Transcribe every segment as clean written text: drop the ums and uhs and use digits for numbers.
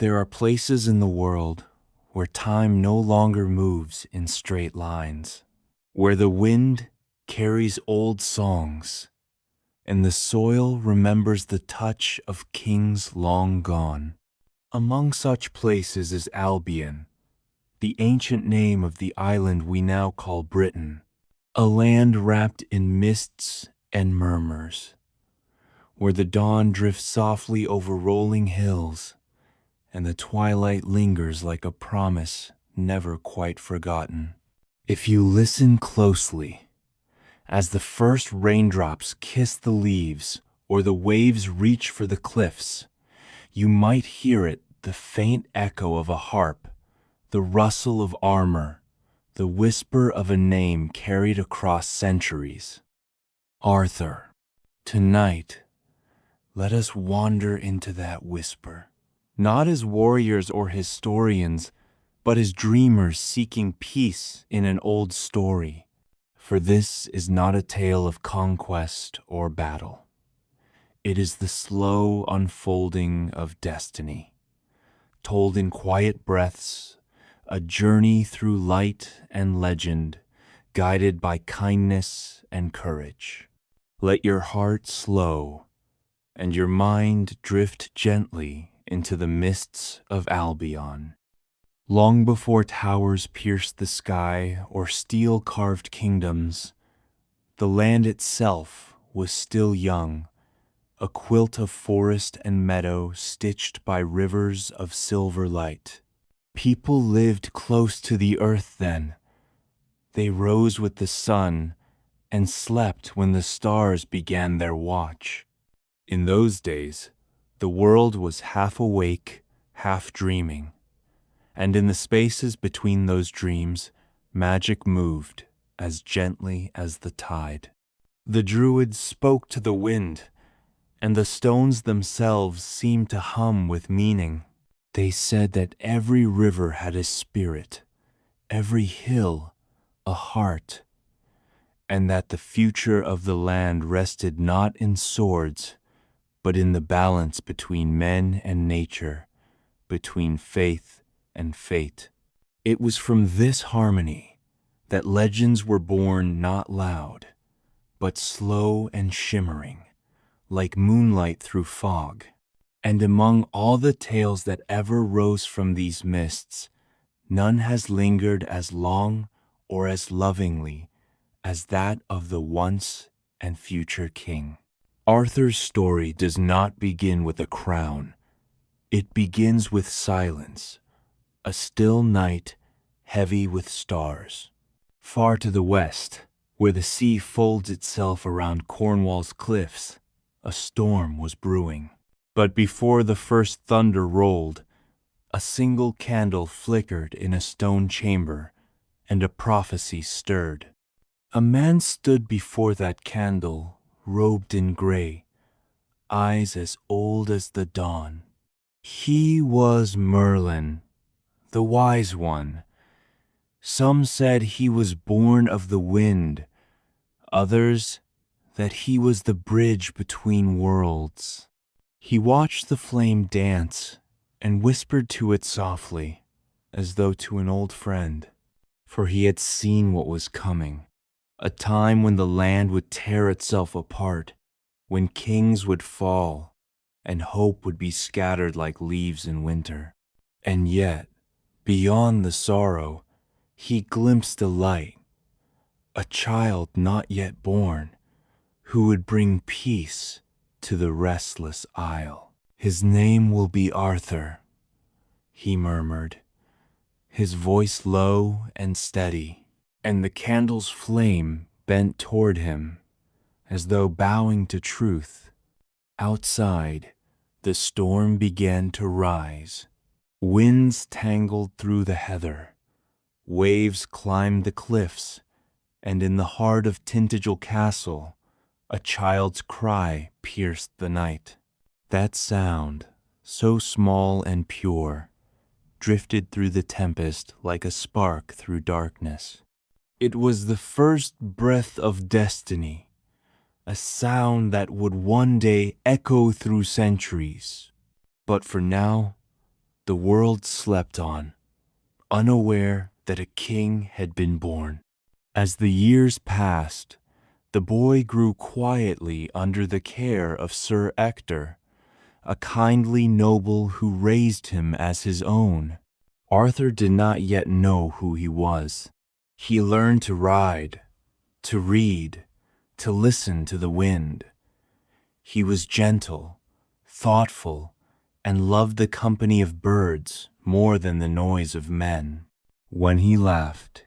There are places in the world where time no longer moves in straight lines, where the wind carries old songs, and the soil remembers the touch of kings long gone. Among such places is Albion, the ancient name of the island we now call Britain, a land wrapped in mists and murmurs, where the dawn drifts softly over rolling hills, and the twilight lingers like a promise never quite forgotten. If you listen closely, as the first raindrops kiss the leaves or the waves reach for the cliffs, you might hear it, the faint echo of a harp, the rustle of armor, the whisper of a name carried across centuries. Arthur. Tonight, let us wander into that whisper, not as warriors or historians, but as dreamers seeking peace in an old story. For this is not a tale of conquest or battle. It is the slow unfolding of destiny, told in quiet breaths, a journey through light and legend, guided by kindness and courage. Let your heart slow, and your mind drift gently into the mists of Albion. Long before towers pierced the sky or steel carved kingdoms, the land itself was still young, a quilt of forest and meadow stitched by rivers of silver light. People lived close to the earth then. They rose with the sun and slept when the stars began their watch. In those days, the world was half awake, half dreaming, and in the spaces between those dreams, magic moved as gently as the tide. The druids spoke to the wind, and the stones themselves seemed to hum with meaning. They said that every river had a spirit, every hill a heart, and that the future of the land rested not in swords, but in the balance between men and nature, between faith and fate. It was from this harmony that legends were born, not loud, but slow and shimmering, like moonlight through fog. And among all the tales that ever rose from these mists, none has lingered as long or as lovingly as that of the once and future king. Arthur's story does not begin with a crown. It begins with silence, a still night heavy with stars. Far to the west, where the sea folds itself around Cornwall's cliffs, a storm was brewing. But before the first thunder rolled, a single candle flickered in a stone chamber, and a prophecy stirred. A man stood before that candle, robed in gray, eyes as old as the dawn. He was Merlin, the wise one. Some said he was born of the wind, others that he was the bridge between worlds. He watched the flame dance and whispered to it softly, as though to an old friend, for he had seen what was coming, a time when the land would tear itself apart, when kings would fall, and hope would be scattered like leaves in winter. And yet, beyond the sorrow, he glimpsed a light, a child not yet born, who would bring peace to the restless isle. His name will be Arthur, he murmured, his voice low and steady, and the candle's flame bent toward him, as though bowing to truth. Outside, the storm began to rise. Winds tangled through the heather, waves climbed the cliffs, and in the heart of Tintagel Castle, a child's cry pierced the night. That sound, so small and pure, drifted through the tempest like a spark through darkness. It was the first breath of destiny, a sound that would one day echo through centuries. But for now, the world slept on, unaware that a king had been born. As the years passed, the boy grew quietly under the care of Sir Ector, a kindly noble who raised him as his own. Arthur did not yet know who he was. He learned to ride, to read, to listen to the wind. He was gentle, thoughtful, and loved the company of birds more than the noise of men. When he laughed,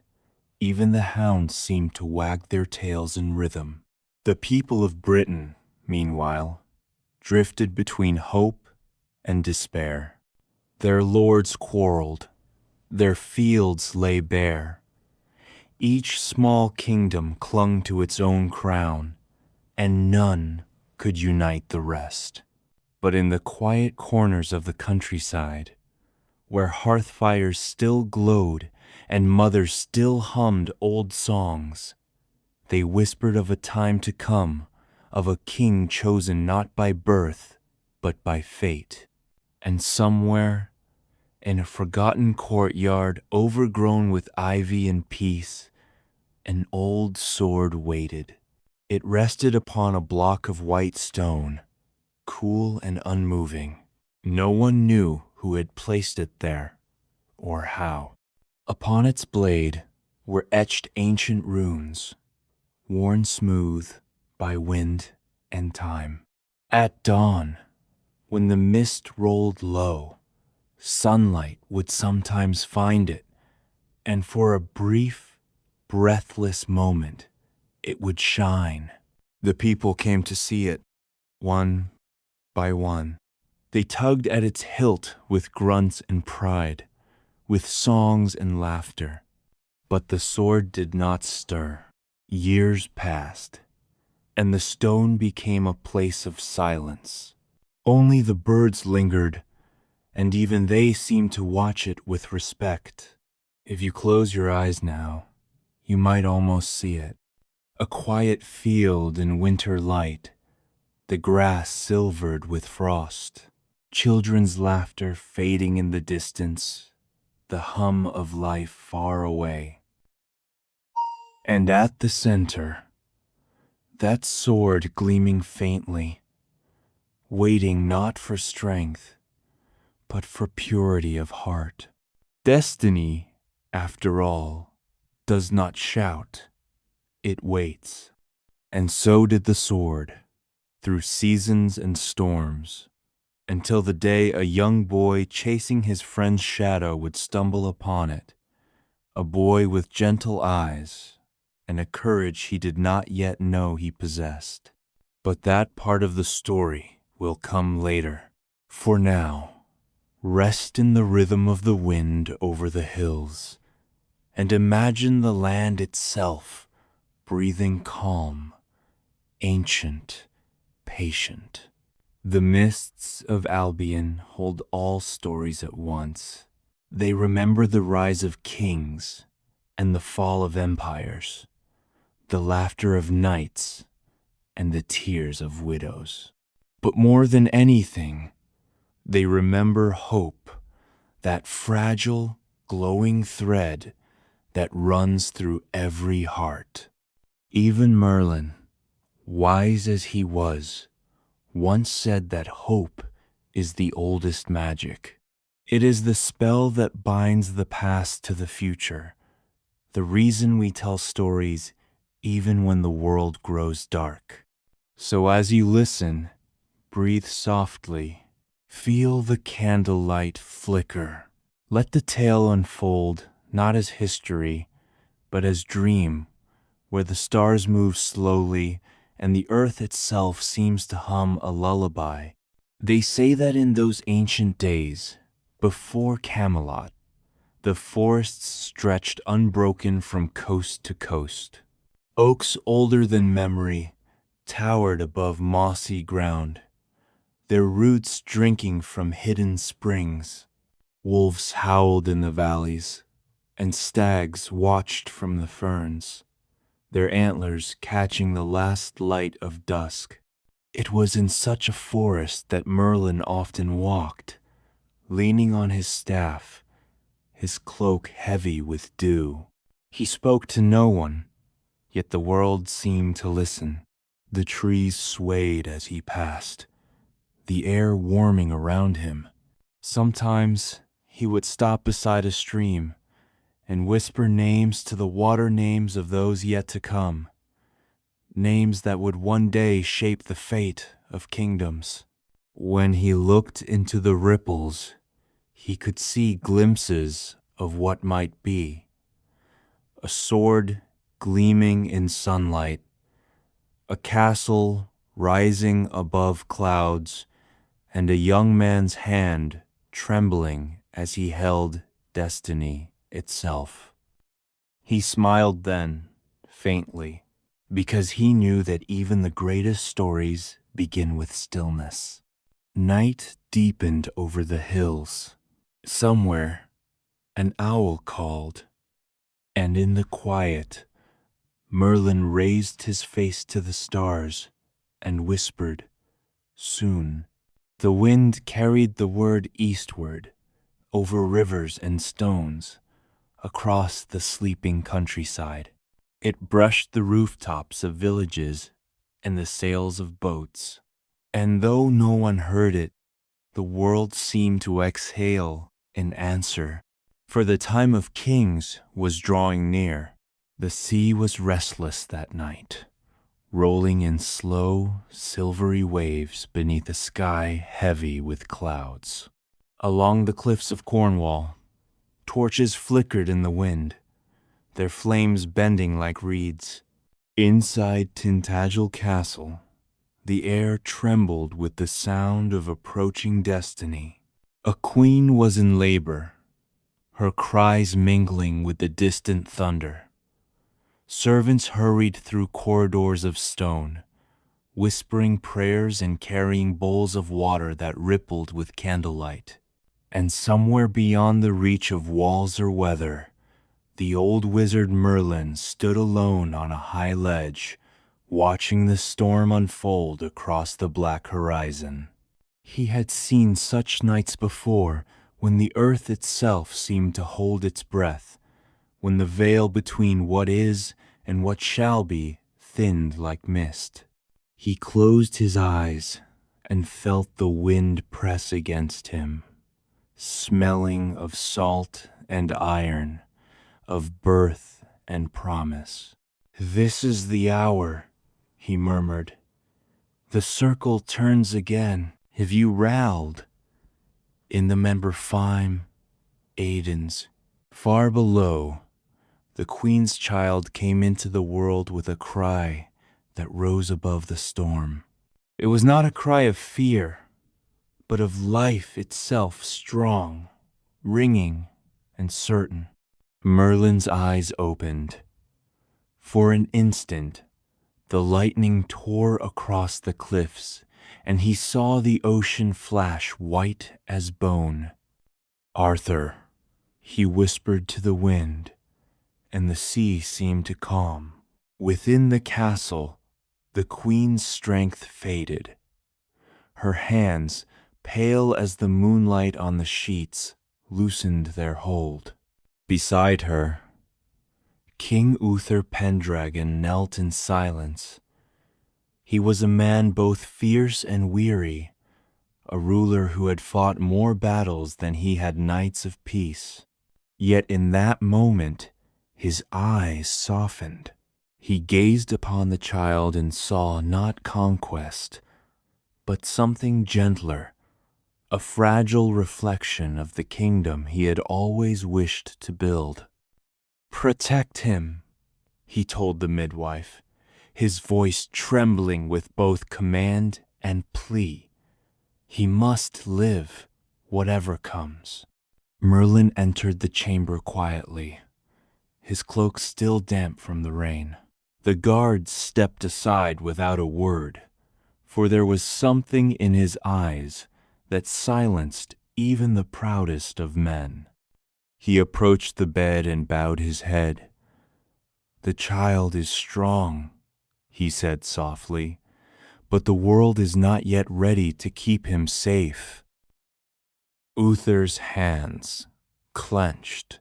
even the hounds seemed to wag their tails in rhythm. The people of Britain, meanwhile, drifted between hope and despair. Their lords quarreled, their fields lay bare. Each small kingdom clung to its own crown, and none could unite the rest. But in the quiet corners of the countryside, where hearth fires still glowed and mothers still hummed old songs, they whispered of a time to come, of a king chosen not by birth, but by fate. And somewhere, in a forgotten courtyard overgrown with ivy and peace, an old sword waited. It rested upon a block of white stone, cool and unmoving. No one knew who had placed it there, or how. Upon its blade were etched ancient runes, worn smooth by wind and time. At dawn, when the mist rolled low, sunlight would sometimes find it, and for a brief, breathless moment, it would shine. The people came to see it, one by one. They tugged at its hilt with grunts and pride, with songs and laughter. But the sword did not stir. Years passed, and the stone became a place of silence. Only the birds lingered, and even they seemed to watch it with respect. If you close your eyes now, you might almost see it. A quiet field in winter light, the grass silvered with frost, children's laughter fading in the distance, the hum of life far away. And at the center, that sword gleaming faintly, waiting not for strength, but for purity of heart. Destiny, after all, does not shout, it waits. And so did the sword, through seasons and storms, until the day a young boy chasing his friend's shadow would stumble upon it, a boy with gentle eyes and a courage he did not yet know he possessed. But that part of the story will come later. For now, rest in the rhythm of the wind over the hills, and imagine the land itself breathing calm, ancient, patient. The mists of Albion hold all stories at once. They remember the rise of kings and the fall of empires, the laughter of knights and the tears of widows. But more than anything, they remember hope, that fragile, glowing thread that runs through every heart. Even Merlin, wise as he was, once said that hope is the oldest magic. It is the spell that binds the past to the future, the reason we tell stories even when the world grows dark. So as you listen, breathe softly. Feel the candlelight flicker. Let the tale unfold, not as history, but as dream, where the stars move slowly and the earth itself seems to hum a lullaby. They say that in those ancient days, before Camelot, the forests stretched unbroken from coast to coast. Oaks older than memory towered above mossy ground, their roots drinking from hidden springs. Wolves howled in the valleys, and stags watched from the ferns, their antlers catching the last light of dusk. It was in such a forest that Merlin often walked, leaning on his staff, his cloak heavy with dew. He spoke to no one, yet the world seemed to listen. The trees swayed as he passed, the air warming around him. Sometimes he would stop beside a stream and whisper names to the water, names of those yet to come, names that would one day shape the fate of kingdoms. When he looked into the ripples, he could see glimpses of what might be. A sword gleaming in sunlight, a castle rising above clouds, and a young man's hand trembling as he held destiny itself. He smiled then, faintly, because he knew that even the greatest stories begin with stillness. Night deepened over the hills. Somewhere, an owl called, and in the quiet, Merlin raised his face to the stars and whispered, "Soon." The wind carried the word eastward, over rivers and stones, across the sleeping countryside. It brushed the rooftops of villages and the sails of boats. And though no one heard it, the world seemed to exhale in answer, for the time of kings was drawing near. The sea was restless that night, rolling in slow, silvery waves beneath a sky heavy with clouds. Along the cliffs of Cornwall, torches flickered in the wind, their flames bending like reeds. Inside Tintagel Castle, the air trembled with the sound of approaching destiny. A queen was in labor, her cries mingling with the distant thunder. Servants hurried through corridors of stone, whispering prayers and carrying bowls of water that rippled with candlelight. And somewhere beyond the reach of walls or weather, the old wizard Merlin stood alone on a high ledge, watching the storm unfold across the black horizon. He had seen such nights before, when the earth itself seemed to hold its breath, when the veil between what is and what shall be thinned like mist. He closed his eyes and felt the wind press against him, smelling of salt and iron, of birth and promise. "This is the hour," he murmured. "The circle turns again. Have you rowed in the member fime, Aiden's?" Far below, the Queen's child came into the world with a cry that rose above the storm. It was not a cry of fear, but of life itself, strong, ringing, and certain. Merlin's eyes opened. For an instant, the lightning tore across the cliffs, and he saw the ocean flash white as bone. "Arthur," he whispered to the wind, and the sea seemed to calm. Within the castle, the Queen's strength faded. Her hands, pale as the moonlight on the sheets, loosened their hold. Beside her, King Uther Pendragon knelt in silence. He was a man both fierce and weary, a ruler who had fought more battles than he had nights of peace. Yet in that moment, his eyes softened. He gazed upon the child and saw not conquest, but something gentler, a fragile reflection of the kingdom he had always wished to build. "Protect him," he told the midwife, his voice trembling with both command and plea. "He must live, whatever comes." Merlin entered the chamber quietly, his cloak still damp from the rain. The guards stepped aside without a word, for there was something in his eyes that silenced even the proudest of men. He approached the bed and bowed his head. "The child is strong," he said softly, "but the world is not yet ready to keep him safe." Uther's hands clenched.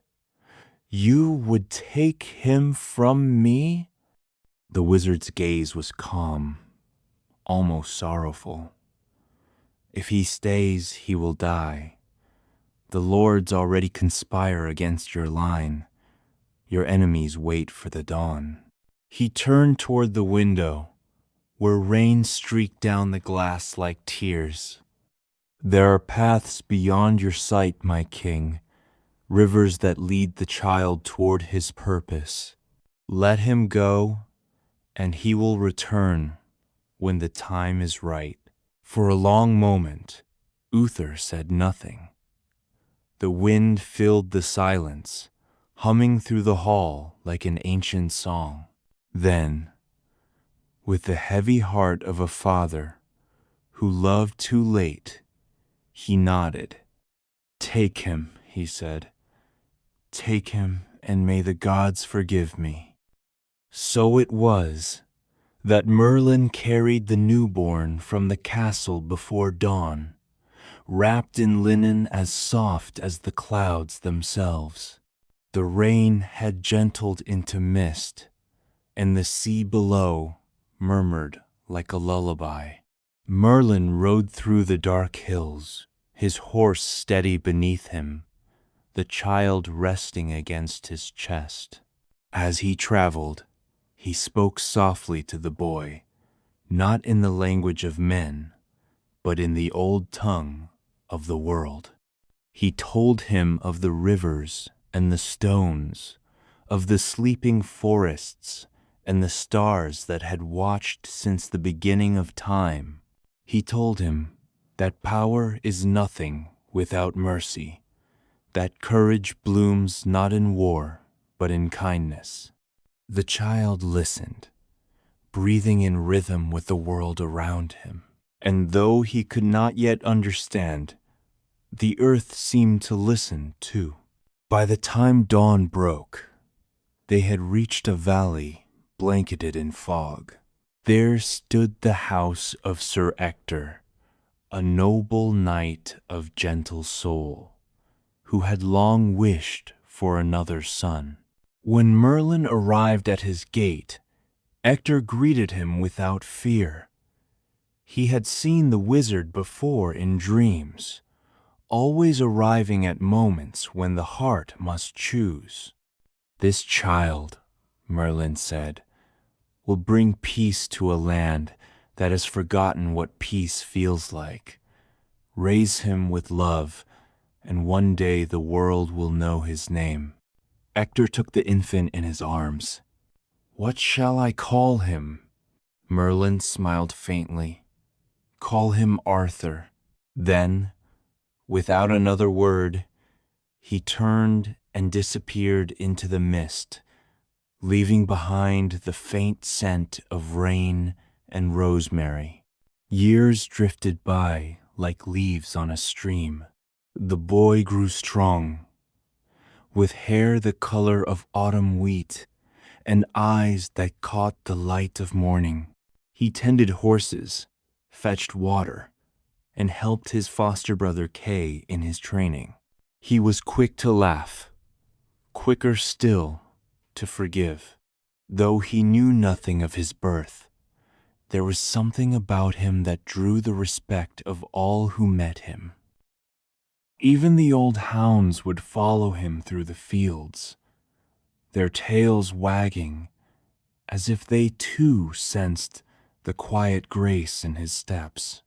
You would take him from me? The wizard's gaze was calm, almost sorrowful. If he stays, he will die. The lords already conspire against your line. Your enemies wait for the dawn. He turned toward the window, where rain streaked down the glass like tears. There are paths beyond your sight, my king, rivers that lead the child toward his purpose. Let him go, and he will return when the time is right. For a long moment, Uther said nothing. The wind filled the silence, humming through the hall like an ancient song. Then, with the heavy heart of a father who loved too late, he nodded. Take him, he said. Take him, and may the gods forgive me. So it was that Merlin carried the newborn from the castle before dawn, wrapped in linen as soft as the clouds themselves. The rain had gentled into mist, and the sea below murmured like a lullaby. Merlin rode through the dark hills, his horse steady beneath him, the child resting against his chest. As he traveled, he spoke softly to the boy, not in the language of men, but in the old tongue of the world. He told him of the rivers and the stones, of the sleeping forests and the stars that had watched since the beginning of time. He told him that power is nothing without mercy, that courage blooms not in war, but in kindness. The child listened, breathing in rhythm with the world around him. And though he could not yet understand, the earth seemed to listen too. By the time dawn broke, they had reached a valley blanketed in fog. There stood the house of Sir Ector, a noble knight of gentle soul, who had long wished for another son. When Merlin arrived at his gate, Ector greeted him without fear. He had seen the wizard before in dreams, always arriving at moments when the heart must choose. This child, Merlin said, will bring peace to a land that has forgotten what peace feels like. Raise him with love, and one day the world will know his name. Ector took the infant in his arms. What shall I call him? Merlin smiled faintly. Call him Arthur. Then, without another word, he turned and disappeared into the mist, leaving behind the faint scent of rain and rosemary. Years drifted by like leaves on a stream. The boy grew strong, with hair the color of autumn wheat and eyes that caught the light of morning. He tended horses, fetched water, and helped his foster brother Kay in his training. He was quick to laugh, quicker still to forgive. Though he knew nothing of his birth, there was something about him that drew the respect of all who met him. Even the old hounds would follow him through the fields, their tails wagging as if they too sensed the quiet grace in his steps.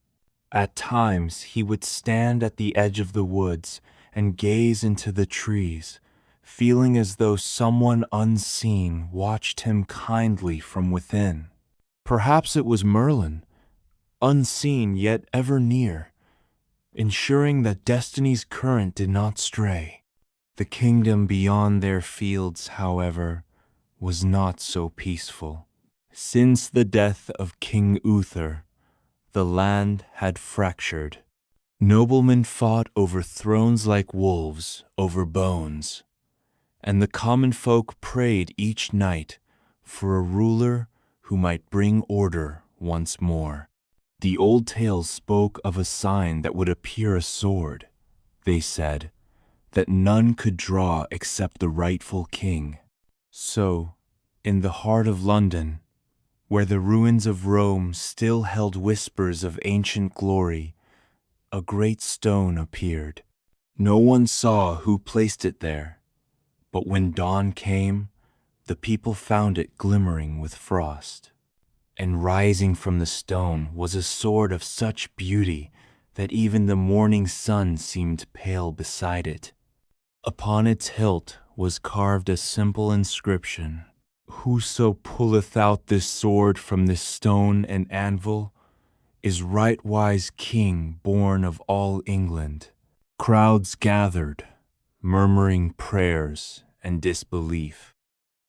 At times he would stand at the edge of the woods and gaze into the trees, feeling as though someone unseen watched him kindly from within. Perhaps it was Merlin, unseen yet ever near, ensuring that destiny's current did not stray. The kingdom beyond their fields, however, was not so peaceful. Since the death of King Uther, the land had fractured. Noblemen fought over thrones like wolves over bones, and the common folk prayed each night for a ruler who might bring order once more. The old tales spoke of a sign that would appear a sword, they said, that none could draw except the rightful king. So, in the heart of London, where the ruins of Rome still held whispers of ancient glory, a great stone appeared. No one saw who placed it there, but when dawn came, the people found it glimmering with frost. And rising from the stone was a sword of such beauty that even the morning sun seemed pale beside it. Upon its hilt was carved a simple inscription: "Whoso pulleth out this sword from this stone and anvil is rightwise king born of all England." Crowds gathered, murmuring prayers and disbelief.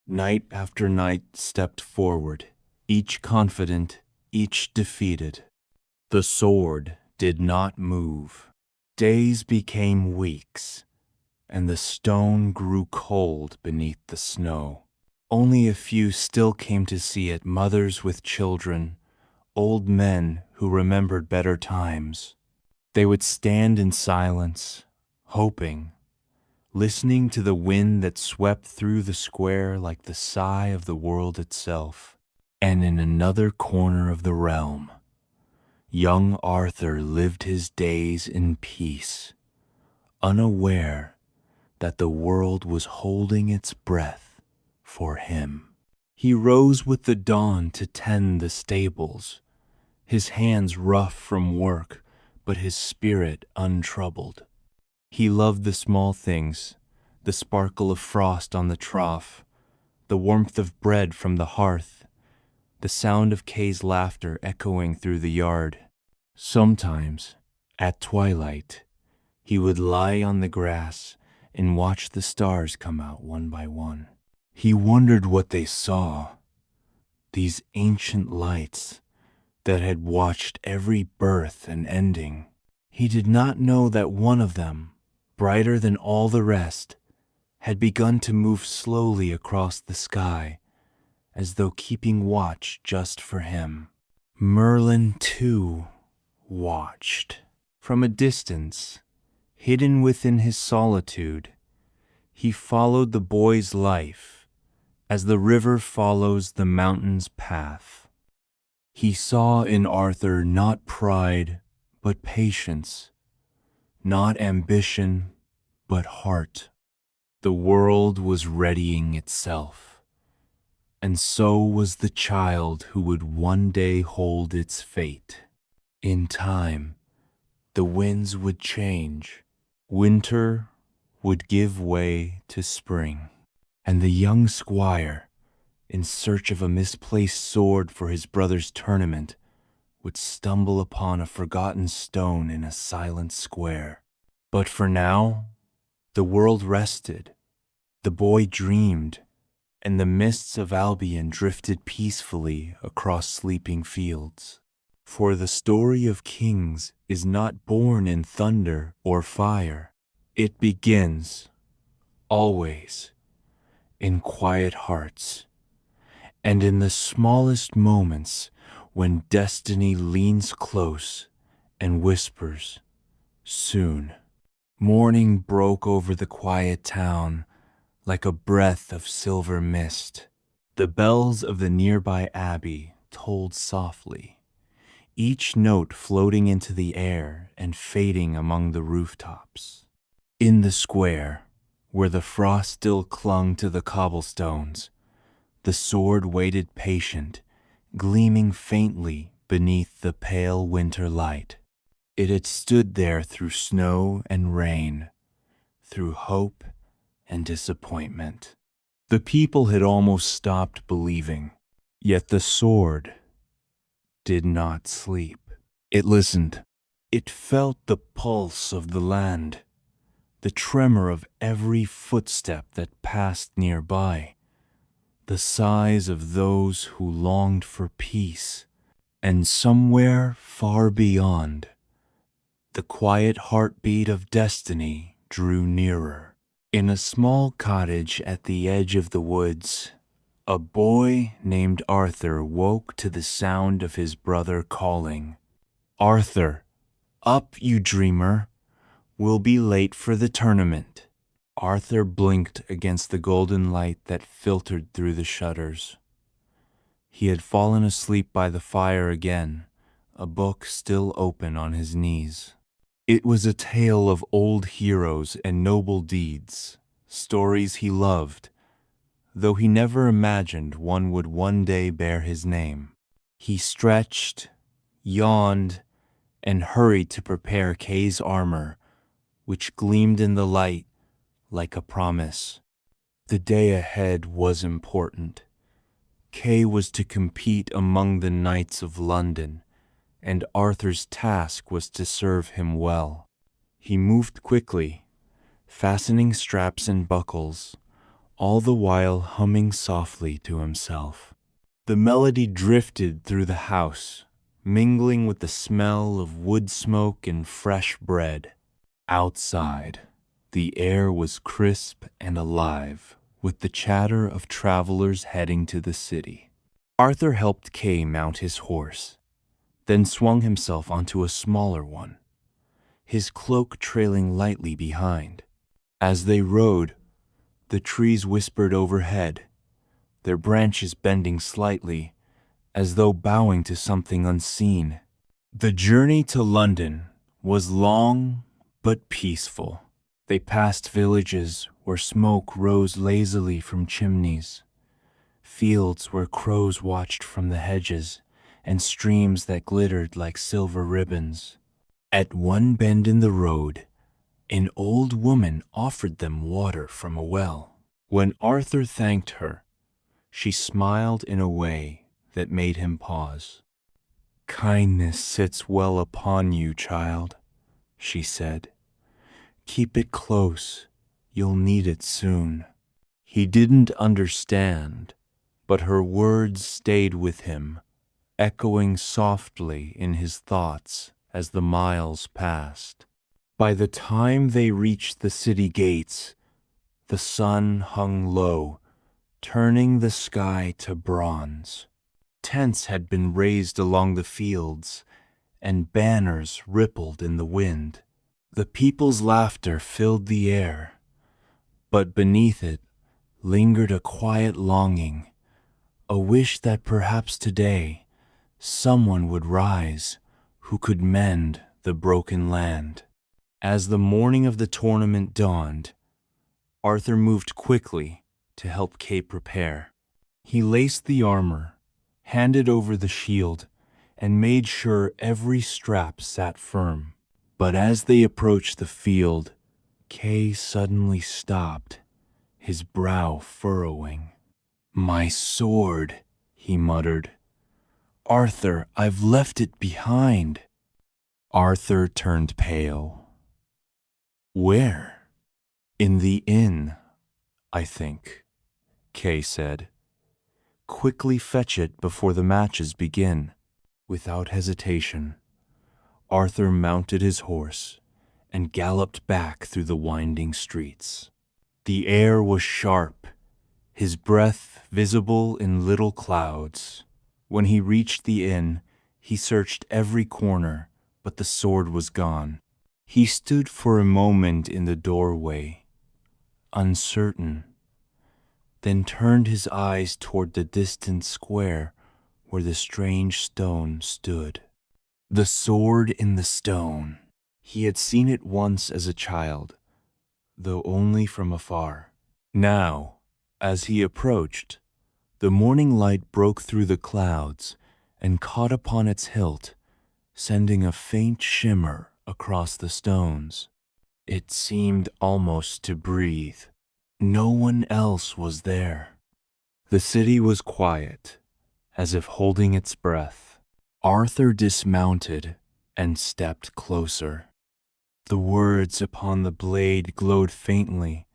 Knight after knight stepped forward, each confident, each defeated. The sword did not move. Days became weeks, and the stone grew cold beneath the snow. Only a few still came to see it, mothers with children, old men who remembered better times. They would stand in silence, hoping, listening to the wind that swept through the square like the sigh of the world itself. And in another corner of the realm, young Arthur lived his days in peace, unaware that the world was holding its breath for him. He rose with the dawn to tend the stables, his hands rough from work, but his spirit untroubled. He loved the small things, the sparkle of frost on the trough, the warmth of bread from the hearth, the sound of Kay's laughter echoing through the yard. Sometimes, at twilight, he would lie on the grass and watch the stars come out one by one. He wondered what they saw, these ancient lights that had watched every birth and ending. He did not know that one of them, brighter than all the rest, had begun to move slowly across the sky, as though keeping watch just for him. Merlin, too, watched. From a distance, hidden within his solitude, he followed the boy's life as the river follows the mountain's path. He saw in Arthur not pride, but patience, not ambition, but heart. The world was readying itself, and so was the child who would one day hold its fate. In time, the winds would change. Winter would give way to spring, and the young squire, in search of a misplaced sword for his brother's tournament, would stumble upon a forgotten stone in a silent square. But for now, the world rested, the boy dreamed, and the mists of Albion drifted peacefully across sleeping fields. For the story of kings is not born in thunder or fire. It begins, always, in quiet hearts, and in the smallest moments when destiny leans close and whispers, soon. Morning broke over the quiet town like a breath of silver mist. The bells of the nearby abbey tolled softly, each note floating into the air and fading among the rooftops. In the square, where the frost still clung to the cobblestones, the sword waited patient, gleaming faintly beneath the pale winter light. It had stood there through snow and rain, through hope and disappointment. The people had almost stopped believing, yet the sword did not sleep. It listened. It felt the pulse of the land, the tremor of every footstep that passed nearby, the sighs of those who longed for peace, and somewhere far beyond, the quiet heartbeat of destiny drew nearer. In a small cottage at the edge of the woods, a boy named Arthur woke to the sound of his brother calling, "Arthur, up, you dreamer! We'll be late for the tournament. Arthur blinked against the golden light that filtered through the shutters. He had fallen asleep by the fire again, a book still open on his knees. It was a tale of old heroes and noble deeds, stories he loved, though he never imagined one would one day bear his name. He stretched, yawned, and hurried to prepare Kay's armor, which gleamed in the light like a promise. The day ahead was important. Kay was to compete among the knights of London, and Arthur's task was to serve him well. He moved quickly, fastening straps and buckles, all the while humming softly to himself. The melody drifted through the house, mingling with the smell of wood smoke and fresh bread. Outside, the air was crisp and alive with the chatter of travelers heading to the city. Arthur helped Kay mount his horse, then swung himself onto a smaller one, his cloak trailing lightly behind. As they rode, the trees whispered overhead, their branches bending slightly, as though bowing to something unseen. The journey to London was long but peaceful. They passed villages where smoke rose lazily from chimneys, fields where crows watched from the hedges, and streams that glittered like silver ribbons. At one bend in the road, an old woman offered them water from a well. When Arthur thanked her, she smiled in a way that made him pause. "Kindness sits well upon you, child," she said. "Keep it close, you'll need it soon." He didn't understand, but her words stayed with him, echoing softly in his thoughts as the miles passed. By the time they reached the city gates, the sun hung low, turning the sky to bronze. Tents had been raised along the fields, and banners rippled in the wind. The people's laughter filled the air, but beneath it lingered a quiet longing, a wish that perhaps today someone would rise who could mend the broken land. As the morning of the tournament dawned, Arthur moved quickly to help Kay prepare. He laced the armor, handed over the shield, and made sure every strap sat firm. But as they approached the field, Kay suddenly stopped, his brow furrowing. "My sword," he muttered. "Arthur, I've left it behind." Arthur turned pale. "Where?" "In the inn, I think," Kay said. "Quickly fetch it before the matches begin." Without hesitation, Arthur mounted his horse and galloped back through the winding streets. The air was sharp, his breath visible in little clouds. When he reached the inn, he searched every corner, but the sword was gone. He stood for a moment in the doorway, uncertain, then turned his eyes toward the distant square where the strange stone stood. The sword in the stone. He had seen it once as a child, though only from afar. Now, as he approached, the morning light broke through the clouds and caught upon its hilt, sending a faint shimmer across the stones. It seemed almost to breathe. No one else was there. The city was quiet, as if holding its breath. Arthur dismounted and stepped closer. The words upon the blade glowed faintly,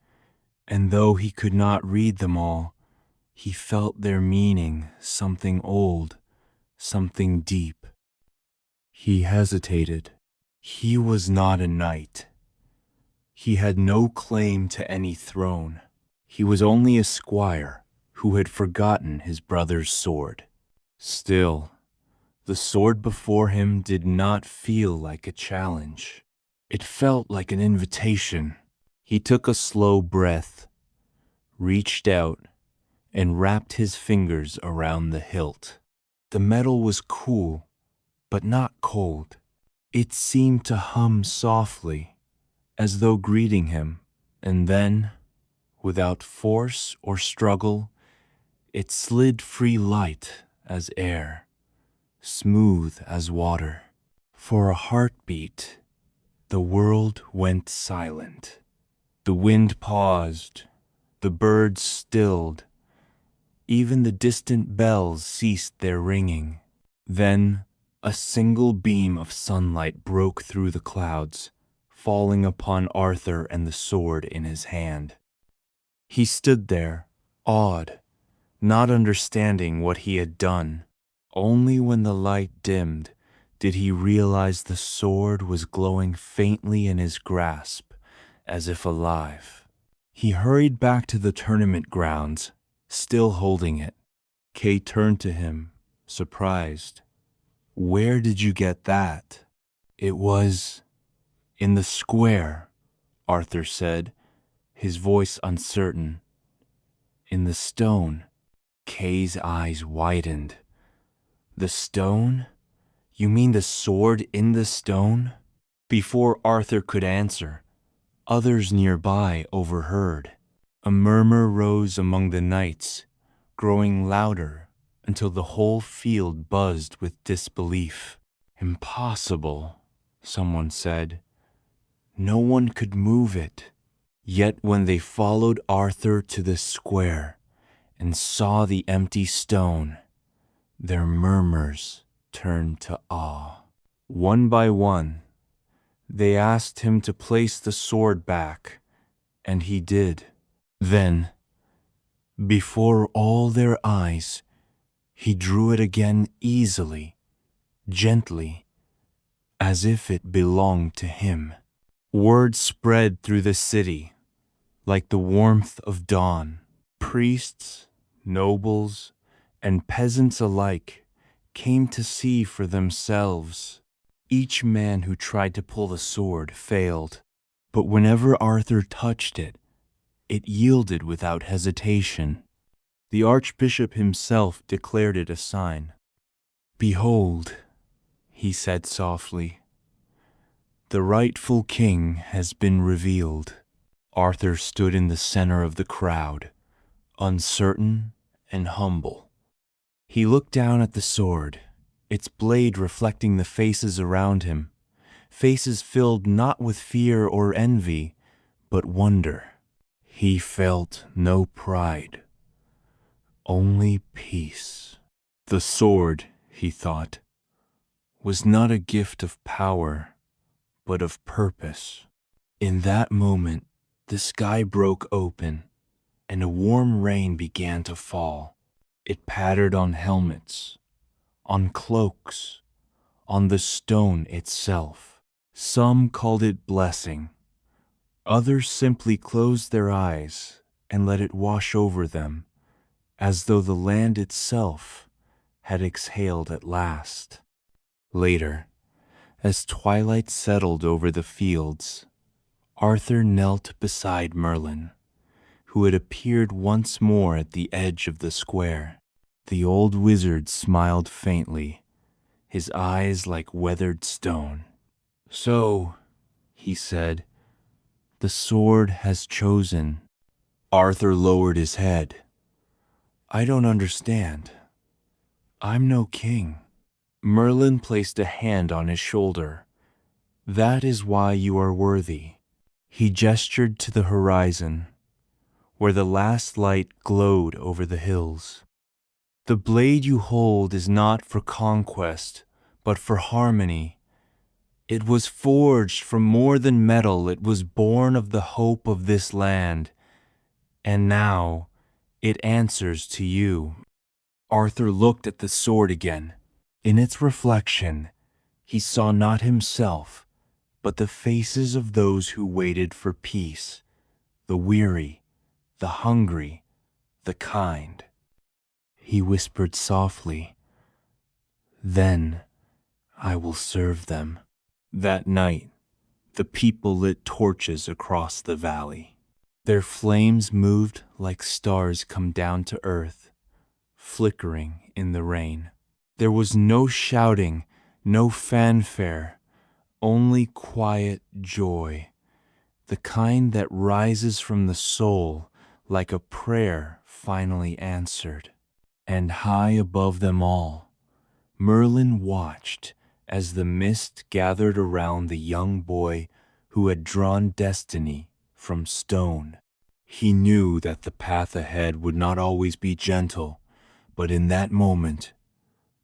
and though he could not read them all, he felt their meaning, something old, something deep. He hesitated. He was not a knight. He had no claim to any throne. He was only a squire who had forgotten his brother's sword. Still, the sword before him did not feel like a challenge. It felt like an invitation. He took a slow breath, reached out, and wrapped his fingers around the hilt. The metal was cool, but not cold. It seemed to hum softly, as though greeting him, and then, without force or struggle, it slid free light as air, smooth as water. For a heartbeat, the world went silent. The wind paused, the birds stilled, even the distant bells ceased their ringing. Then a single beam of sunlight broke through the clouds, falling upon Arthur and the sword in his hand. He stood there, awed, not understanding what he had done. Only when the light dimmed did he realize the sword was glowing faintly in his grasp, as if alive. He hurried back to the tournament grounds, still holding it. Kay turned to him, surprised. "Where did you get that?" "It was in the square," Arthur said, his voice uncertain. "In the stone." Kay's eyes widened. "The stone? You mean the sword in the stone?" Before Arthur could answer, others nearby overheard. A murmur rose among the knights, growing louder until the whole field buzzed with disbelief. "Impossible," someone said. "No one could move it." Yet when they followed Arthur to the square and saw the empty stone, their murmurs turned to awe. One by one, they asked him to place the sword back, and he did. Then, before all their eyes, he drew it again easily, gently, as if it belonged to him. Word spread through the city like the warmth of dawn. Priests, nobles, and peasants alike came to see for themselves. Each man who tried to pull the sword failed, but whenever Arthur touched it, it yielded without hesitation. The archbishop himself declared it a sign. "Behold," he said softly, "the rightful king has been revealed." Arthur stood in the center of the crowd, uncertain and humble. He looked down at the sword, its blade reflecting the faces around him, faces filled not with fear or envy, but wonder. He felt no pride, only peace. The sword, he thought, was not a gift of power, but of purpose. In that moment, the sky broke open, and a warm rain began to fall. It pattered on helmets, on cloaks, on the stone itself. Some called it blessing. Others simply closed their eyes and let it wash over them, as though the land itself had exhaled at last. Later, as twilight settled over the fields, Arthur knelt beside Merlin, who had appeared once more at the edge of the square. The old wizard smiled faintly, his eyes like weathered stone. "So," he said, "the sword has chosen." Arthur lowered his head. "I don't understand. I'm no king." Merlin placed a hand on his shoulder. "That is why you are worthy." He gestured to the horizon, where the last light glowed over the hills. "The blade you hold is not for conquest, but for harmony. It was forged from more than metal. It was born of the hope of this land. And now it answers to you." Arthur looked at the sword again. In its reflection, he saw not himself, but the faces of those who waited for peace, the weary, the hungry, the kind. He whispered softly, "Then I will serve them." That night, The people lit torches across the valley. Their flames moved like stars come down to earth, flickering in the rain. There was no shouting, no fanfare, only quiet joy, the kind that rises from the soul like a prayer finally answered. And high above them all, Merlin watched as the mist gathered around the young boy who had drawn destiny from stone. He knew that the path ahead would not always be gentle, but in that moment,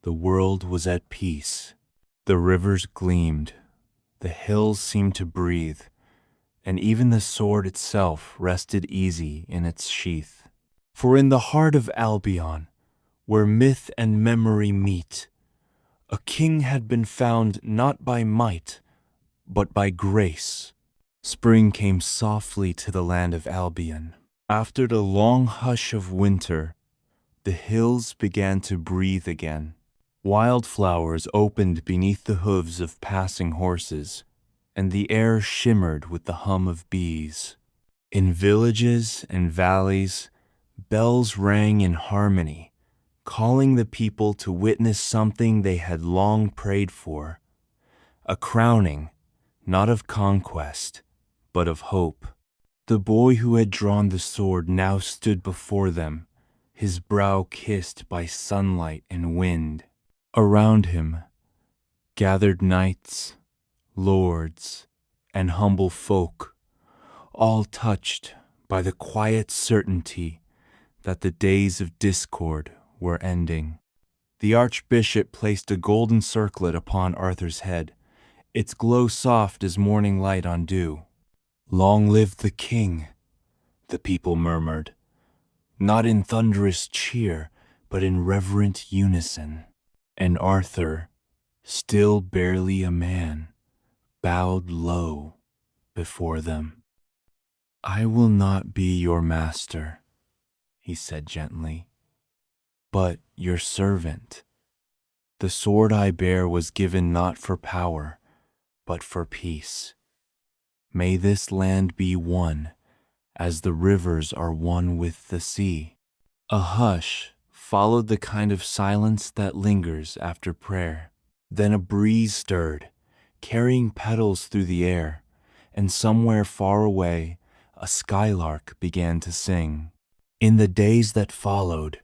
the world was at peace. The rivers gleamed, the hills seemed to breathe, and even the sword itself rested easy in its sheath. For in the heart of Albion, where myth and memory meet, a king had been found not by might, but by grace. Spring came softly to the land of Albion. After the long hush of winter, the hills began to breathe again. Wildflowers opened beneath the hooves of passing horses, and the air shimmered with the hum of bees. In villages and valleys, bells rang in harmony, calling the people to witness something they had long prayed for, a crowning, not of conquest, but of hope. The boy who had drawn the sword now stood before them, his brow kissed by sunlight and wind. Around him gathered knights, lords, and humble folk, all touched by the quiet certainty that the days of discord were ending. The archbishop placed a golden circlet upon Arthur's head, its glow soft as morning light on dew. "Long live the king," the people murmured, not in thunderous cheer, but in reverent unison. And Arthur, still barely a man, bowed low before them. "I will not be your master," he said gently, "but your servant. The sword I bear was given not for power, but for peace. May this land be one, as the rivers are one with the sea." A hush followed the kind of silence that lingers after prayer. Then a breeze stirred, carrying petals through the air, and somewhere far away a skylark began to sing. In the days that followed,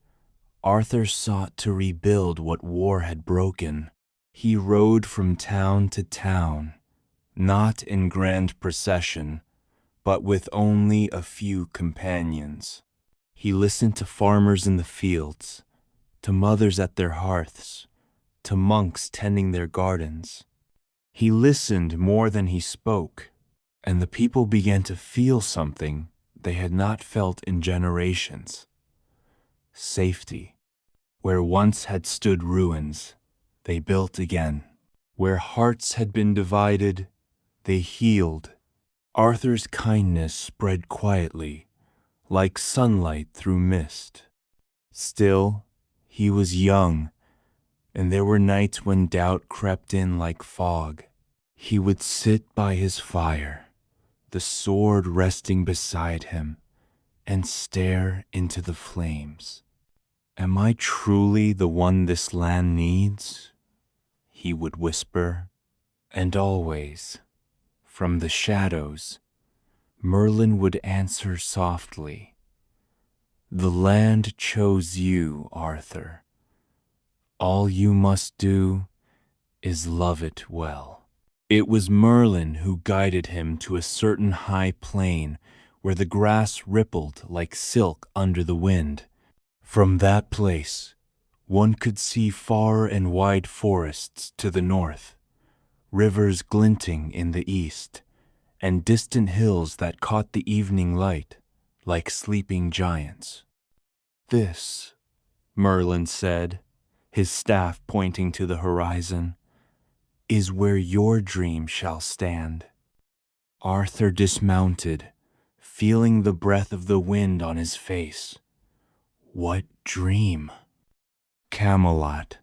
Arthur sought to rebuild what war had broken. He rode from town to town, not in grand procession, but with only a few companions. He listened to farmers in the fields, to mothers at their hearths, to monks tending their gardens. He listened more than he spoke, and the people began to feel something they had not felt in generations. Safety. Where once had stood ruins, they built again. Where hearts had been divided, they healed. Arthur's kindness spread quietly, like sunlight through mist. Still, he was young, and there were nights when doubt crept in like fog. He would sit by his fire, the sword resting beside him, and stare into the flames. "Am I truly the one this land needs?" he would whisper. And always, from the shadows, Merlin would answer softly, "The land chose you, Arthur. All you must do is love it well." It was Merlin who guided him to a certain high plain where the grass rippled like silk under the wind. From that place, one could see far and wide forests to the north, rivers glinting in the east, and distant hills that caught the evening light like sleeping giants. "This," Merlin said, his staff pointing to the horizon, "is where your dream shall stand." Arthur dismounted, feeling the breath of the wind on his face. "What dream?" "Camelot,"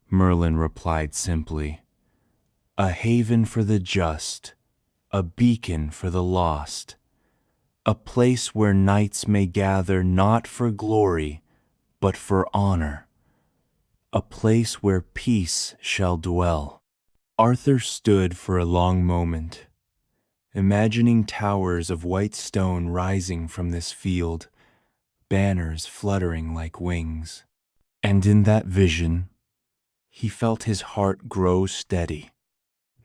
Merlin replied simply. "A haven for the just, a beacon for the lost, a place where knights may gather not for glory, but for honor, a place where peace shall dwell. Arthur stood for a long moment, imagining towers of white stone rising from this field, banners fluttering like wings. And in that vision, he felt his heart grow steady.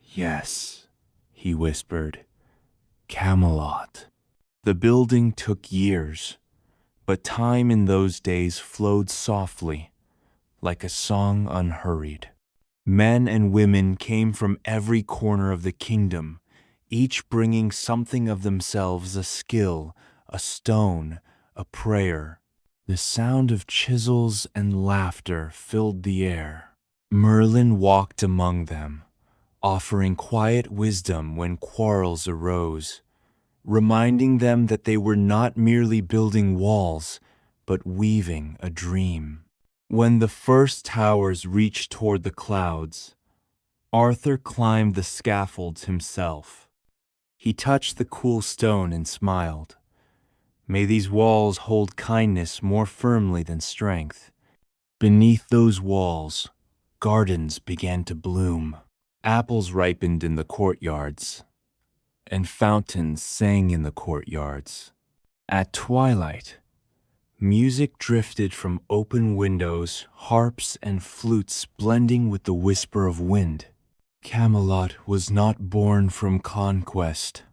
Yes, he whispered, Camelot. The building took years, but time in those days flowed softly, like a song unhurried. Men and women came from every corner of the kingdom, each bringing something of themselves, a skill, a stone, a prayer. The sound of chisels and laughter filled the air. Merlin walked among them, offering quiet wisdom when quarrels arose, reminding them that they were not merely building walls, but weaving a dream. When the first towers reached toward the clouds, Arthur climbed the scaffolds himself. He touched the cool stone and smiled. May these walls hold kindness more firmly than strength. Beneath those walls, gardens began to bloom. Apples ripened in the courtyards, and fountains sang in the courtyards. At twilight, music drifted from open windows, harps and flutes blending with the whisper of wind. Camelot was not born from conquest,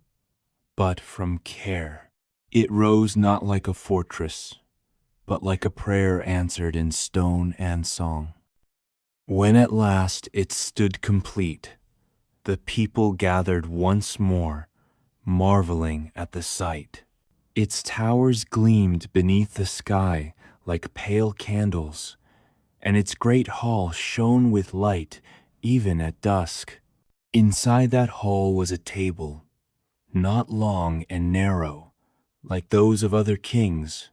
but from care. It rose not like a fortress, but like a prayer answered in stone and song. When at last it stood complete, the people gathered once more, marveling at the sight. Its towers gleamed beneath the sky like pale candles, and its great hall shone with light even at dusk. Inside that hall was a table, not long and narrow, like those of other kings,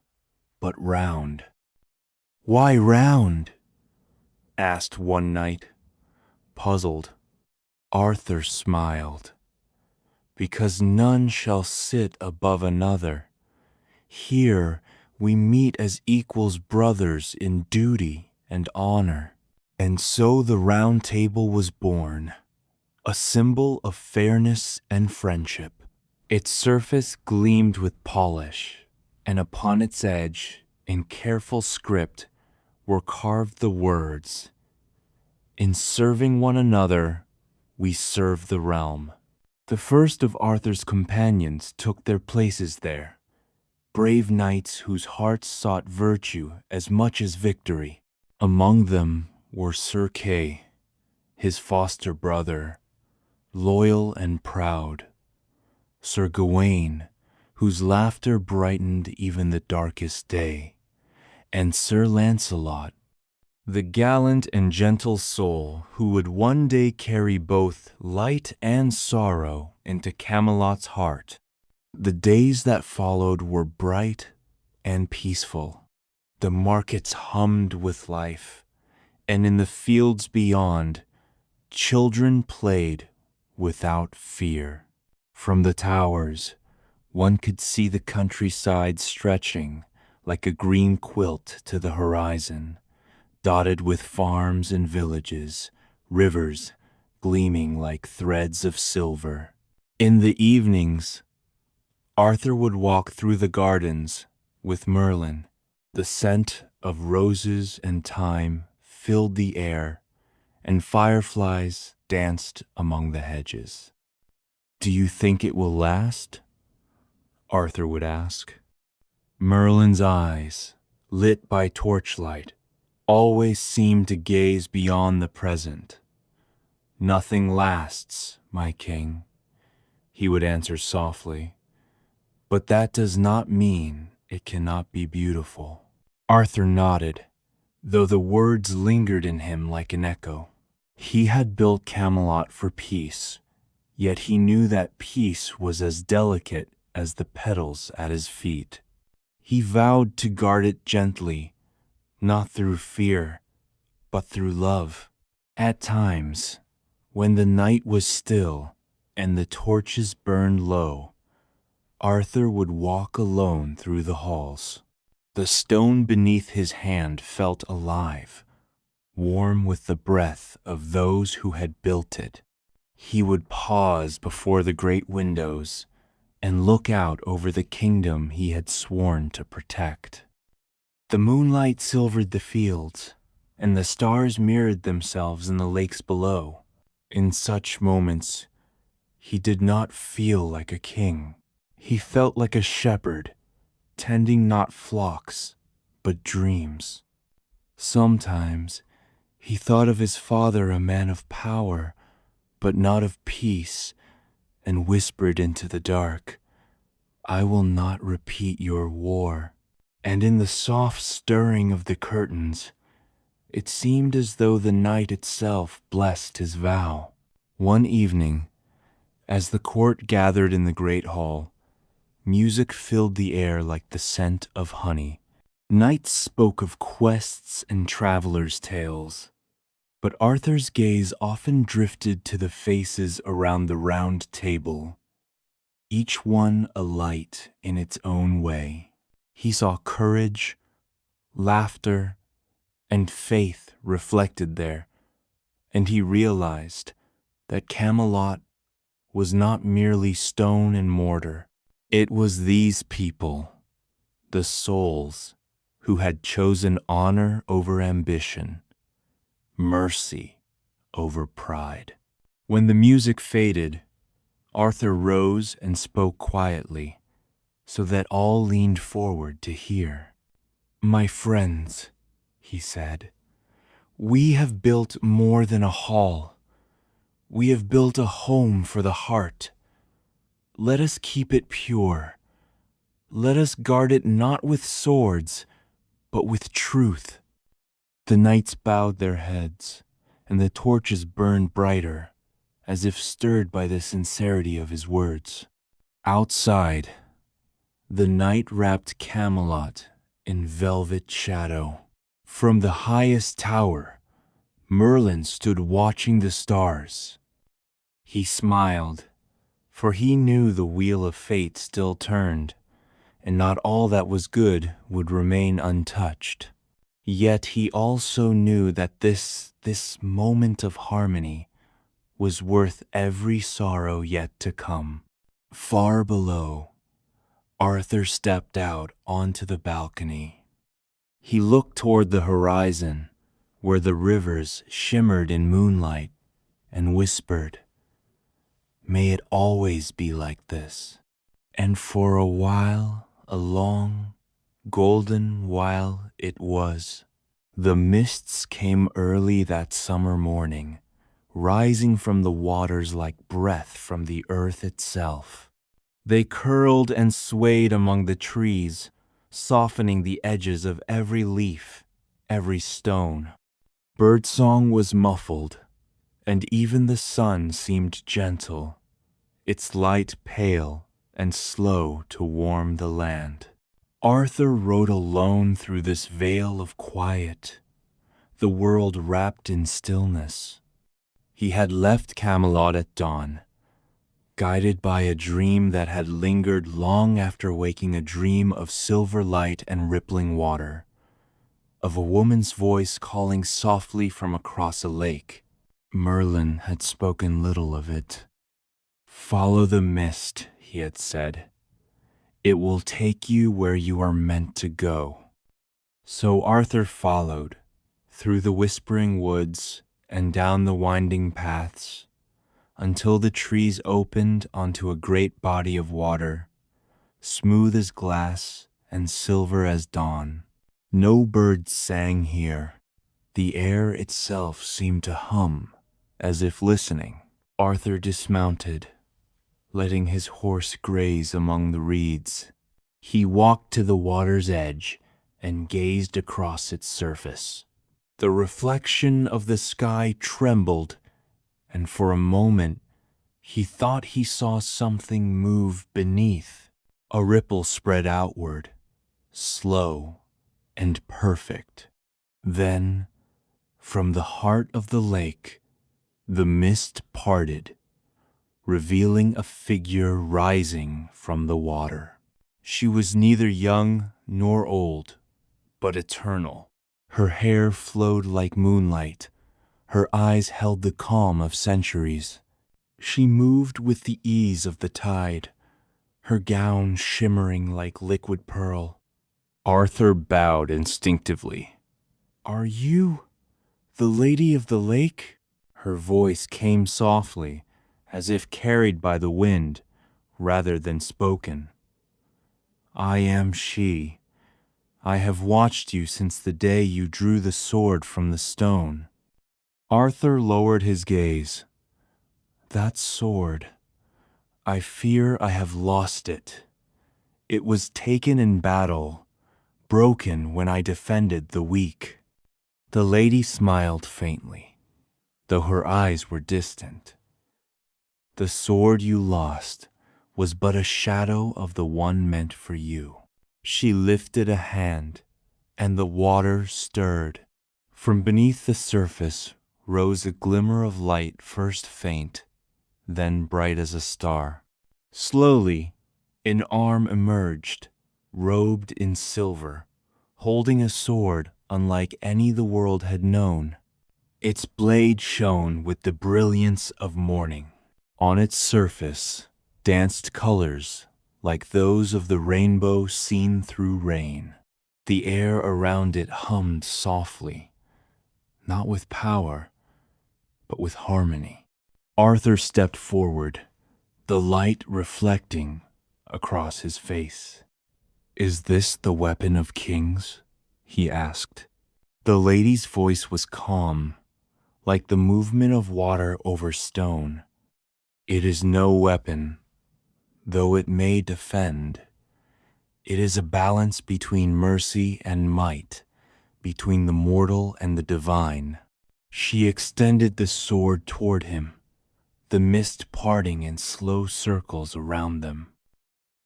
but round. "Why round?" asked one knight, puzzled. Arthur smiled. "Because none shall sit above another. Here we meet as equals brothers in duty and honor." And so the round table was born, a symbol of fairness and friendship. Its surface gleamed with polish, and upon its edge, in careful script, were carved the words, "In serving one another, we serve the realm." The first of Arthur's companions took their places there, brave knights whose hearts sought virtue as much as victory. Among them were Sir Kay, his foster brother, loyal and proud, Sir Gawain, whose laughter brightened even the darkest day, and Sir Lancelot, the gallant and gentle soul who would one day carry both light and sorrow into Camelot's heart. The days that followed were bright and peaceful. The markets hummed with life, and in the fields beyond, children played without fear. From the towers, one could see the countryside stretching like a green quilt to the horizon, dotted with farms and villages, rivers gleaming like threads of silver. In the evenings, Arthur would walk through the gardens with Merlin. The scent of roses and thyme filled the air, and fireflies danced among the hedges. "Do you think it will last?" Arthur would ask. Merlin's eyes, lit by torchlight, always seemed to gaze beyond the present. "Nothing lasts, my king," he would answer softly, "but that does not mean it cannot be beautiful." Arthur nodded, though the words lingered in him like an echo. He had built Camelot for peace, yet he knew that peace was as delicate as the petals at his feet. He vowed to guard it gently, not through fear, but through love. At times, when the night was still and the torches burned low, Arthur would walk alone through the halls. The stone beneath his hand felt alive, warm with the breath of those who had built it. He would pause before the great windows and look out over the kingdom he had sworn to protect. The moonlight silvered the fields, and the stars mirrored themselves in the lakes below. In such moments, he did not feel like a king. He felt like a shepherd, tending not flocks, but dreams. Sometimes he thought of his father, a man of power, but not of peace, and whispered into the dark, "I will not repeat your war." And in the soft stirring of the curtains, it seemed as though the night itself blessed his vow. One evening, as the court gathered in the great hall, music filled the air like the scent of honey. Knights spoke of quests and travelers' tales, but Arthur's gaze often drifted to the faces around the round table, each one a light in its own way. He saw courage, laughter, and faith reflected there, and he realized that Camelot was not merely stone and mortar. It was these people, the souls, who had chosen honor over ambition, mercy over pride. When the music faded, Arthur rose and spoke quietly, so that all leaned forward to hear. "My friends," he said, "we have built more than a hall. We have built a home for the heart. Let us keep it pure. Let us guard it not with swords, but with truth." The knights bowed their heads, and the torches burned brighter, as if stirred by the sincerity of his words. Outside, the night wrapped Camelot in velvet shadow. From the highest tower, Merlin stood watching the stars. He smiled, for he knew the wheel of fate still turned, and not all that was good would remain untouched. Yet he also knew that this moment of harmony was worth every sorrow yet to come. Far below, Arthur stepped out onto the balcony. He looked toward the horizon, where the rivers shimmered in moonlight, and whispered, "May it always be like this." And for a while, a long, golden while it was. The mists came early that summer morning, rising from the waters like breath from the earth itself. They curled and swayed among the trees, softening the edges of every leaf, every stone. Birdsong was muffled, and even the sun seemed gentle, its light pale and slow to warm the land. Arthur rode alone through this vale of quiet, the world wrapped in stillness. He had left Camelot at dawn, guided by a dream that had lingered long after waking, a dream of silver light and rippling water, of a woman's voice calling softly from across a lake. Merlin had spoken little of it. "Follow the mist," he had said. "It will take you where you are meant to go." So Arthur followed, through the whispering woods and down the winding paths, until the trees opened onto a great body of water, smooth as glass and silver as dawn. No birds sang here. The air itself seemed to hum, as if listening. Arthur dismounted, letting his horse graze among the reeds. He walked to the water's edge and gazed across its surface. The reflection of the sky trembled, and for a moment he thought he saw something move beneath. A ripple spread outward, slow and perfect. Then, from the heart of the lake, the mist parted, revealing a figure rising from the water. She was neither young nor old, but eternal. Her hair flowed like moonlight. Her eyes held the calm of centuries. She moved with the ease of the tide, her gown shimmering like liquid pearl. Arthur bowed instinctively. "Are you the Lady of the Lake?" Her voice came softly, as if carried by the wind rather than spoken. "I am she. I have watched you since the day you drew the sword from the stone." Arthur lowered his gaze. "That sword, I fear I have lost it. It was taken in battle, broken when I defended the weak." The lady smiled faintly, though her eyes were distant. "The sword you lost was but a shadow of the one meant for you." She lifted a hand, and the water stirred. From beneath the surface rose a glimmer of light, first faint, then bright as a star. Slowly, an arm emerged, robed in silver, holding a sword unlike any the world had known. Its blade shone with the brilliance of morning. On its surface danced colors like those of the rainbow seen through rain. The air around it hummed softly, not with power, but with harmony. Arthur stepped forward, the light reflecting across his face. "Is this the weapon of kings?" he asked. The lady's voice was calm, like the movement of water over stone. "It is no weapon, though it may defend. It is a balance between mercy and might, between the mortal and the divine." She extended the sword toward him, the mist parting in slow circles around them.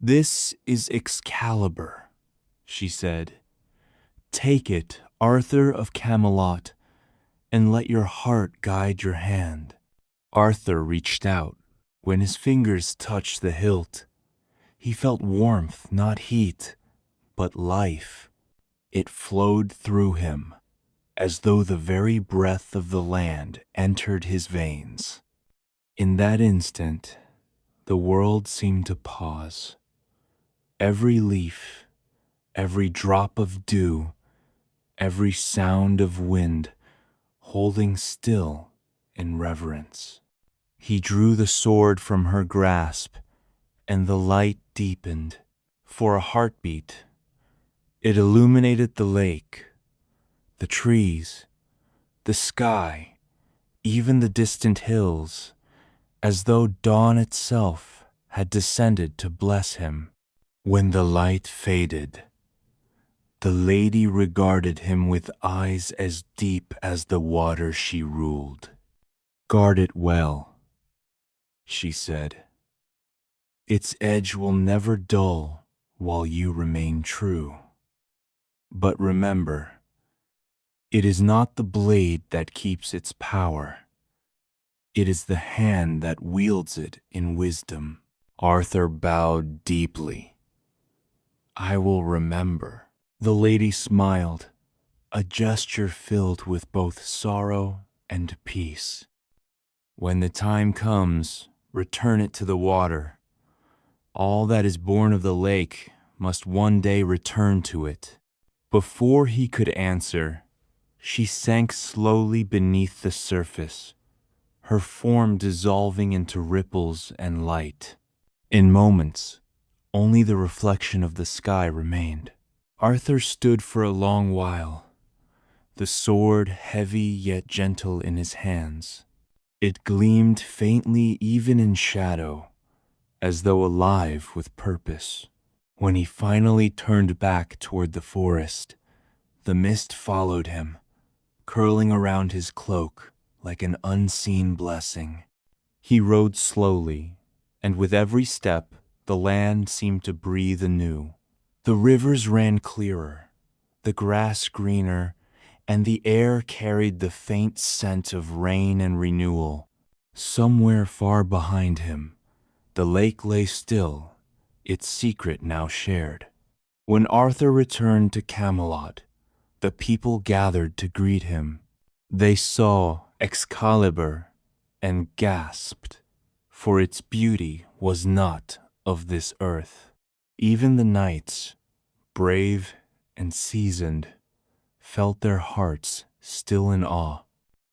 "This is Excalibur," she said. "Take it, Arthur of Camelot, and let your heart guide your hand." Arthur reached out. When his fingers touched the hilt, he felt warmth, not heat, but life. It flowed through him, as though the very breath of the land entered his veins. In that instant, the world seemed to pause. Every leaf, every drop of dew, every sound of wind, holding still in reverence. He drew the sword from her grasp, and the light deepened. For a heartbeat, it illuminated the lake, the trees, the sky, even the distant hills, as though dawn itself had descended to bless him. When the light faded, the lady regarded him with eyes as deep as the water she ruled. "Guard it well," she said. "Its edge will never dull while you remain true. But remember, it is not the blade that keeps its power. It is the hand that wields it in wisdom." Arthur bowed deeply. "I will remember." The lady smiled, a gesture filled with both sorrow and peace. "When the time comes, return it to the water. All that is born of the lake must one day return to it." Before he could answer, she sank slowly beneath the surface, her form dissolving into ripples and light. In moments, only the reflection of the sky remained. Arthur stood for a long while, the sword heavy yet gentle in his hands. It gleamed faintly even in shadow, as though alive with purpose. When he finally turned back toward the forest, the mist followed him, curling around his cloak like an unseen blessing. He rode slowly, and with every step, the land seemed to breathe anew. The rivers ran clearer, the grass greener, and the air carried the faint scent of rain and renewal. Somewhere far behind him, the lake lay still, its secret now shared. When Arthur returned to Camelot, the people gathered to greet him. They saw Excalibur and gasped, for its beauty was not of this earth. Even the knights, brave and seasoned, felt their hearts still in awe.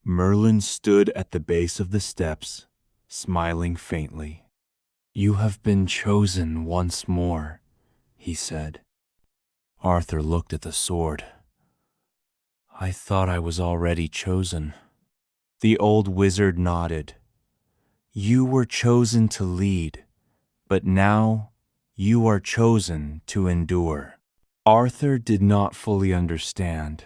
Merlin stood at the base of the steps, smiling faintly. "You have been chosen once more," he said. Arthur looked at the sword. "I thought I was already chosen." The old wizard nodded. "You were chosen to lead, but now you are chosen to endure." Arthur did not fully understand,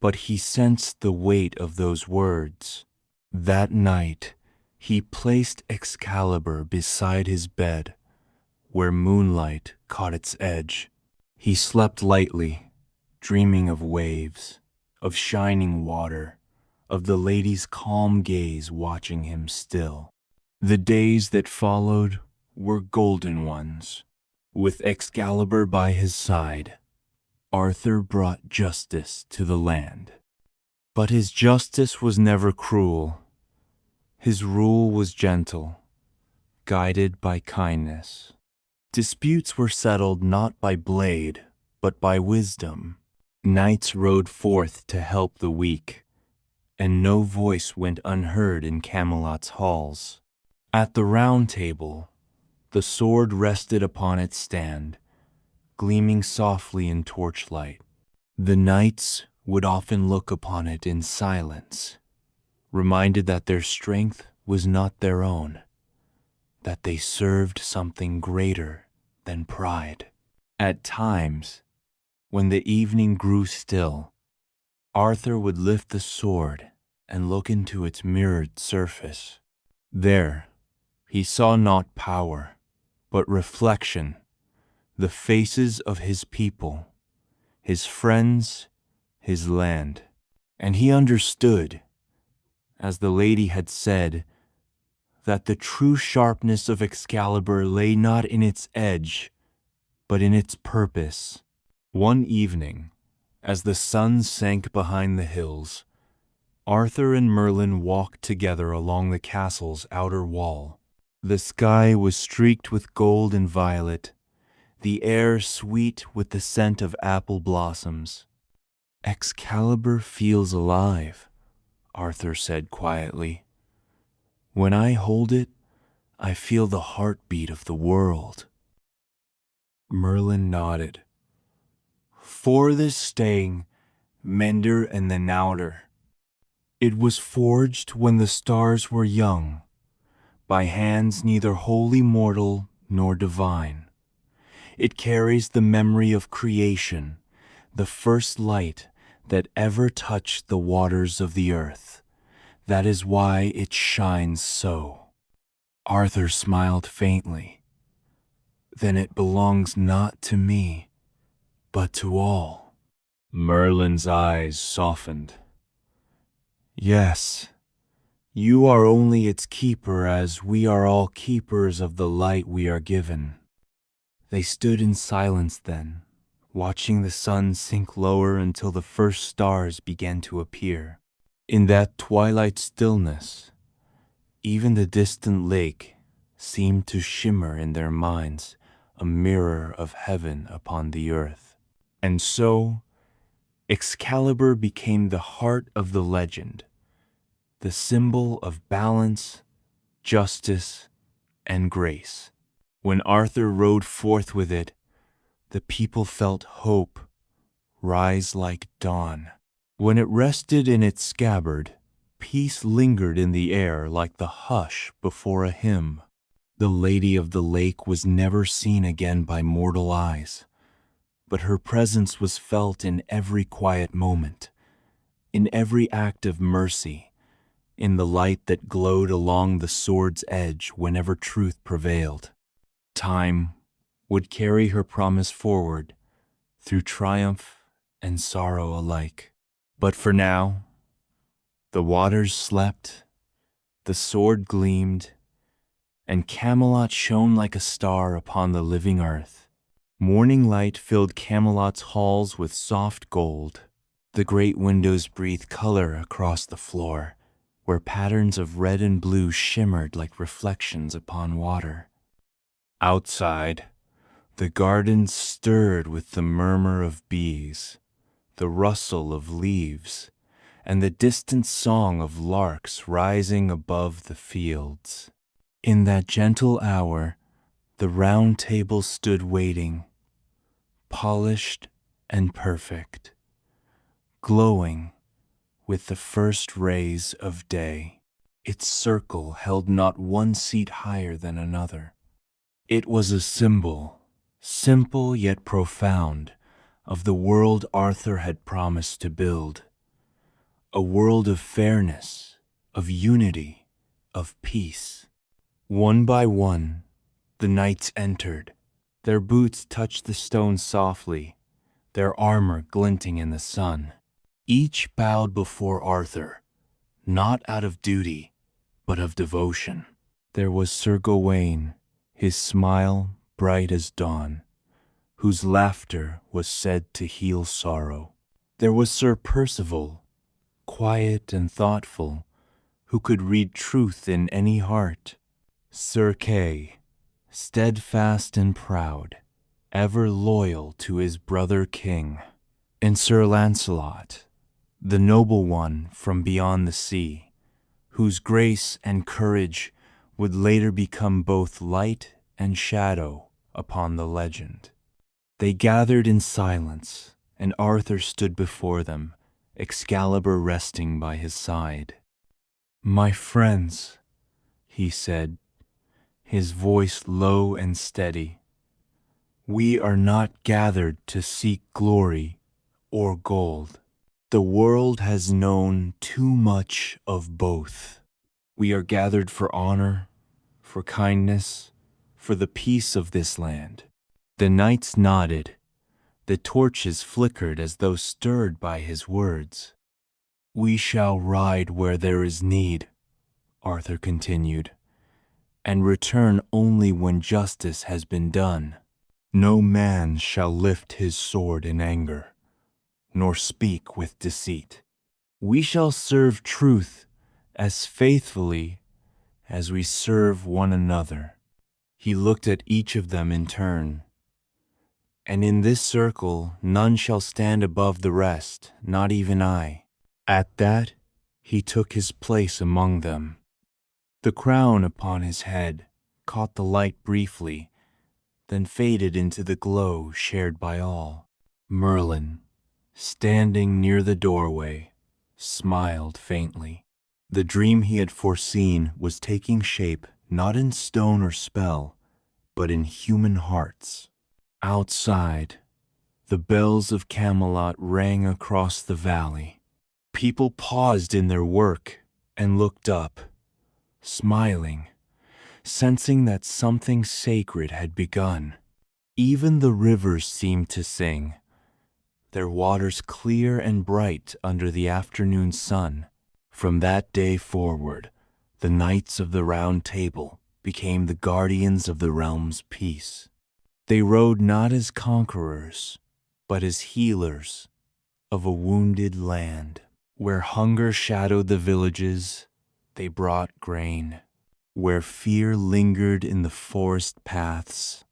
but he sensed the weight of those words. That night, he placed Excalibur beside his bed, where moonlight caught its edge. He slept lightly, dreaming of waves, of shining water, of the lady's calm gaze watching him still. The days that followed were golden ones. With Excalibur by his side, Arthur brought justice to the land. But his justice was never cruel. His rule was gentle, guided by kindness. Disputes were settled not by blade, but by wisdom. Knights rode forth to help the weak, and no voice went unheard in Camelot's halls. At the round table, the sword rested upon its stand, gleaming softly in torchlight. The knights would often look upon it in silence, reminded that their strength was not their own, that they served something greater than pride. At times, when the evening grew still, Arthur would lift the sword and look into its mirrored surface. There, he saw not power, but reflection, the faces of his people, his friends, his land. And he understood, as the lady had said, that the true sharpness of Excalibur lay not in its edge, but in its purpose. One evening, as the sun sank behind the hills, Arthur and Merlin walked together along the castle's outer wall. The sky was streaked with gold and violet, the air sweet with the scent of apple blossoms. "Excalibur feels alive," Arthur said quietly. "When I hold it, I feel the heartbeat of the world." Merlin nodded. "For this staying, Mender and the Nauter. It was forged when the stars were young, by hands neither wholly mortal nor divine. It carries the memory of creation, the first light that ever touched the waters of the earth. That is why it shines so." Arthur smiled faintly. "Then it belongs not to me, but to all." Merlin's eyes softened. "Yes, you are only its keeper, as we are all keepers of the light we are given." They stood in silence then, watching the sun sink lower until the first stars began to appear. In that twilight stillness, even the distant lake seemed to shimmer in their minds, a mirror of heaven upon the earth. And so, Excalibur became the heart of the legend, the symbol of balance, justice, and grace. When Arthur rode forth with it, the people felt hope rise like dawn. When it rested in its scabbard, peace lingered in the air like the hush before a hymn. The Lady of the Lake was never seen again by mortal eyes, but her presence was felt in every quiet moment, in every act of mercy, in the light that glowed along the sword's edge whenever truth prevailed. Time would carry her promise forward through triumph and sorrow alike. But for now, the waters slept, the sword gleamed, and Camelot shone like a star upon the living earth. Morning light filled Camelot's halls with soft gold. The great windows breathed color across the floor, where patterns of red and blue shimmered like reflections upon water. Outside, the gardens stirred with the murmur of bees, the rustle of leaves, and the distant song of larks rising above the fields. In that gentle hour, the round table stood waiting, polished and perfect, glowing with the first rays of day. Its circle held not one seat higher than another. It was a symbol, simple yet profound, of the world Arthur had promised to build. A world of fairness, of unity, of peace. One by one, the knights entered. Their boots touched the stones softly, their armor glinting in the sun. Each bowed before Arthur, not out of duty, but of devotion. There was Sir Gawain, his smile bright as dawn, whose laughter was said to heal sorrow. There was Sir Percival, quiet and thoughtful, who could read truth in any heart. Sir Kay, steadfast and proud, ever loyal to his brother king. And Sir Lancelot, the noble one from beyond the sea, whose grace and courage would later become both light and shadow upon the legend. They gathered in silence, and Arthur stood before them, Excalibur resting by his side. "My friends," he said, his voice low and steady, "we are not gathered to seek glory or gold. The world has known too much of both. We are gathered for honor, for kindness, for the peace of this land." The knights nodded. The torches flickered as though stirred by his words. "We shall ride where there is need," Arthur continued, "and return only when justice has been done. No man shall lift his sword in anger, nor speak with deceit. We shall serve truth as faithfully as we serve one another." He looked at each of them in turn. "And in this circle none shall stand above the rest, not even I." At that, he took his place among them. The crown upon his head caught the light briefly, then faded into the glow shared by all. Merlin, standing near the doorway, smiled faintly. The dream he had foreseen was taking shape not in stone or spell, but in human hearts. Outside, the bells of Camelot rang across the valley. People paused in their work and looked up, smiling, sensing that something sacred had begun. Even the rivers seemed to sing, their waters clear and bright under the afternoon sun. From that day forward, the Knights of the Round Table became the guardians of the realm's peace. They rode not as conquerors, but as healers of a wounded land. Where hunger shadowed the villages, they brought grain. Where fear lingered in the forest paths,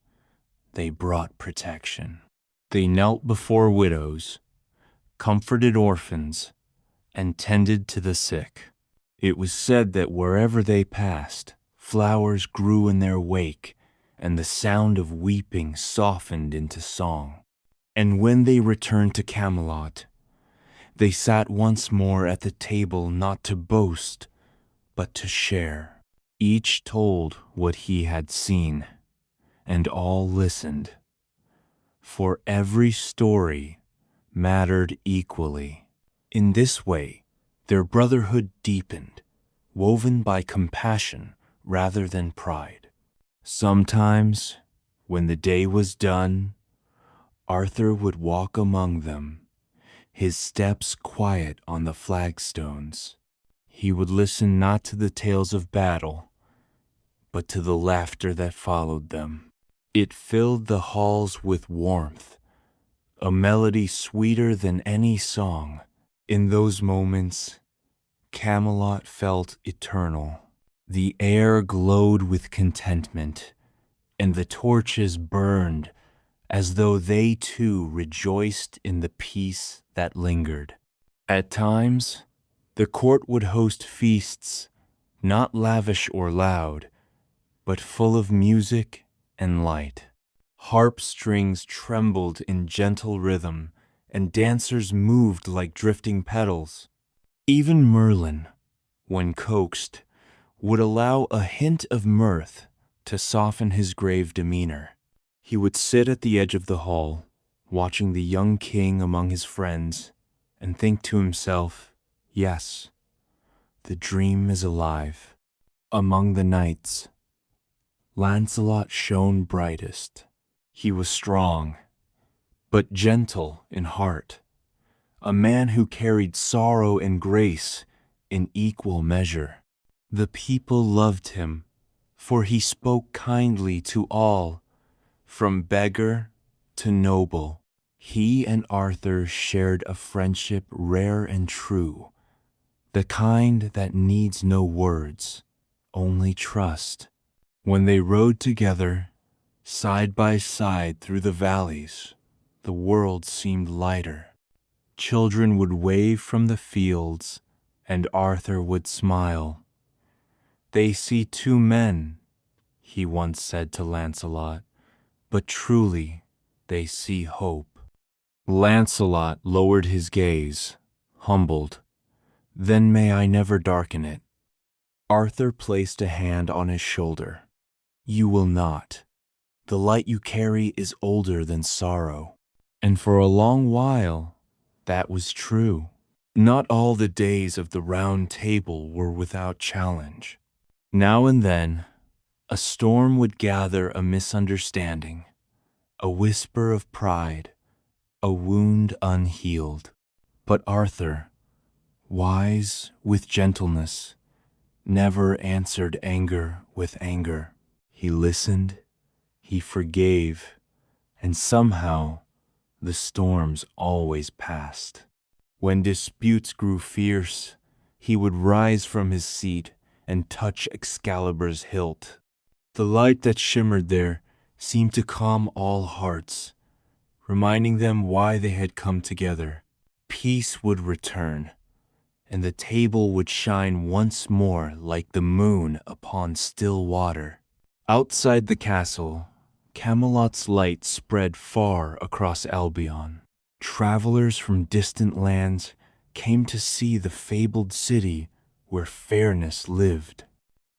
they brought protection. They knelt before widows, comforted orphans, and tended to the sick. It was said that wherever they passed, flowers grew in their wake, and the sound of weeping softened into song. And when they returned to Camelot, they sat once more at the table not to boast, but to share. Each told what he had seen, and all listened. For every story mattered equally. In this way, their brotherhood deepened, woven by compassion rather than pride. Sometimes, when the day was done, Arthur would walk among them, his steps quiet on the flagstones. He would listen not to the tales of battle, but to the laughter that followed them. It filled the halls with warmth, a melody sweeter than any song. In those moments, Camelot felt eternal. The air glowed with contentment, and the torches burned as though they too rejoiced in the peace that lingered. At times, the court would host feasts, not lavish or loud, but full of music and light. Harp strings trembled in gentle rhythm, and dancers moved like drifting petals. Even Merlin, when coaxed, would allow a hint of mirth to soften his grave demeanor. He would sit at the edge of the hall, watching the young king among his friends, and think to himself, yes, the dream is alive. Among the knights, Lancelot shone brightest. He was strong, but gentle in heart, a man who carried sorrow and grace in equal measure. The people loved him, for he spoke kindly to all, from beggar to noble. He and Arthur shared a friendship rare and true, the kind that needs no words, only trust. When they rode together, side by side through the valleys, the world seemed lighter. Children would wave from the fields, and Arthur would smile. "They see two men," he once said to Lancelot, "but truly they see hope." Lancelot lowered his gaze, humbled. "Then may I never darken it." Arthur placed a hand on his shoulder. "You will not. The light you carry is older than sorrow." And for a long while, that was true. Not all the days of the Round Table were without challenge. Now and then, a storm would gather, a misunderstanding, a whisper of pride, a wound unhealed. But Arthur, wise with gentleness, never answered anger with anger. He listened, he forgave, and somehow the storms always passed. When disputes grew fierce, he would rise from his seat and touch Excalibur's hilt. The light that shimmered there seemed to calm all hearts, reminding them why they had come together. Peace would return, and the table would shine once more like the moon upon still water. Outside the castle, Camelot's light spread far across Albion. Travelers from distant lands came to see the fabled city where fairness lived.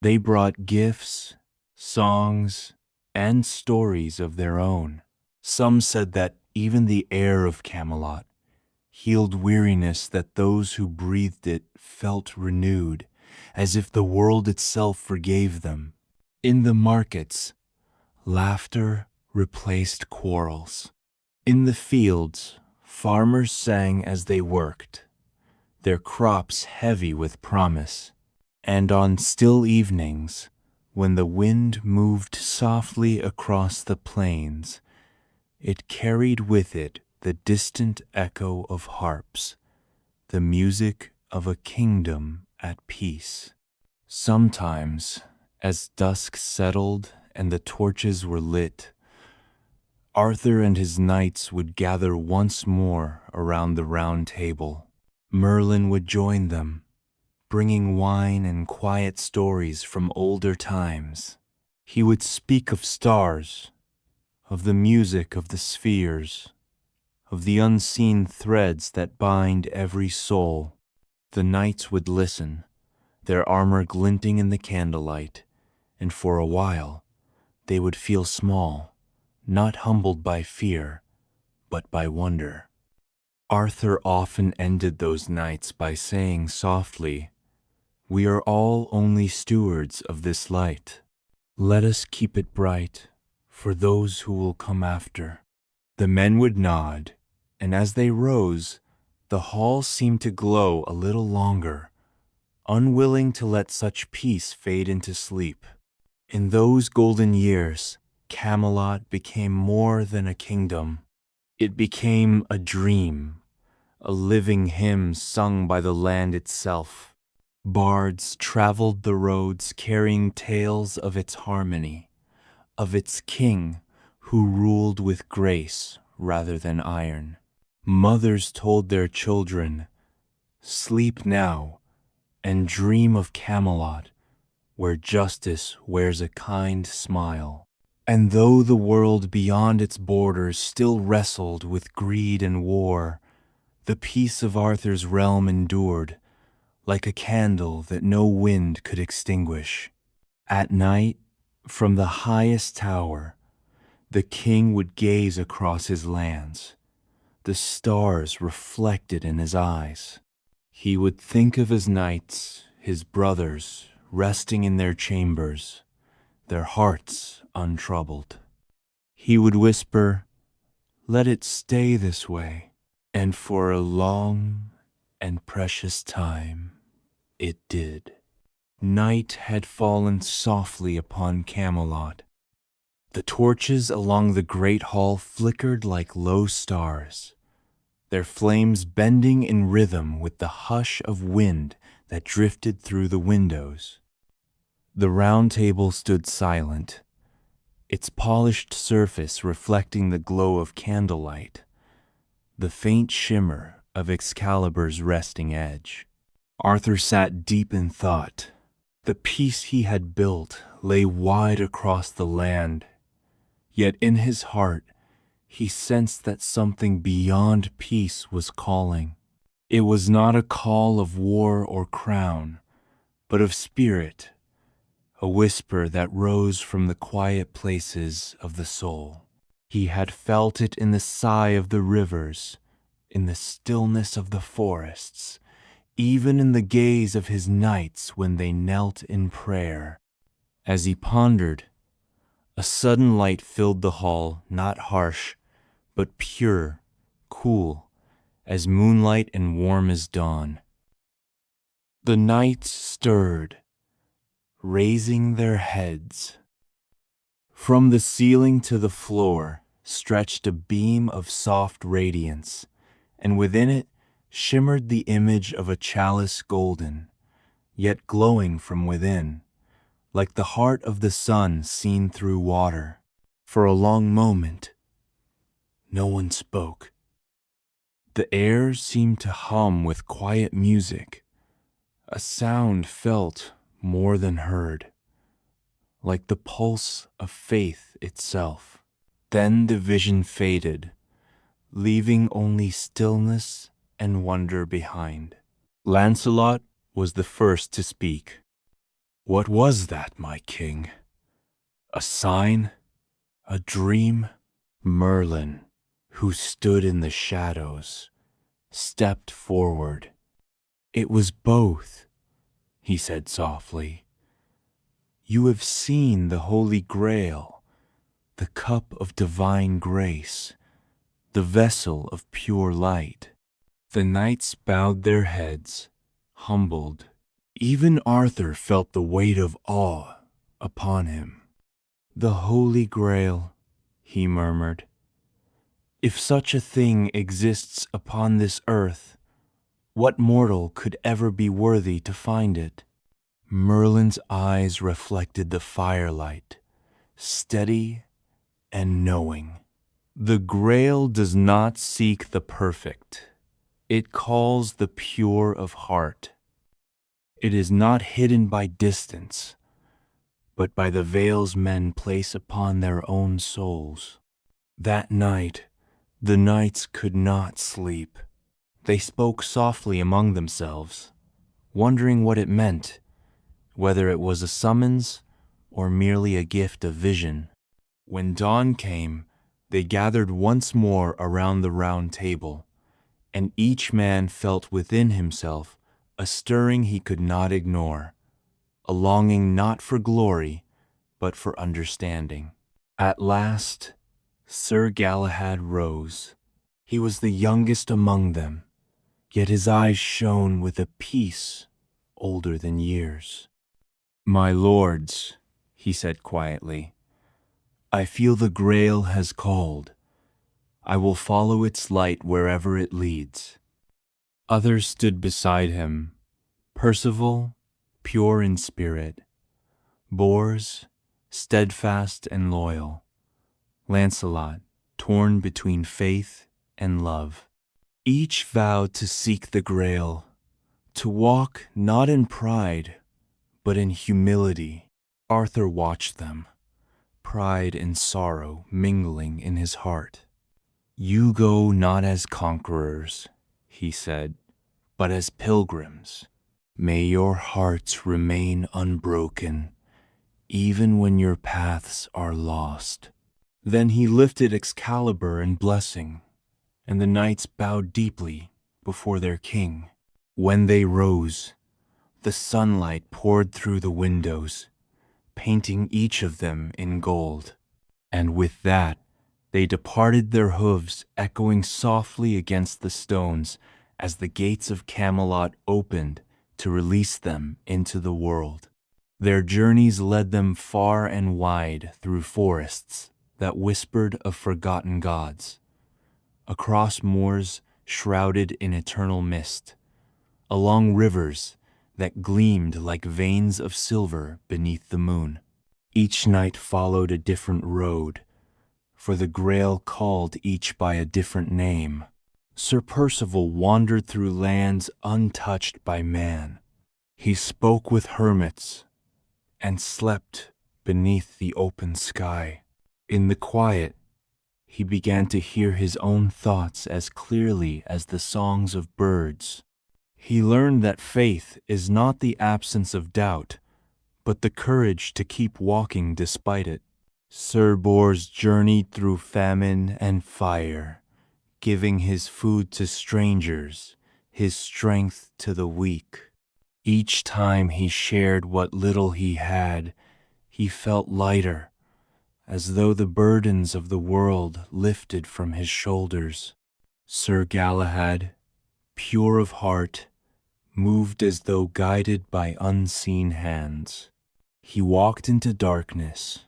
They brought gifts, songs, and stories of their own. Some said that even the air of Camelot healed weariness, that those who breathed it felt renewed, as if the world itself forgave them. In the markets, laughter replaced quarrels. In the fields, farmers sang as they worked, their crops heavy with promise. And on still evenings, when the wind moved softly across the plains, it carried with it the distant echo of harps, the music of a kingdom at peace. Sometimes, as dusk settled and the torches were lit, Arthur and his knights would gather once more around the Round Table. Merlin would join them, bringing wine and quiet stories from older times. He would speak of stars, of the music of the spheres, of the unseen threads that bind every soul. The knights would listen, their armor glinting in the candlelight, and for a while they would feel small, not humbled by fear, but by wonder. Arthur often ended those nights by saying softly, "We are all only stewards of this light. Let us keep it bright for those who will come after." The men would nod, and as they rose, the hall seemed to glow a little longer, unwilling to let such peace fade into sleep. In those golden years, Camelot became more than a kingdom. It became a dream, a living hymn sung by the land itself. Bards traveled the roads carrying tales of its harmony, of its king who ruled with grace rather than iron. Mothers told their children, "Sleep now and dream of Camelot, where justice wears a kind smile." And though the world beyond its borders still wrestled with greed and war, the peace of Arthur's realm endured, like a candle that no wind could extinguish. At night, from the highest tower, the king would gaze across his lands, the stars reflected in his eyes. He would think of his knights, his brothers, resting in their chambers, their hearts untroubled. He would whisper, "Let it stay this way." And for a long and precious time, it did. Night had fallen softly upon Camelot. The torches along the great hall flickered like low stars, their flames bending in rhythm with the hush of wind that drifted through the windows. The round table stood silent, its polished surface reflecting the glow of candlelight, the faint shimmer of Excalibur's resting edge. Arthur sat deep in thought. The peace he had built lay wide across the land, yet in his heart he sensed that something beyond peace was calling. It was not a call of war or crown, but of spirit, a whisper that rose from the quiet places of the soul. He had felt it in the sigh of the rivers, in the stillness of the forests, even in the gaze of his knights when they knelt in prayer. As he pondered, a sudden light filled the hall, not harsh, but pure, cool, as moonlight and warm as dawn. The knights stirred, raising their heads. From the ceiling to the floor stretched a beam of soft radiance, and within it shimmered the image of a chalice golden, yet glowing from within, like the heart of the sun seen through water. For a long moment, no one spoke. The air seemed to hum with quiet music, a sound felt more than heard, like the pulse of faith itself. Then the vision faded, leaving only stillness and wonder behind. Lancelot was the first to speak. "What was that, my king? A sign? A dream?" Merlin, who stood in the shadows, stepped forward. "It was both," he said softly. "You have seen the Holy Grail, the cup of divine grace, the vessel of pure light." The knights bowed their heads, humbled. Even Arthur felt the weight of awe upon him. "The Holy Grail," he murmured. "If such a thing exists upon this earth, what mortal could ever be worthy to find it?" Merlin's eyes reflected the firelight, steady and knowing. "The Grail does not seek the perfect. It calls the pure of heart. It is not hidden by distance, but by the veils men place upon their own souls." That night, the knights could not sleep. They spoke softly among themselves, wondering what it meant, whether it was a summons or merely a gift of vision. When dawn came, they gathered once more around the round table, and each man felt within himself a stirring he could not ignore, a longing not for glory, but for understanding. At last, Sir Galahad rose. He was the youngest among them, yet his eyes shone with a peace older than years. "My lords," he said quietly, "I feel the Grail has called. I will follow its light wherever it leads." Others stood beside him, Percival, pure in spirit, Bors, steadfast and loyal, Lancelot, torn between faith and love. Each vowed to seek the Grail, to walk not in pride, but in humility. Arthur watched them, pride and sorrow mingling in his heart. "You go not as conquerors," he said, "but as pilgrims. May your hearts remain unbroken, even when your paths are lost." Then he lifted Excalibur in blessing, and the knights bowed deeply before their king. When they rose, the sunlight poured through the windows, painting each of them in gold. And with that, they departed, their hooves echoing softly against the stones as the gates of Camelot opened to release them into the world. Their journeys led them far and wide through forests that whispered of forgotten gods, across moors shrouded in eternal mist, along rivers that gleamed like veins of silver beneath the moon. Each knight followed a different road, for the Grail called each by a different name. Sir Percival wandered through lands untouched by man. He spoke with hermits and slept beneath the open sky. In the quiet, he began to hear his own thoughts as clearly as the songs of birds. He learned that faith is not the absence of doubt, but the courage to keep walking despite it. Sir Bors journeyed through famine and fire, giving his food to strangers, his strength to the weak. Each time he shared what little he had, he felt lighter, as though the burdens of the world lifted from his shoulders. Sir Galahad, pure of heart, moved as though guided by unseen hands. He walked into darkness,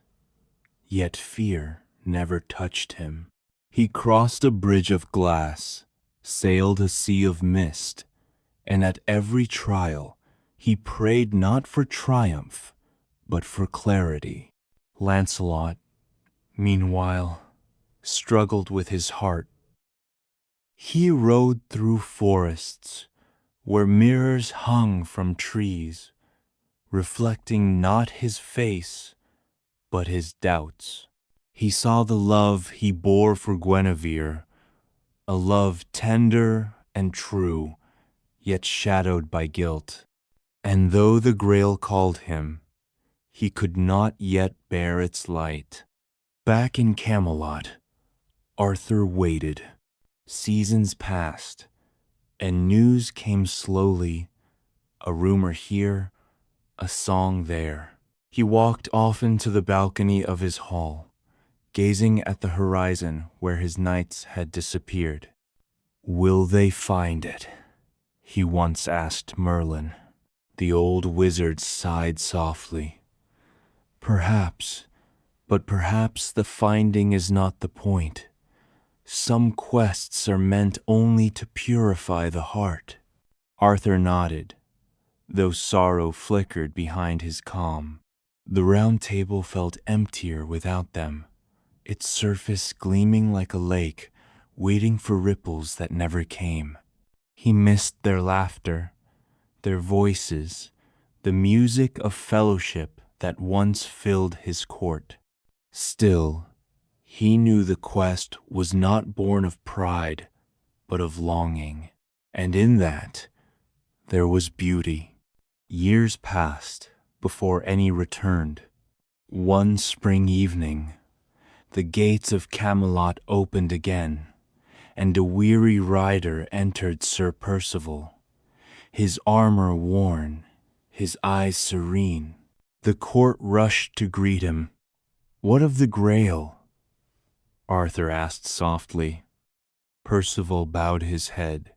yet fear never touched him. He crossed a bridge of glass, sailed a sea of mist, and at every trial he prayed not for triumph, but for clarity. Lancelot, meanwhile, struggled with his heart. He rode through forests where mirrors hung from trees, reflecting not his face, but his doubts. He saw the love he bore for Guinevere, a love tender and true, yet shadowed by guilt. And though the Grail called him, he could not yet bear its light. Back in Camelot, Arthur waited. Seasons passed, and news came slowly, a rumor here, a song there. He walked often to the balcony of his hall, gazing at the horizon where his knights had disappeared. "Will they find it?" he once asked Merlin. The old wizard sighed softly. "Perhaps, but perhaps the finding is not the point. Some quests are meant only to purify the heart." Arthur nodded, though sorrow flickered behind his calm. The round table felt emptier without them, its surface gleaming like a lake, waiting for ripples that never came. He missed their laughter, their voices, the music of fellowship that once filled his court. Still, he knew the quest was not born of pride, but of longing, and in that there was beauty. Years passed before any returned. One spring evening, the gates of Camelot opened again, and a weary rider entered Sir Percival, his armor worn, his eyes serene. The court rushed to greet him. "What of the Grail?" Arthur asked softly. Percival bowed his head.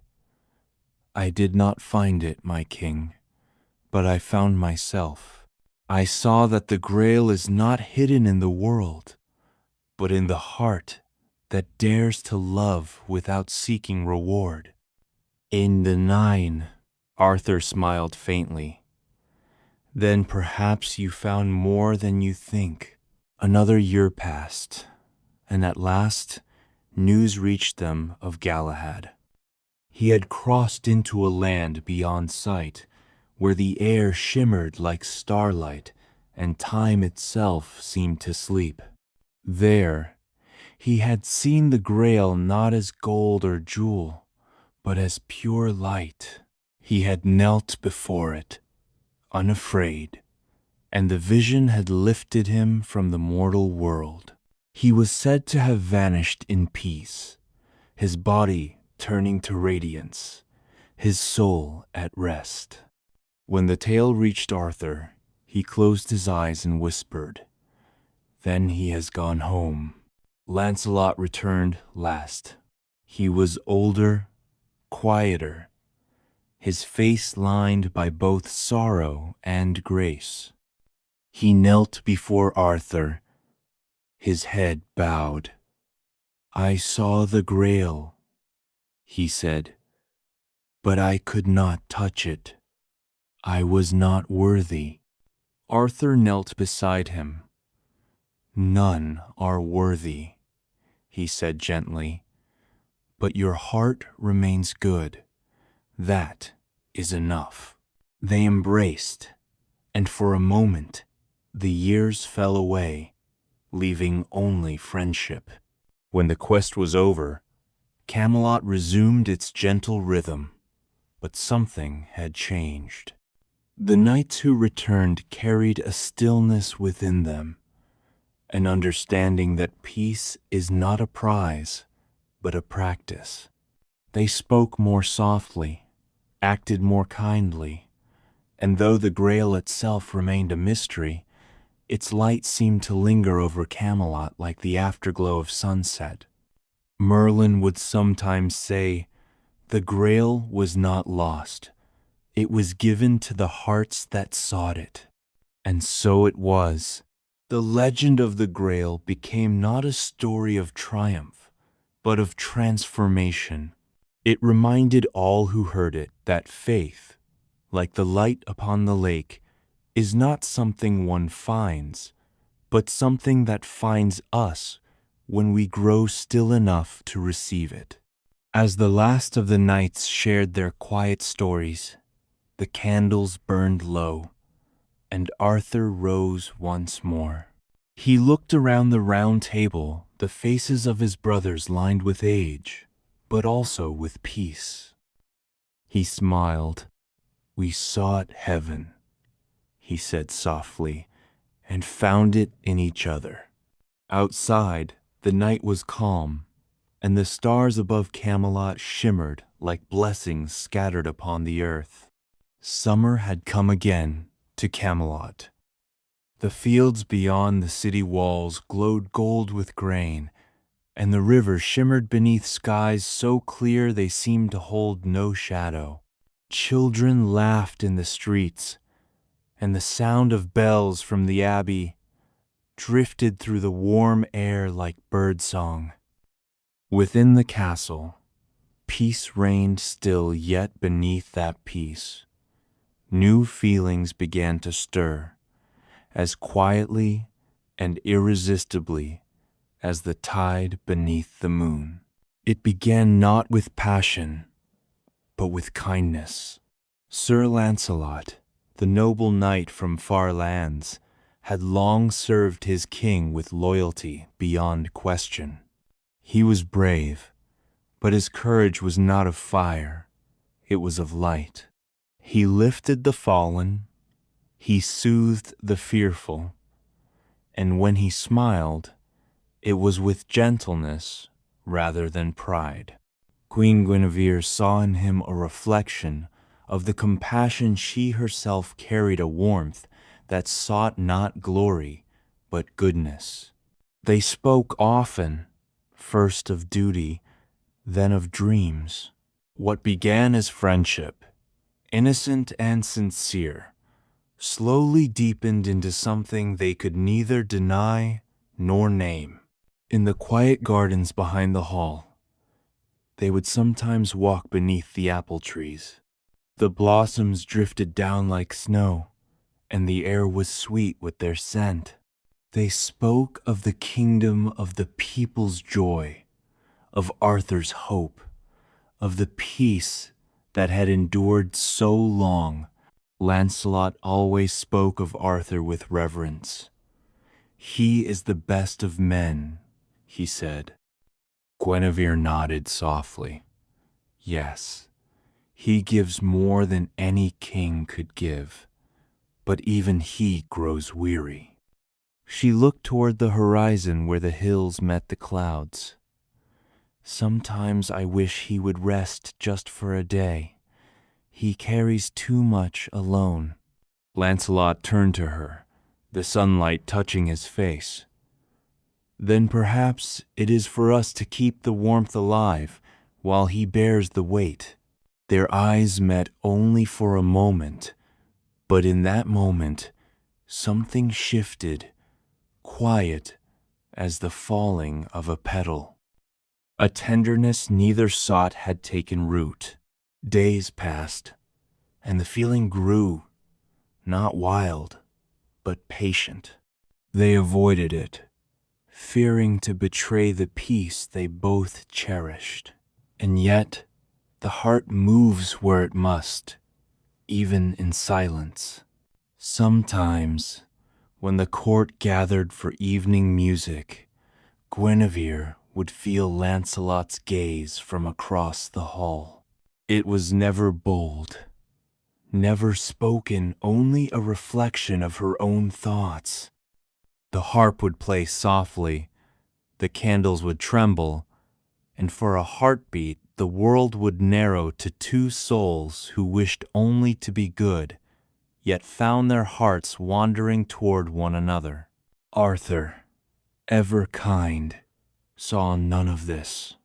"I did not find it, my king, but I found myself. I saw that the Grail is not hidden in the world, but in the heart that dares to love without seeking reward. In the 9, Arthur smiled faintly. Then perhaps you found more than you think. Another year passed, and at last news reached them of Galahad. He had crossed into a land beyond sight, where the air shimmered like starlight and time itself seemed to sleep. There, he had seen the Grail not as gold or jewel, but as pure light. He had knelt before it, unafraid, and the vision had lifted him from the mortal world. He was said to have vanished in peace, his body turning to radiance, his soul at rest. When the tale reached Arthur, he closed his eyes and whispered, "Then he has gone home." Lancelot returned last. He was older, quieter, his face lined by both sorrow and grace. He knelt before Arthur, his head bowed. "I saw the Grail," he said, "but I could not touch it. I was not worthy." Arthur knelt beside him. "None are worthy," he said gently, "but your heart remains good. That is enough." They embraced, and for a moment the years fell away, leaving only friendship. When the quest was over, Camelot resumed its gentle rhythm, but something had changed. The knights who returned carried a stillness within them, an understanding that peace is not a prize, but a practice. They spoke more softly, acted more kindly, and though the Grail itself remained a mystery, its light seemed to linger over Camelot like the afterglow of sunset. Merlin would sometimes say, "The Grail was not lost. It was given to the hearts that sought it." And so it was. The legend of the Grail became not a story of triumph, but of transformation. It reminded all who heard it that faith, like the light upon the lake, is not something one finds, but something that finds us when we grow still enough to receive it. As the last of the knights shared their quiet stories, the candles burned low, and Arthur rose once more. He looked around the round table, the faces of his brothers lined with age, but also with peace. He smiled. "We sought heaven," he said softly, "and found it in each other." Outside, the night was calm, and the stars above Camelot shimmered like blessings scattered upon the earth. Summer had come again to Camelot. The fields beyond the city walls glowed gold with grain, and the river shimmered beneath skies so clear they seemed to hold no shadow. Children laughed in the streets, and the sound of bells from the abbey drifted through the warm air like birdsong. Within the castle, peace reigned still, yet beneath that peace, new feelings began to stir, as quietly and irresistibly as the tide beneath the moon. It began not with passion, but with kindness. Sir Lancelot, the noble knight from far lands, had long served his king with loyalty beyond question. He was brave, but his courage was not of fire, it was of light. He lifted the fallen, he soothed the fearful, and when he smiled, it was with gentleness rather than pride. Queen Guinevere saw in him a reflection of the compassion she herself carried, a warmth that sought not glory, but goodness. They spoke often, first of duty, then of dreams. What began as friendship, innocent and sincere, slowly deepened into something they could neither deny nor name. In the quiet gardens behind the hall, they would sometimes walk beneath the apple trees. The blossoms drifted down like snow, and the air was sweet with their scent. They spoke of the kingdom of the people's joy, of Arthur's hope, of the peace that had endured so long. Lancelot always spoke of Arthur with reverence. "He is the best of men," he said. Guinevere nodded softly. "Yes, he gives more than any king could give, but even he grows weary." She looked toward the horizon where the hills met the clouds. "Sometimes I wish he would rest just for a day. He carries too much alone." Lancelot turned to her, the sunlight touching his face. "Then perhaps it is for us to keep the warmth alive while he bears the weight." Their eyes met only for a moment, but in that moment something shifted, quiet as the falling of a petal. A tenderness neither sought had taken root. Days passed, and the feeling grew, not wild, but patient. They avoided it, fearing to betray the peace they both cherished. And yet, the heart moves where it must, even in silence. Sometimes, when the court gathered for evening music, Guinevere would feel Lancelot's gaze from across the hall. It was never bold, never spoken, only a reflection of her own thoughts. The harp would play softly, the candles would tremble, and for a heartbeat the world would narrow to two souls who wished only to be good, yet found their hearts wandering toward one another. Arthur, ever kind, saw none of this.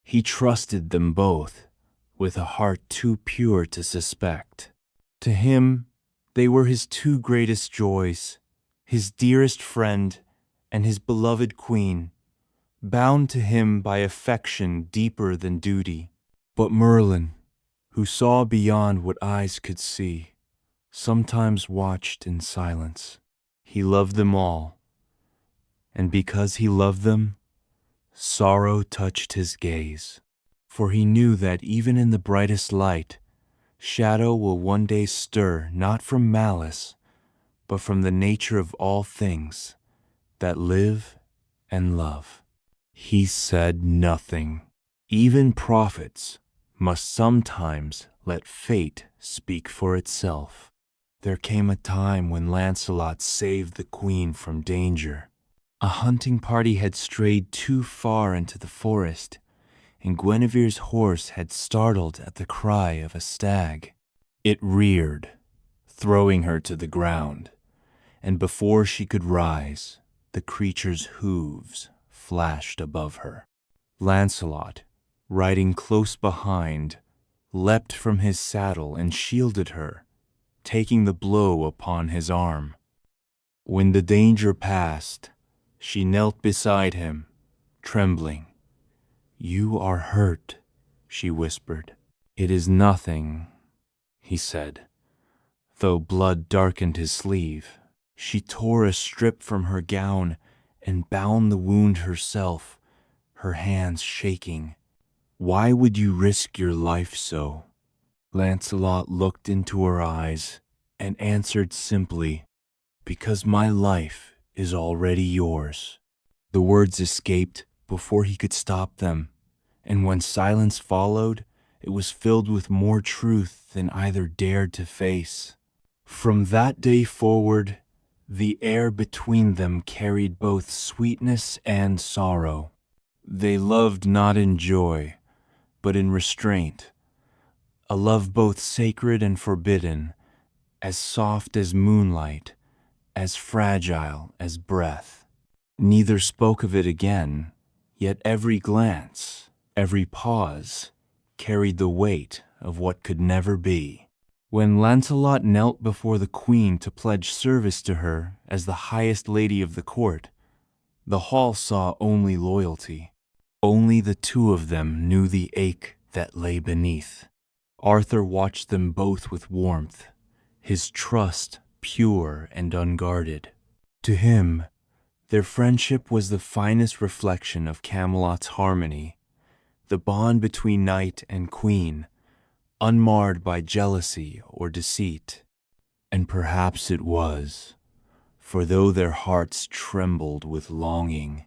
He trusted them both, with a heart too pure to suspect. To him, they were his two greatest joys, his dearest friend and his beloved queen, bound to him by affection deeper than duty. But Merlin, who saw beyond what eyes could see, sometimes watched in silence. He loved them all, and because he loved them, sorrow touched his gaze. For he knew that even in the brightest light, shadow will one day stir not from malice, but from the nature of all things that live and love. He said nothing. Even prophets must sometimes let fate speak for itself. There came a time when Lancelot saved the queen from danger. A hunting party had strayed too far into the forest, and Guinevere's horse had startled at the cry of a stag. It reared, throwing her to the ground, and before she could rise, the creature's hooves flashed above her. Lancelot, riding close behind, leapt from his saddle and shielded her, taking the blow upon his arm. When the danger passed, she knelt beside him, trembling. "You are hurt," she whispered. "It is nothing," he said, though blood darkened his sleeve. She tore a strip from her gown and bound the wound herself, her hands shaking. "Why would you risk your life so?" Lancelot looked into her eyes and answered simply, "Because my life is already yours." The words escaped before he could stop them, and when silence followed, it was filled with more truth than either dared to face. From that day forward, the air between them carried both sweetness and sorrow. They loved not in joy, but in restraint, a love both sacred and forbidden, as soft as moonlight, as fragile as breath. Neither spoke of it again, yet every glance, every pause, carried the weight of what could never be. When Lancelot knelt before the queen to pledge service to her as the highest lady of the court, the hall saw only loyalty. Only the two of them knew the ache that lay beneath. Arthur watched them both with warmth, his trust pure and unguarded. To him, their friendship was the finest reflection of Camelot's harmony, the bond between knight and queen, unmarred by jealousy or deceit. And perhaps it was, for though their hearts trembled with longing,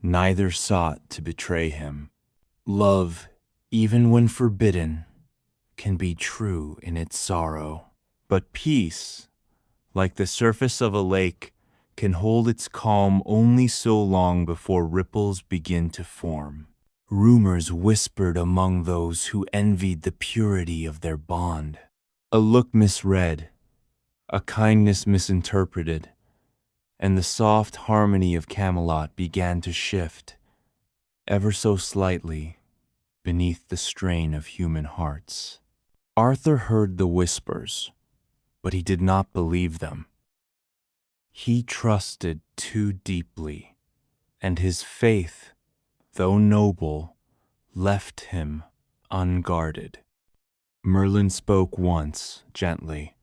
neither sought to betray him. Love, even when forbidden, can be true in its sorrow. But peace, like the surface of a lake, can hold its calm only so long before ripples begin to form. Rumors whispered among those who envied the purity of their bond. A look misread, a kindness misinterpreted, and the soft harmony of Camelot began to shift, ever so slightly, beneath the strain of human hearts. Arthur heard the whispers, but he did not believe them. He trusted too deeply, and his faith, though noble, left him unguarded. Merlin spoke once, gently.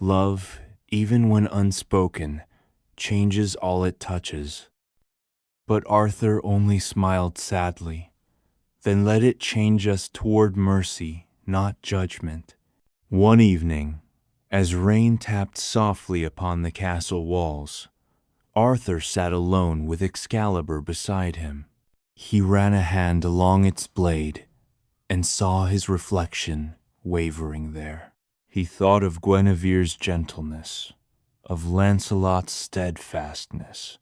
Love, even when unspoken, changes all it touches. But Arthur only smiled sadly. Then let it change us toward mercy, not judgment. One evening, as rain tapped softly upon the castle walls, Arthur sat alone with Excalibur beside him. He ran a hand along its blade and saw his reflection wavering there. He thought of Guinevere's gentleness, of Lancelot's steadfastness,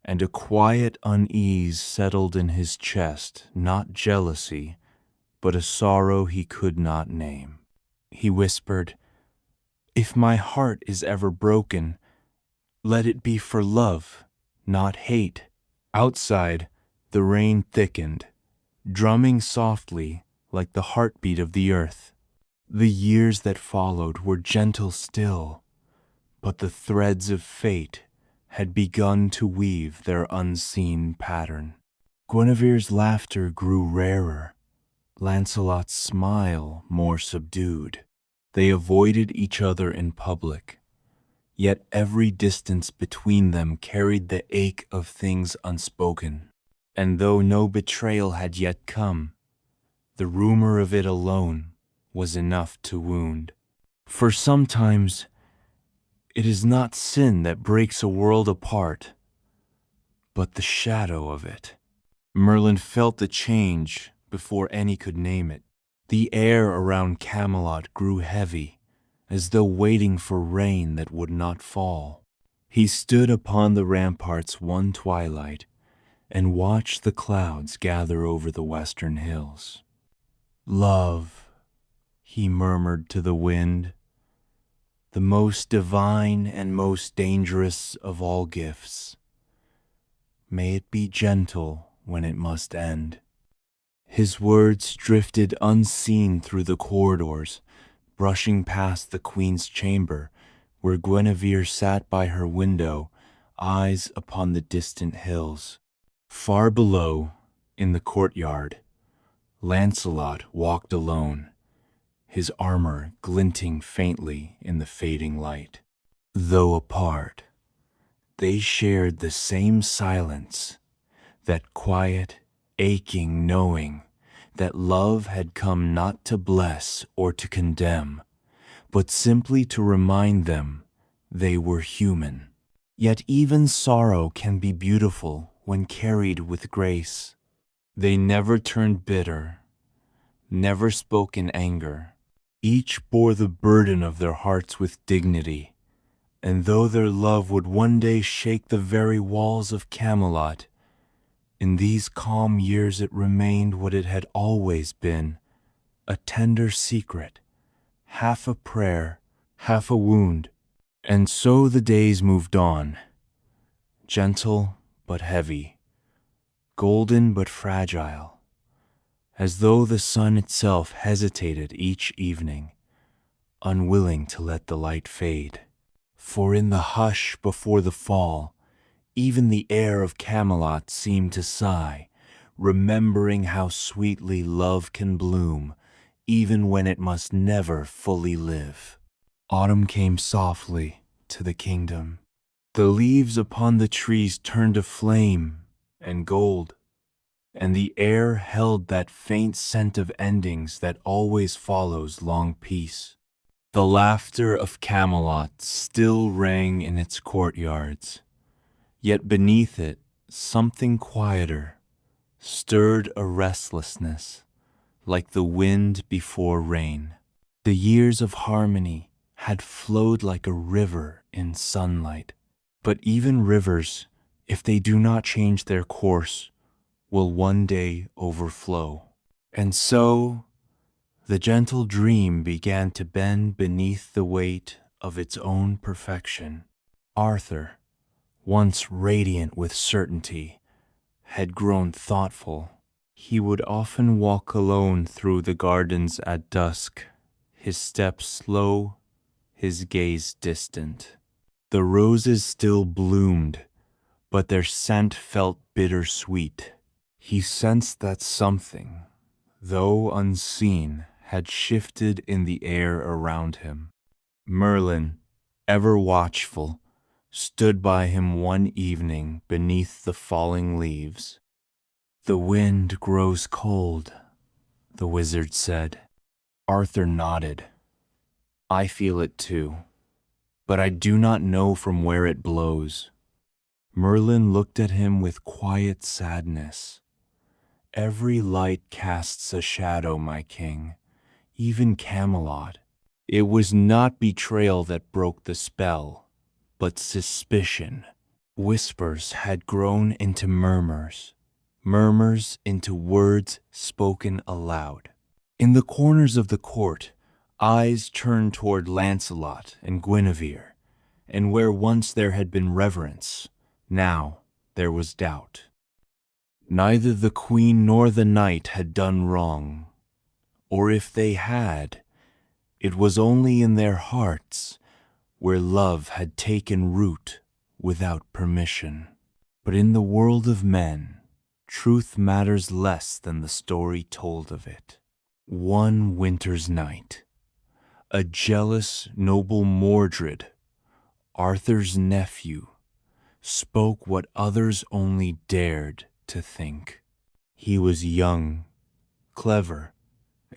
and a quiet unease settled in his chest, not jealousy, but a sorrow he could not name. He whispered, "If my heart is ever broken, let it be for love, not hate." Outside, the rain thickened, drumming softly like the heartbeat of the earth. The years that followed were gentle still, but the threads of fate had begun to weave their unseen pattern. Guinevere's laughter grew rarer, Lancelot's smile more subdued. They avoided each other in public, yet every distance between them carried the ache of things unspoken. And though no betrayal had yet come, the rumor of it alone was enough to wound. For sometimes it is not sin that breaks a world apart, but the shadow of it. Merlin felt the change before any could name it. The air around Camelot grew heavy, as though waiting for rain that would not fall. He stood upon the ramparts one twilight and watched the clouds gather over the western hills. "Love," he murmured to the wind, "the most divine and most dangerous of all gifts. May it be gentle when it must end." His words drifted unseen through the corridors, brushing past the queen's chamber, where Guinevere sat by her window, eyes upon the distant hills. Far below, in the courtyard, Lancelot walked alone, his armor glinting faintly in the fading light. Though apart, they shared the same silence, that quiet, aching knowing that love had come not to bless or to condemn, but simply to remind them they were human. Yet even sorrow can be beautiful when carried with grace. They never turned bitter, never spoke in anger. Each bore the burden of their hearts with dignity, and though their love would one day shake the very walls of Camelot, in these calm years it remained what it had always been, a tender secret, half a prayer, half a wound. And so the days moved on, gentle but heavy, golden but fragile, as though the sun itself hesitated each evening, unwilling to let the light fade. For in the hush before the fall, even the air of Camelot seemed to sigh, remembering how sweetly love can bloom, even when it must never fully live. Autumn came softly to the kingdom. The leaves upon the trees turned to flame and gold, and the air held that faint scent of endings that always follows long peace. The laughter of Camelot still rang in its courtyards, yet beneath it something quieter stirred a restlessness, like the wind before rain. The years of harmony had flowed like a river in sunlight, but even rivers, if they do not change their course, will one day overflow. And so the gentle dream began to bend beneath the weight of its own perfection. Arthur, once radiant with certainty, had grown thoughtful. He would often walk alone through the gardens at dusk, his steps slow, his gaze distant. The roses still bloomed, but their scent felt bittersweet. He sensed that something, though unseen, had shifted in the air around him. Merlin, ever watchful, stood by him one evening beneath the falling leaves. "The wind grows cold," the wizard said. Arthur nodded. "I feel it too, but I do not know from where it blows." Merlin looked at him with quiet sadness. "Every light casts a shadow, my king, even Camelot. It was not betrayal that broke the spell, but suspicion." Whispers had grown into murmurs, murmurs into words spoken aloud. In the corners of the court, eyes turned toward Lancelot and Guinevere, and where once there had been reverence, now there was doubt. Neither the queen nor the knight had done wrong, or if they had, it was only in their hearts, where love had taken root without permission. But in the world of men, truth matters less than the story told of it. One winter's night, a jealous noble Mordred, Arthur's nephew, spoke what others only dared to think. He was young, clever,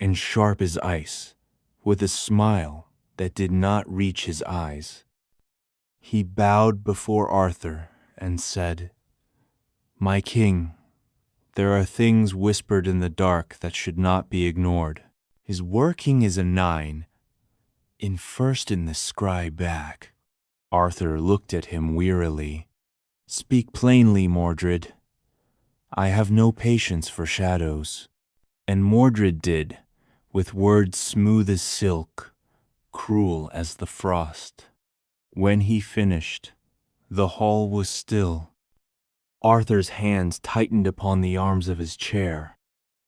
and sharp as ice, with a smile that did not reach his eyes. He bowed before Arthur and said, "My king, there are things whispered in the dark that should not be ignored. His working is a 9, in first in the scry back." Arthur looked at him wearily. "Speak plainly, Mordred. I have no patience for shadows." And Mordred did, with words smooth as silk, cruel as the frost. When he finished, the hall was still. Arthur's hands tightened upon the arms of his chair.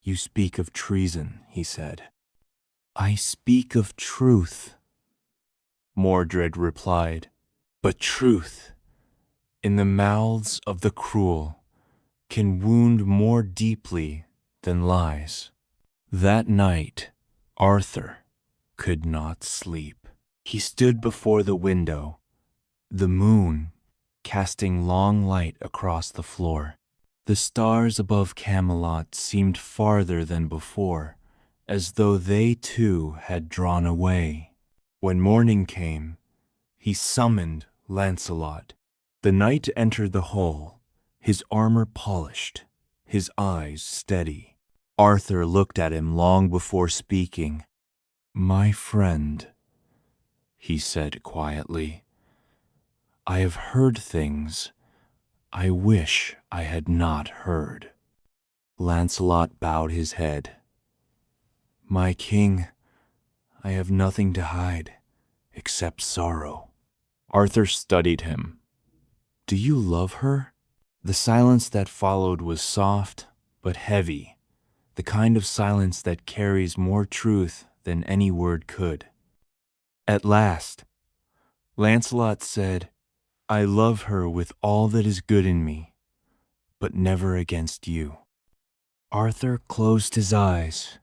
"You speak of treason," he said. "I speak of truth," Mordred replied. "But truth, in the mouths of the cruel, can wound more deeply than lies." That night, Arthur could not sleep. He stood before the window, the moon casting long light across the floor. The stars above Camelot seemed farther than before, as though they too had drawn away. When morning came, he summoned Lancelot. The knight entered the hall, his armor polished, his eyes steady. Arthur looked at him long before speaking. "My friend," he said quietly, "I have heard things I wish I had not heard." Lancelot bowed his head. "My king, I have nothing to hide except sorrow." Arthur studied him. "Do you love her?" The silence that followed was soft but heavy, the kind of silence that carries more truth than any word could. At last, Lancelot said, I love her with all that is good in me, but never against you. Arthur closed his eyes.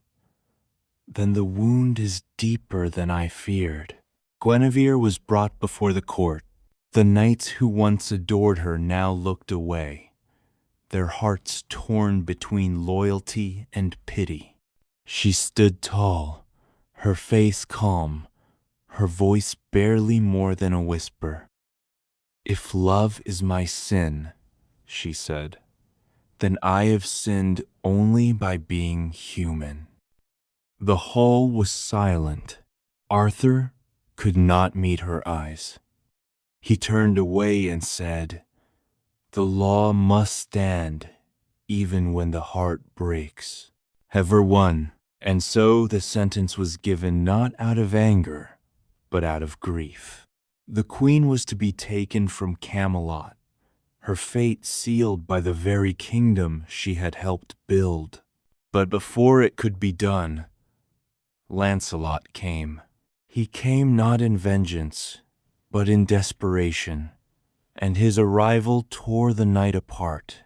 Then the wound is deeper than I feared. Guinevere was brought before the court. The knights who once adored her now looked away, their hearts torn between loyalty and pity. She stood tall, her face calm, her voice barely more than a whisper. If love is my sin, she said, then I have sinned only by being human. The hall was silent. Arthur could not meet her eyes. He turned away and said, the law must stand even when the heart breaks. Ever won, and so the sentence was given not out of anger, but out of grief. The queen was to be taken from Camelot, her fate sealed by the very kingdom she had helped build. But before it could be done, Lancelot came. He came not in vengeance, but in desperation, and his arrival tore the night apart.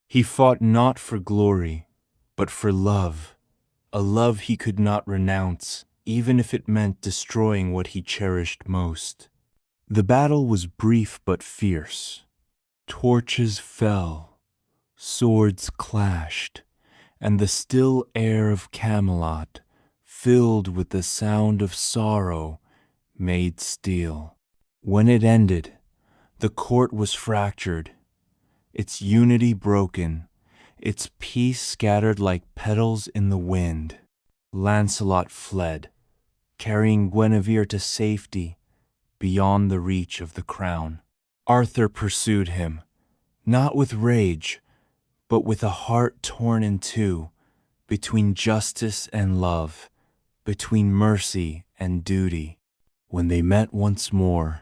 He fought not for glory, but for love, a love he could not renounce, even if it meant destroying what he cherished most. The battle was brief but fierce. Torches fell, swords clashed, and the still air of Camelot, filled with the sound of sorrow, made steel. When it ended, the court was fractured, its unity broken, its peace scattered like petals in the wind. Lancelot fled, carrying Guinevere to safety beyond the reach of the crown. Arthur pursued him, not with rage, but with a heart torn in two, between justice and love, between mercy and duty. When they met once more,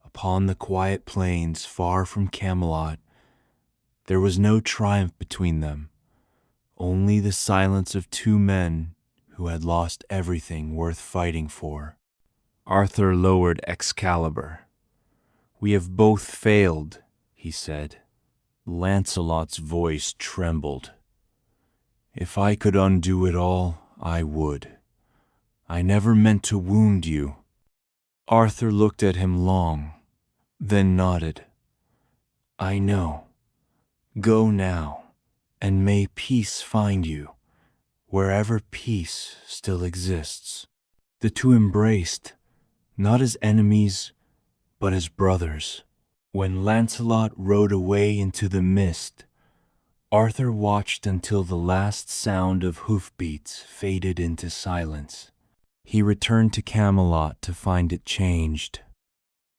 upon the quiet plains far from Camelot, there was no triumph between them, only the silence of two men who had lost everything worth fighting for. Arthur lowered Excalibur. We have both failed, he said. Lancelot's voice trembled. If I could undo it all, I would. I never meant to wound you. Arthur looked at him long, then nodded. I know. Go now, and may peace find you, wherever peace still exists. The two embraced, not as enemies, but as brothers. When Lancelot rode away into the mist, Arthur watched until the last sound of hoofbeats faded into silence. He returned to Camelot to find it changed.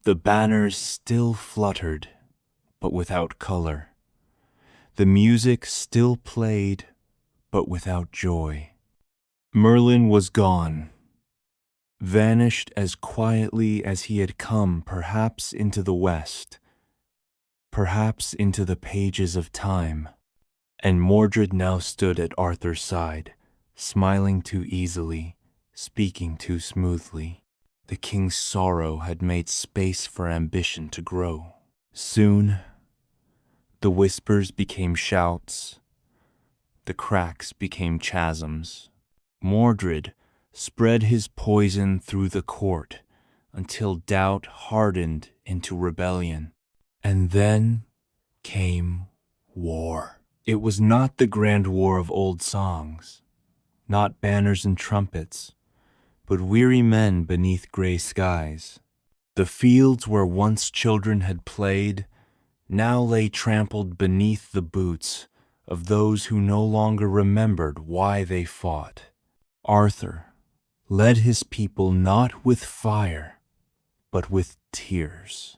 The banners still fluttered, but without color. The music still played, but without joy. Merlin was gone, vanished as quietly as he had come, perhaps into the west, perhaps into the pages of time. And Mordred now stood at Arthur's side, smiling too easily, speaking too smoothly. The king's sorrow had made space for ambition to grow. Soon, the whispers became shouts, the cracks became chasms. Mordred spread his poison through the court until doubt hardened into rebellion. And then came war. It was not the grand war of old songs, not banners and trumpets, but weary men beneath gray skies. The fields where once children had played now lay trampled beneath the boots of those who no longer remembered why they fought. Arthur led his people not with fire, but with tears.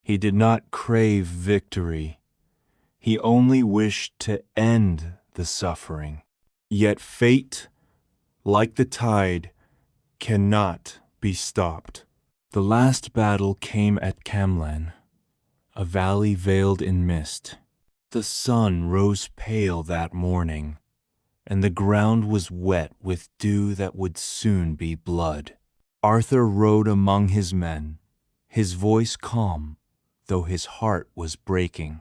He did not crave victory. He only wished to end the suffering. Yet fate, like the tide, cannot be stopped. The last battle came at Camelot, a valley veiled in mist. The sun rose pale that morning, and the ground was wet with dew that would soon be blood. Arthur rode among his men, his voice calm, though his heart was breaking.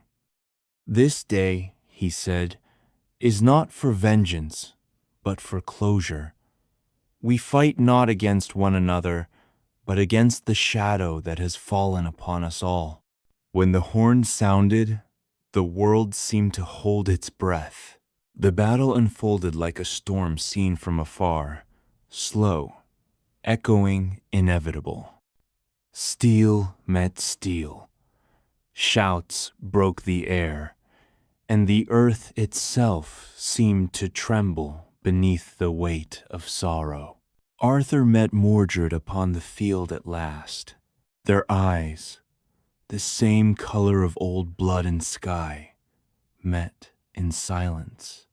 "This day," he said, "is not for vengeance, but for closure. We fight not against one another, but against the shadow that has fallen upon us all." When the horn sounded, the world seemed to hold its breath. The battle unfolded like a storm seen from afar, slow, echoing, inevitable. Steel met steel. Shouts broke the air, and the earth itself seemed to tremble beneath the weight of sorrow. Arthur met Mordred upon the field at last. Their eyes, the same color of old blood and sky, met in silence.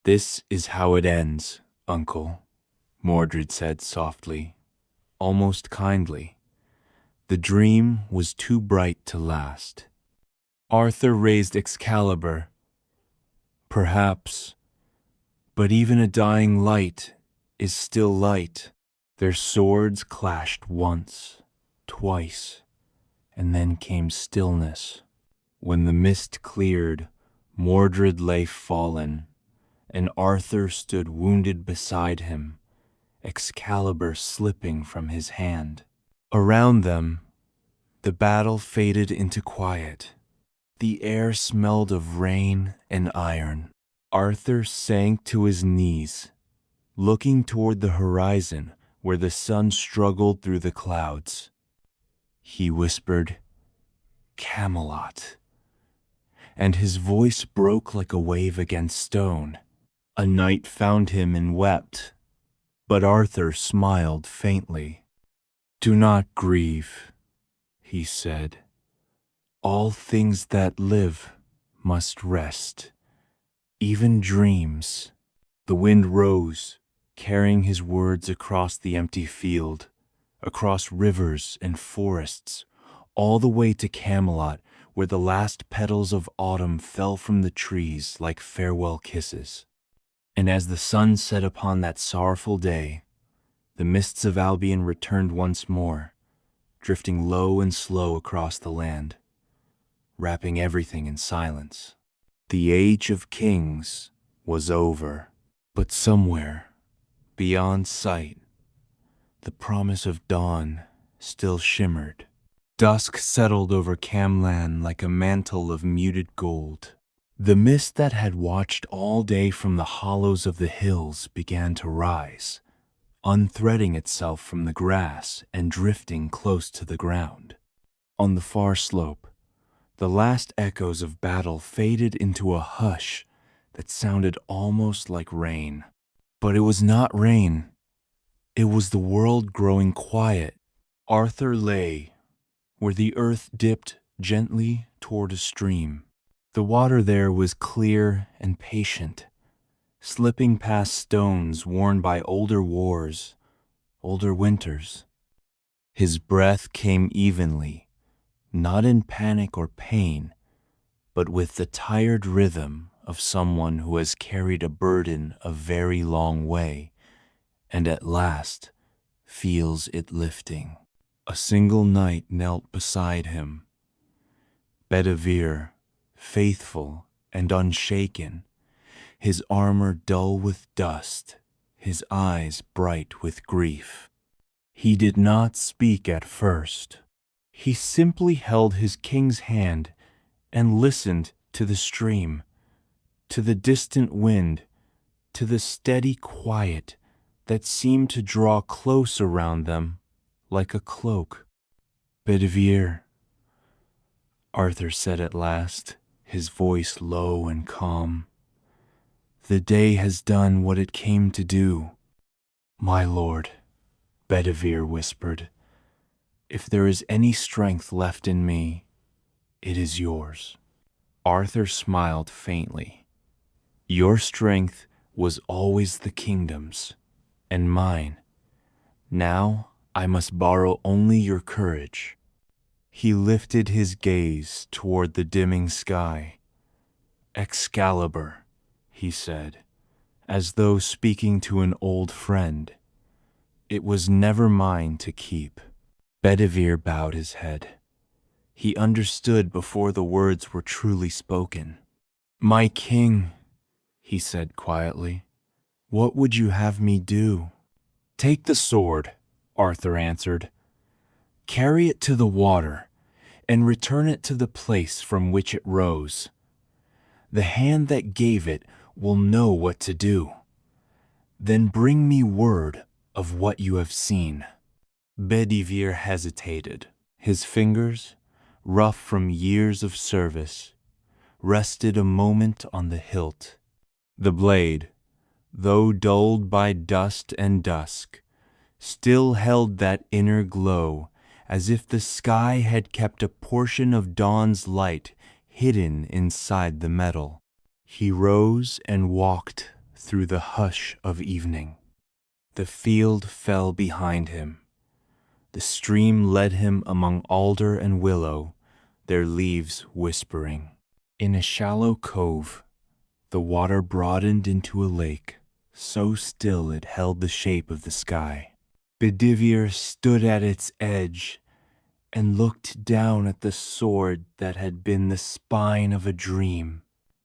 "This is how it ends, uncle," Mordred said softly, almost kindly. The dream was too bright to last. Arthur raised Excalibur. Perhaps, but even a dying light is still light. Their swords clashed once, twice, and then came stillness. When the mist cleared, Mordred lay fallen, and Arthur stood wounded beside him, Excalibur slipping from his hand. Around them, the battle faded into quiet. The air smelled of rain and iron. Arthur sank to his knees, looking toward the horizon where the sun struggled through the clouds. He whispered, "Camelot," and his voice broke like a wave against stone. A knight found him and wept, but Arthur smiled faintly. "Do not grieve," he said. "All things that live must rest, even dreams." The wind rose, carrying his words across the empty field, across rivers and forests, all the way to Camelot, where the last petals of autumn fell from the trees like farewell kisses. And as the sun set upon that sorrowful day, the mists of Albion returned once more, drifting low and slow across the land, wrapping everything in silence. The age of kings was over, but somewhere, beyond sight, the promise of dawn still shimmered. Dusk settled over Camlan like a mantle of muted gold. The mist that had watched all day from the hollows of the hills began to rise, unthreading itself from the grass and drifting close to the ground. On the far slope, the last echoes of battle faded into a hush that sounded almost like rain. But it was not rain. It was the world growing quiet. Arthur lay where the earth dipped gently toward a stream. The water there was clear and patient, slipping past stones worn by older wars, older winters. His breath came evenly, not in panic or pain, but with the tired rhythm of someone who has carried a burden a very long way and at last feels it lifting. A single knight knelt beside him. Bedivere, faithful and unshaken, his armor dull with dust, his eyes bright with grief. He did not speak at first. He simply held his king's hand and listened to the stream, to the distant wind, to the steady quiet that seemed to draw close around them like a cloak. "Bedivere," Arthur said at last, his voice low and calm, "the day has done what it came to do." "My lord," Bedivere whispered, "if there is any strength left in me, it is yours." Arthur smiled faintly. "Your strength was always the kingdom's, and mine. Now I must borrow only your courage." He lifted his gaze toward the dimming sky. "Excalibur," he said, as though speaking to an old friend, It was never mine to keep. Bedivere bowed his head. He understood before the words were truly spoken. My king, he said quietly, what would you have me do? Take the sword, Arthur answered. Carry it to the water and return it to the place from which it rose. The hand that gave it will know what to do. Then bring me word of what you have seen. Bedivere hesitated. His fingers, rough from years of service, rested a moment on the hilt. The blade, though dulled by dust and dusk, still held that inner glow, as if the sky had kept a portion of dawn's light hidden inside the metal. He rose and walked through the hush of evening. The field fell behind him. The stream led him among alder and willow, their leaves whispering. In a shallow cove, the water broadened into a lake, so still it held the shape of the sky. Bedivere stood at its edge and looked down at the sword that had been the spine of a dream.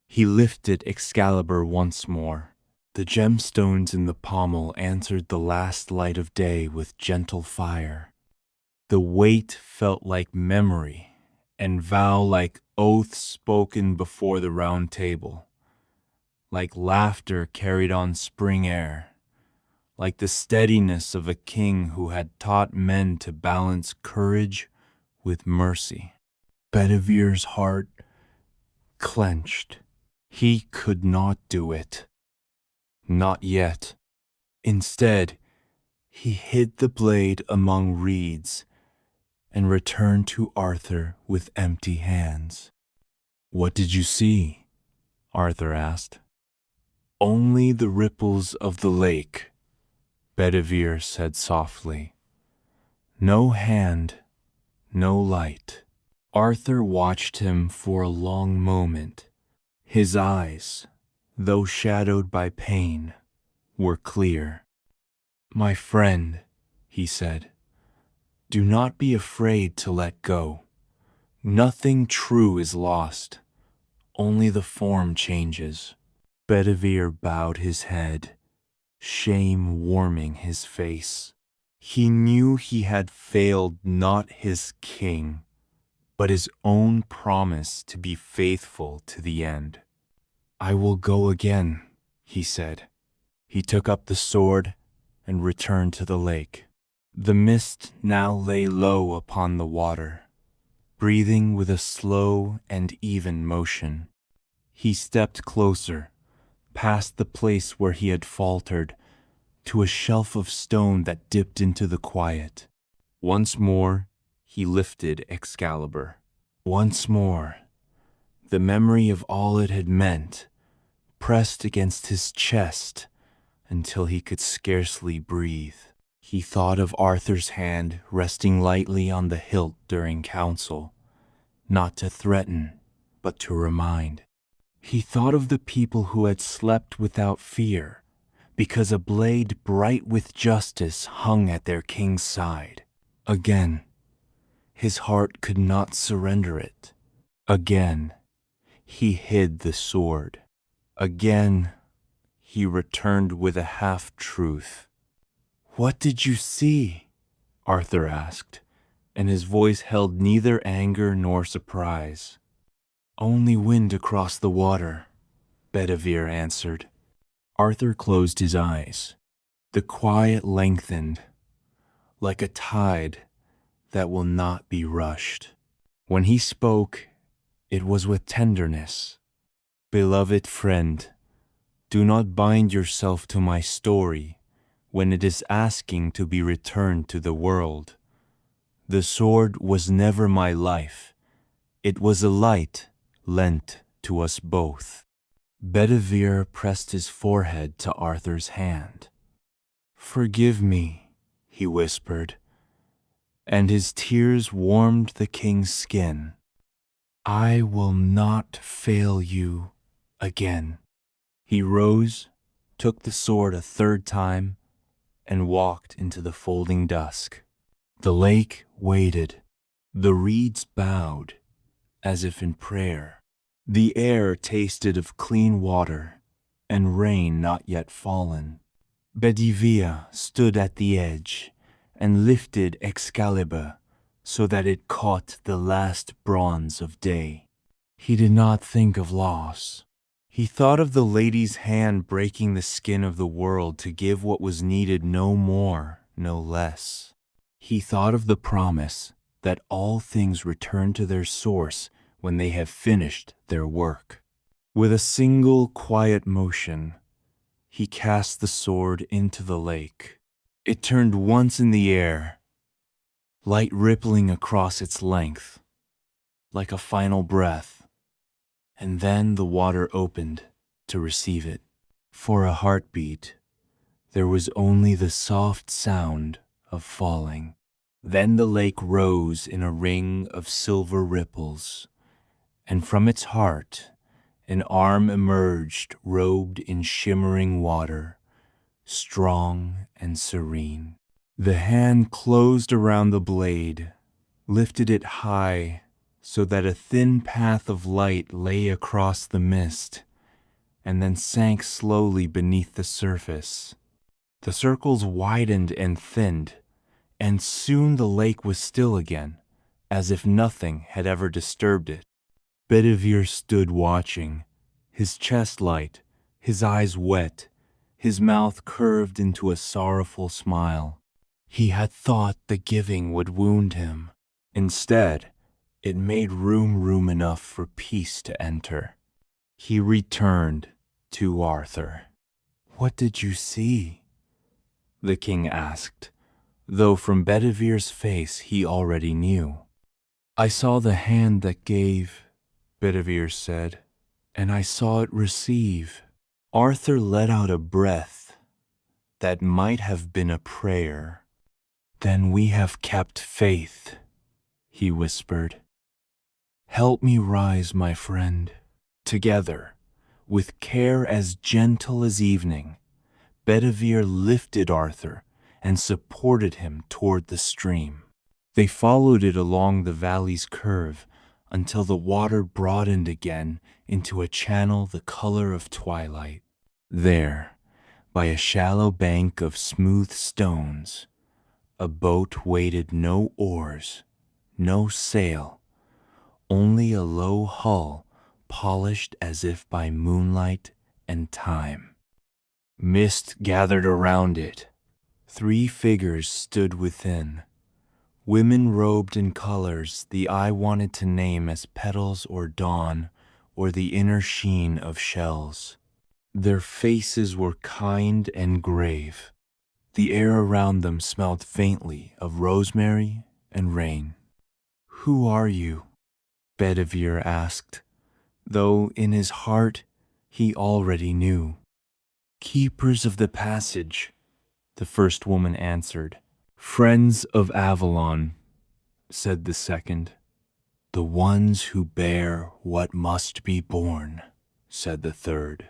He lifted Excalibur once more. The gemstones in the pommel answered the last light of day with gentle fire. The weight felt like memory, and vow like oaths spoken before the round table, like laughter carried on spring air, like the steadiness of a king who had taught men to balance courage with mercy. Bedivere's heart clenched. He could not do it. Not yet. Instead, he hid the blade among reeds and returned to Arthur with empty hands. What did you see? Arthur asked. Only the ripples of the lake, Bedivere said softly. No hand, no light. Arthur watched him for a long moment. His eyes, though shadowed by pain, were clear. My friend, he said, do not be afraid to let go. Nothing true is lost. Only the form changes. Bedivere bowed his head, shame warming his face. He knew he had failed not his king, but his own promise to be faithful to the end. I will go again, he said. He took up the sword and returned to the lake. The mist now lay low upon the water, breathing with a slow and even motion. He stepped closer, past the place where he had faltered, to a shelf of stone that dipped into the quiet. Once more, he lifted Excalibur. Once more, the memory of all it had meant pressed against his chest until he could scarcely breathe. He thought of Arthur's hand resting lightly on the hilt during council, not to threaten, but to remind. He thought of the people who had slept without fear, because a blade bright with justice hung at their king's side. Again, his heart could not surrender it. Again, he hid the sword. Again, he returned with a half-truth. What did you see? Arthur asked, and his voice held neither anger nor surprise. Only wind across the water, Bedivere answered. Arthur closed his eyes. The quiet lengthened, like a tide that will not be rushed. When he spoke, it was with tenderness. Beloved friend, do not bind yourself to my story when it is asking to be returned to the world. The sword was never my life. It was a light lent to us both. Bedivere pressed his forehead to Arthur's hand. Forgive me, he whispered, and his tears warmed the king's skin. I will not fail you again. He rose, took the sword a third time, and walked into the folding dusk. The lake waited. The reeds bowed, as if in prayer. The air tasted of clean water and rain not yet fallen. Bedivere stood at the edge and lifted Excalibur so that it caught the last bronze of day. He did not think of loss. He thought of the lady's hand breaking the skin of the world to give what was needed, no more, no less. He thought of the promise that all things return to their source when they have finished their work. With a single quiet motion, he cast the sword into the lake. It turned once in the air, light rippling across its length, like a final breath, and then the water opened to receive it. For a heartbeat, there was only the soft sound of falling. Then the lake rose in a ring of silver ripples, and from its heart an arm emerged robed in shimmering water, strong and serene. The hand closed around the blade, lifted it high so that a thin path of light lay across the mist, and then sank slowly beneath the surface. The circles widened and thinned, and soon the lake was still again, as if nothing had ever disturbed it. Bedivere stood watching, his chest light, his eyes wet, his mouth curved into a sorrowful smile. He had thought the giving would wound him. Instead, it made room enough for peace to enter. He returned to Arthur. "What did you see?" the king asked, though from Bedivere's face he already knew. "I saw the hand that gave," Bedivere said, "and I saw it receive." Arthur let out a breath that might have been a prayer. "Then we have kept faith," he whispered. "Help me rise, my friend." Together, with care as gentle as evening, Bedivere lifted Arthur and supported him toward the stream. They followed it along the valley's curve until the water broadened again into a channel the color of twilight. There, by a shallow bank of smooth stones, a boat waited, no oars, no sail, only a low hull polished as if by moonlight and time. Mist gathered around it. 3 figures stood within, women robed in colors the eye wanted to name as petals or dawn or the inner sheen of shells. Their faces were kind and grave. The air around them smelled faintly of rosemary and rain. "Who are you?" Bedivere asked, though in his heart he already knew. "Keepers of the passage," the first woman answered. "Friends of Avalon," said the second. "The ones who bear what must be borne," said the third,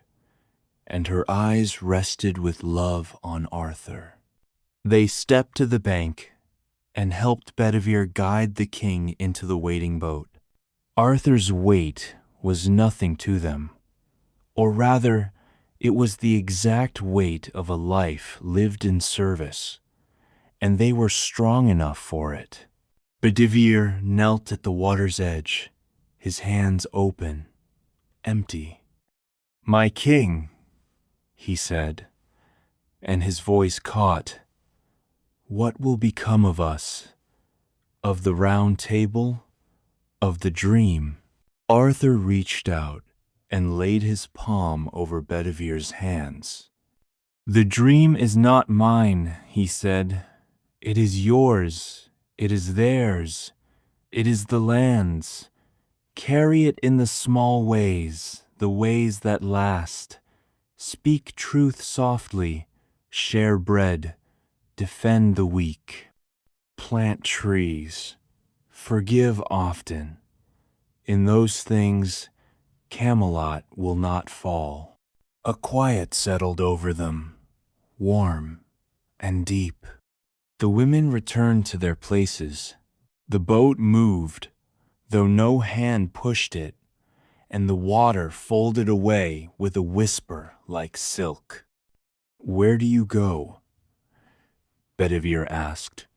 and her eyes rested with love on Arthur. They stepped to the bank and helped Bedivere guide the king into the waiting boat. Arthur's weight was nothing to them, or rather, it was the exact weight of a life lived in service, and they were strong enough for it. Bedivere knelt at the water's edge, his hands open, empty. "My king," he said, and his voice caught. "What will become of us? Of the round table? Of the dream?" Arthur reached out and laid his palm over Bedivere's hands. "The dream is not mine," he said. "It is yours. It is theirs. It is the land's. Carry it in the small ways, the ways that last. Speak truth softly, share bread, defend the weak. Plant trees, forgive often. In those things, Camelot will not fall." A quiet settled over them, warm and deep. The women returned to their places. The boat moved, though no hand pushed it, and the water folded away with a whisper like silk. "Where do you go?" Bedivere asked,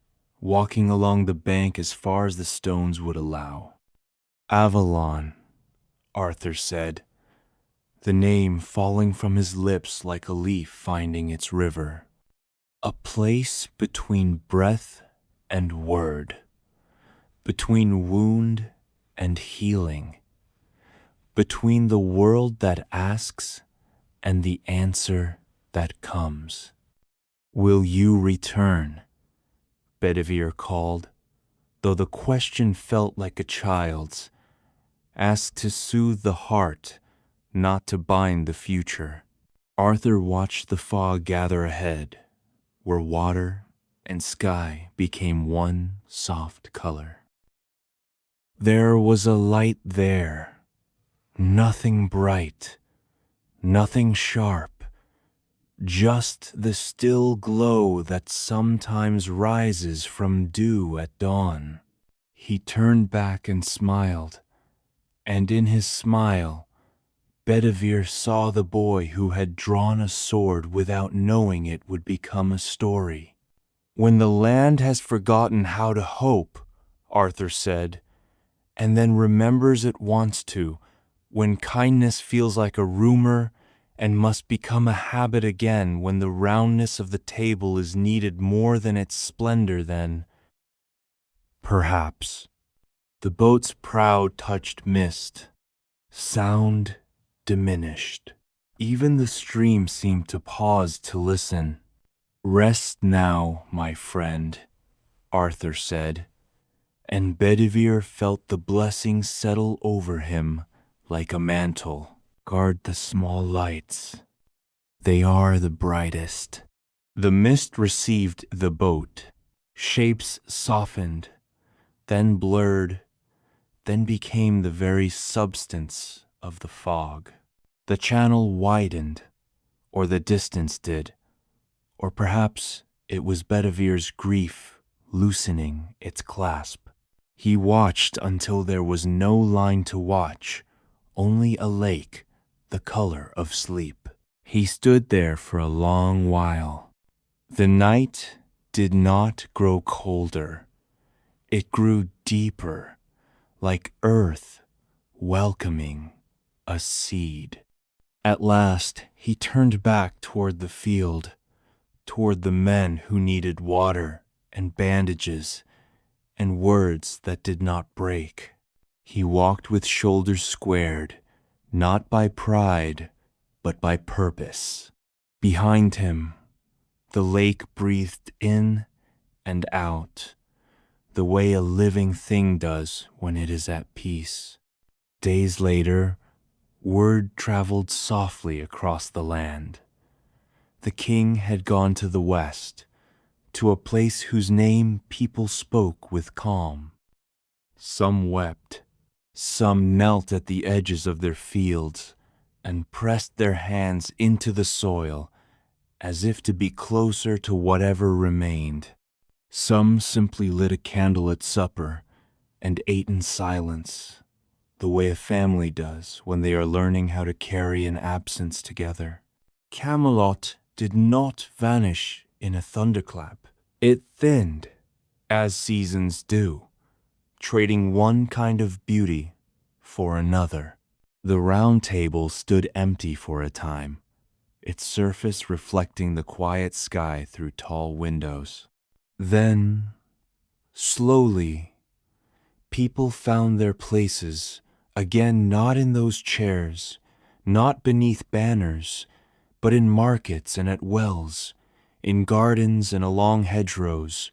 walking along the bank as far as the stones would allow. "Avalon," Arthur said, the name falling from his lips like a leaf finding its river. "A place between breath and word, between wound and healing, between the world that asks and the answer that comes." "Will you return?" Bedivere called, though the question felt like a child's, asked to soothe the heart, not to bind the future. Arthur watched the fog gather ahead, where water and sky became one soft color. There was a light there, nothing bright, nothing sharp, just the still glow that sometimes rises from dew at dawn. He turned back and smiled, and in his smile, Bedivere saw the boy who had drawn a sword without knowing it would become a story. "When the land has forgotten how to hope," Arthur said, "and then remembers it wants to, when kindness feels like a rumor and must become a habit again, when the roundness of the table is needed more than its splendor, then perhaps." The boat's prow touched mist. Sound diminished. Even the stream seemed to pause to listen. "Rest now, my friend," Arthur said, and Bedivere felt the blessing settle over him like a mantle. "Guard the small lights. They are the brightest." The mist received the boat. Shapes softened, then blurred, then became the very substance of the fog. The channel widened, or the distance did, or perhaps it was Bedivere's grief loosening its clasp. He watched until there was no line to watch, only a lake the color of sleep. He stood there for a long while. The night did not grow colder. It grew deeper, like earth welcoming a seed. At last, he turned back toward the field, toward the men who needed water and bandages and words that did not break. He walked with shoulders squared, not by pride, but by purpose. Behind him, the lake breathed in and out, the way a living thing does when it is at peace. Days later, word traveled softly across the land. The king had gone to the west, to a place whose name people spoke with calm. Some wept, some knelt at the edges of their fields and pressed their hands into the soil as if to be closer to whatever remained. Some simply lit a candle at supper and ate in silence, the way a family does when they are learning how to carry an absence together. Camelot did not vanish in a thunderclap. It thinned, as seasons do, trading one kind of beauty for another. The round table stood empty for a time, its surface reflecting the quiet sky through tall windows. Then, slowly, people found their places, again not in those chairs, not beneath banners, but in markets and at wells, in gardens and along hedgerows,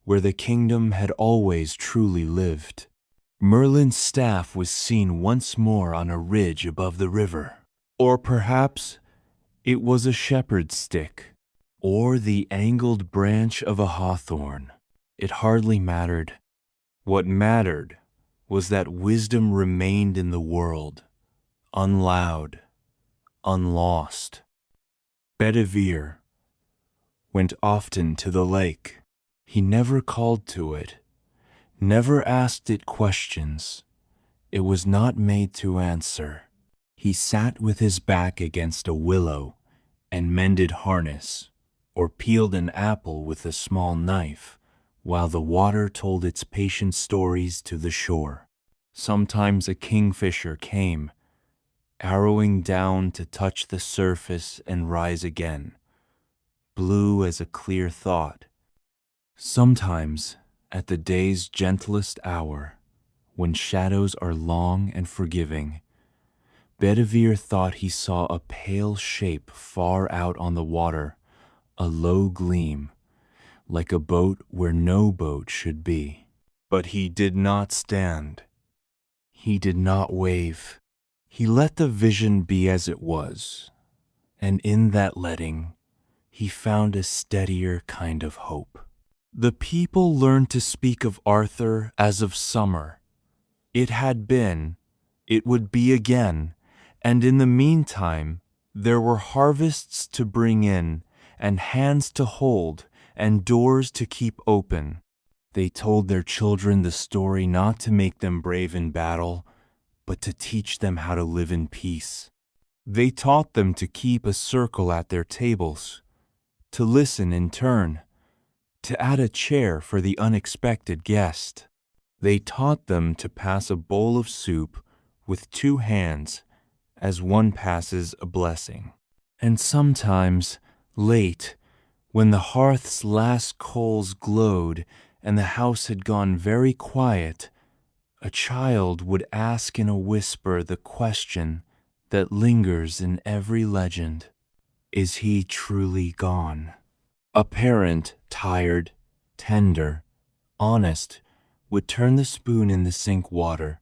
where the kingdom had always truly lived. Merlin's staff was seen once more on a ridge above the river. Or perhaps it was a shepherd's stick, or the angled branch of a hawthorn. It hardly mattered. What mattered was that wisdom remained in the world, unloud, unlost. Bedivere, went often to the lake. He never called to it, never asked it questions. It was not made to answer. He sat with his back against a willow and mended harness, or peeled an apple with a small knife, while the water told its patient stories to the shore. Sometimes a kingfisher came, arrowing down to touch the surface and rise again, blue as a clear thought. Sometimes, at the day's gentlest hour, when shadows are long and forgiving, Bedivere thought he saw a pale shape far out on the water, a low gleam, like a boat where no boat should be. But he did not stand. He did not wave. He let the vision be as it was, and in that letting, he found a steadier kind of hope. The people learned to speak of Arthur as of summer. It had been, it would be again, and in the meantime, there were harvests to bring in, and hands to hold, and doors to keep open. They told their children the story not to make them brave in battle, but to teach them how to live in peace. They taught them to keep a circle at their tables, to listen in turn, to add a chair for the unexpected guest. They taught them to pass a bowl of soup with two hands as one passes a blessing. And sometimes, late, when the hearth's last coals glowed and the house had gone very quiet, a child would ask in a whisper the question that lingers in every legend: is he truly gone? A parent, tired, tender, honest, would turn the spoon in the sink water,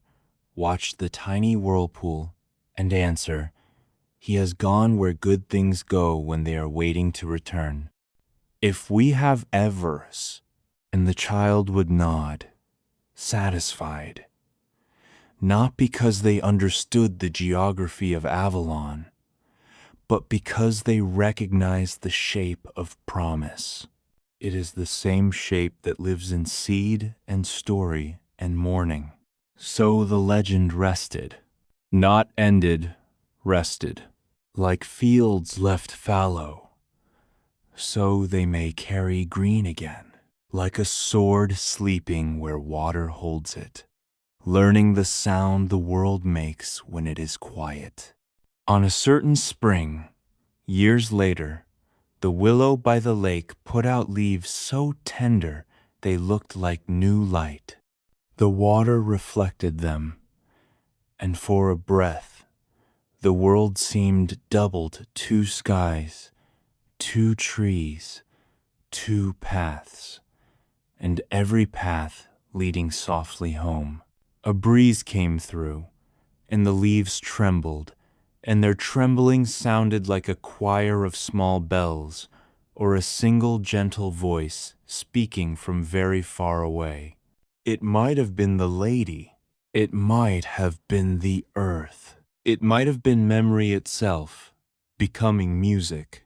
watch the tiny whirlpool, and answer, he has gone where good things go when they are waiting to return. If we have evers, and the child would nod, satisfied, not because they understood the geography of Avalon, but because they recognized the shape of promise. It is the same shape that lives in seed and story and mourning. So the legend rested, not ended, rested. Like fields left fallow, so they may carry green again. Like a sword sleeping where water holds it, learning the sound the world makes when it is quiet. On a certain spring, years later, the willow by the lake put out leaves so tender they looked like new light. The water reflected them, and for a breath, the world seemed doubled: two skies, two trees, two paths, and every path leading softly home. A breeze came through, and the leaves trembled, and their trembling sounded like a choir of small bells, or a single gentle voice speaking from very far away. It might have been the lady. It might have been the earth. It might have been memory itself, becoming music.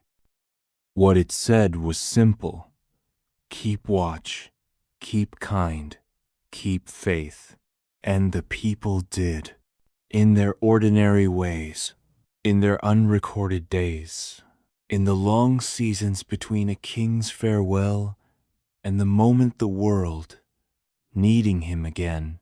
What it said was simple: keep watch, keep kind, keep faith. And the people did, in their ordinary ways, in their unrecorded days, in the long seasons between a king's farewell and the moment the world, needing him again,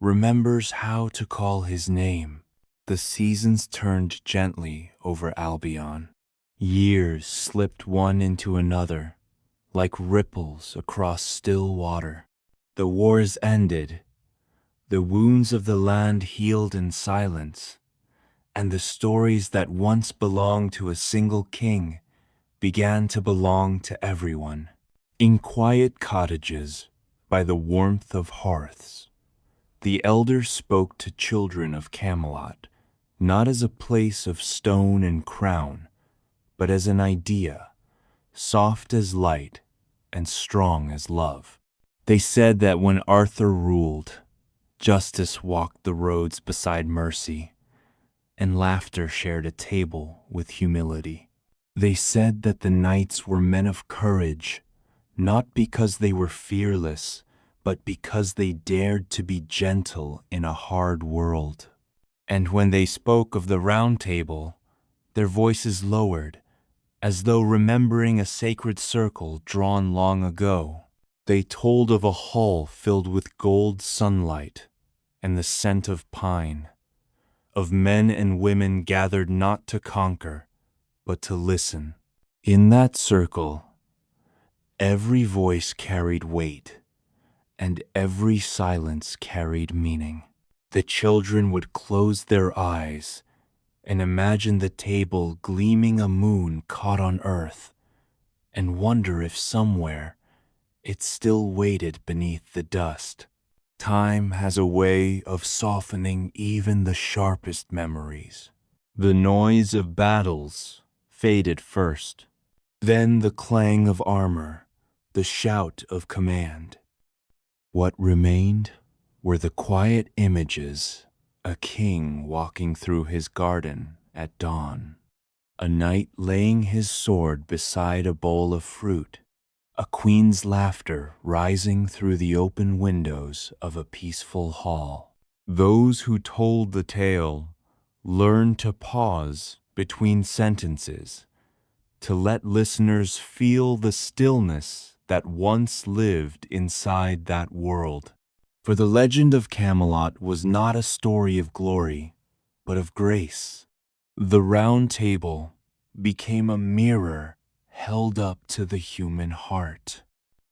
remembers how to call his name. The seasons turned gently over Albion. Years slipped one into another, like ripples across still water. The wars ended, the wounds of the land healed in silence, and the stories that once belonged to a single king began to belong to everyone. In quiet cottages, by the warmth of hearths, the elders spoke to children of Camelot, not as a place of stone and crown, but as an idea, soft as light and strong as love. They said that when Arthur ruled, justice walked the roads beside mercy, and laughter shared a table with humility. They said that the knights were men of courage, not because they were fearless, but because they dared to be gentle in a hard world. And when they spoke of the Round Table, their voices lowered, as though remembering a sacred circle drawn long ago. They told of a hall filled with gold sunlight and the scent of pine, of men and women gathered not to conquer, but to listen. In that circle, every voice carried weight, and every silence carried meaning. The children would close their eyes and imagine the table gleaming a moon caught on earth, and wonder if somewhere it still waited beneath the dust. Time has a way of softening even the sharpest memories. The noise of battles faded first, then the clang of armor, the shout of command. What remained were the quiet images: a king walking through his garden at dawn, a knight laying his sword beside a bowl of fruit, a queen's laughter rising through the open windows of a peaceful hall. Those who told the tale learned to pause between sentences, to let listeners feel the stillness that once lived inside that world. For the legend of Camelot was not a story of glory, but of grace. The Round Table became a mirror held up to the human heart.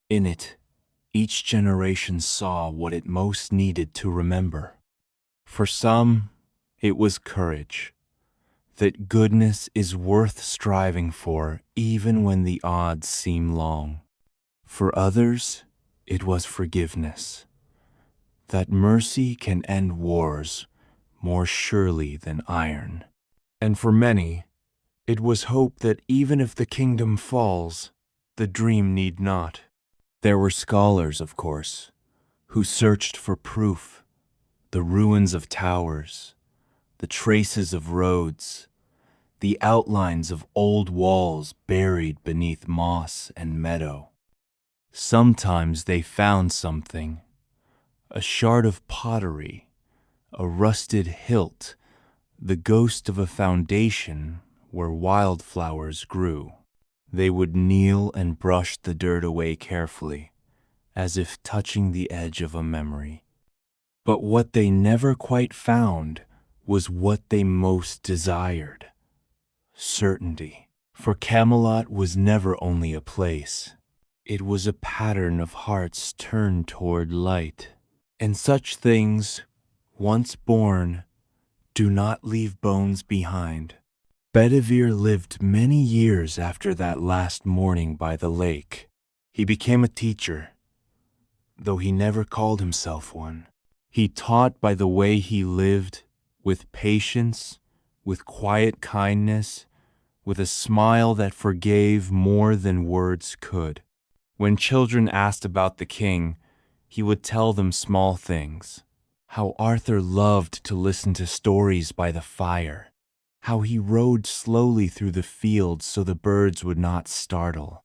In it, each generation saw what it most needed to remember. For some, it was courage, that goodness is worth striving for even when the odds seem long. For others, it was forgiveness, that mercy can end wars more surely than iron. And for many, it was hope that even if the kingdom falls, the dream need not. There were scholars, of course, who searched for proof: the ruins of towers, the traces of roads, the outlines of old walls buried beneath moss and meadow. Sometimes they found something: a shard of pottery, a rusted hilt, the ghost of a foundation where wildflowers grew. They would kneel and brush the dirt away carefully, as if touching the edge of a memory. But what they never quite found was what they most desired: certainty. For Camelot was never only a place. It was a pattern of hearts turned toward light. And such things, once born, do not leave bones behind. Bedivere lived many years after that last morning by the lake. He became a teacher, though he never called himself one. He taught by the way he lived, with patience, with quiet kindness, with a smile that forgave more than words could. When children asked about the king, he would tell them small things: how Arthur loved to listen to stories by the fire, how he rode slowly through the fields so the birds would not startle,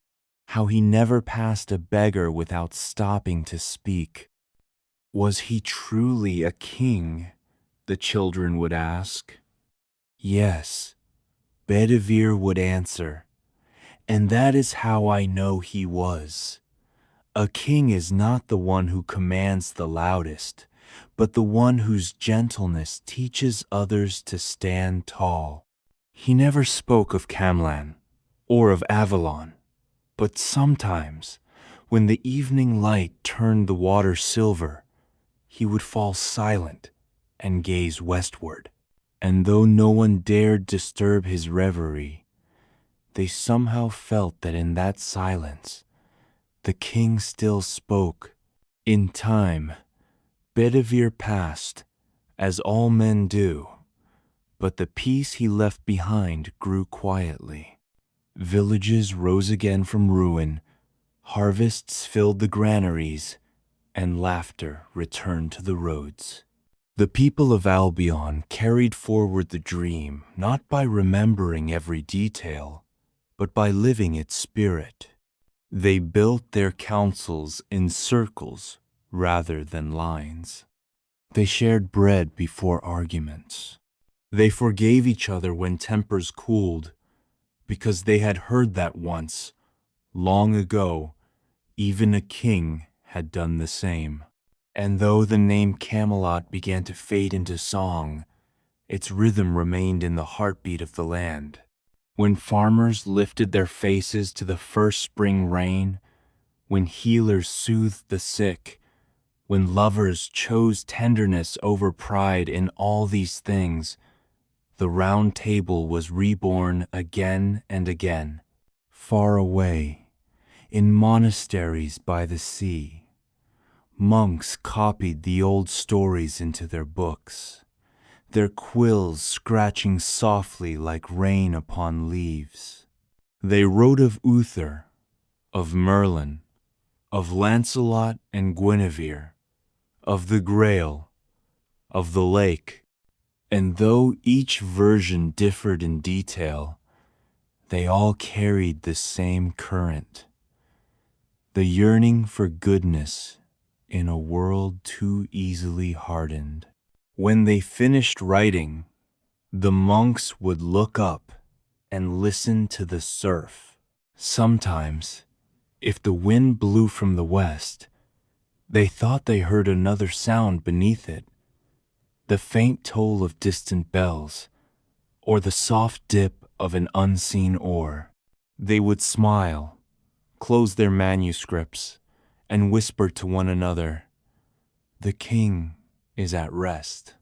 how he never passed a beggar without stopping to speak. Was he truly a king? The children would ask. Yes, Bedivere would answer, and that is how I know he was. A king is not the one who commands the loudest, but the one whose gentleness teaches others to stand tall. He never spoke of Camelot or of Avalon, but sometimes, when the evening light turned the water silver, he would fall silent and gaze westward. And though no one dared disturb his reverie, they somehow felt that in that silence, the king still spoke. In time, Bedivere passed, as all men do, but the peace he left behind grew quietly. Villages rose again from ruin, harvests filled the granaries, and laughter returned to the roads. The people of Albion carried forward the dream not by remembering every detail, but by living its spirit. They built their councils in circles rather than lines. They shared bread before arguments. They forgave each other when tempers cooled, because they had heard that once, long ago, even a king had done the same. And though the name Camelot began to fade into song, its rhythm remained in the heartbeat of the land. When farmers lifted their faces to the first spring rain, when healers soothed the sick, when lovers chose tenderness over pride in all these things, the Round Table was reborn again and again, far away, in monasteries by the sea. Monks copied the old stories into their books, their quills scratching softly like rain upon leaves. They wrote of Uther, of Merlin, of Lancelot and Guinevere, of the Grail, of the lake, and though each version differed in detail, they all carried the same current, the yearning for goodness in a world too easily hardened. When they finished writing, the monks would look up and listen to the surf. Sometimes, if the wind blew from the west, they thought they heard another sound beneath it, the faint toll of distant bells, or the soft dip of an unseen oar. They would smile, close their manuscripts, and whisper to one another, "The king is at rest."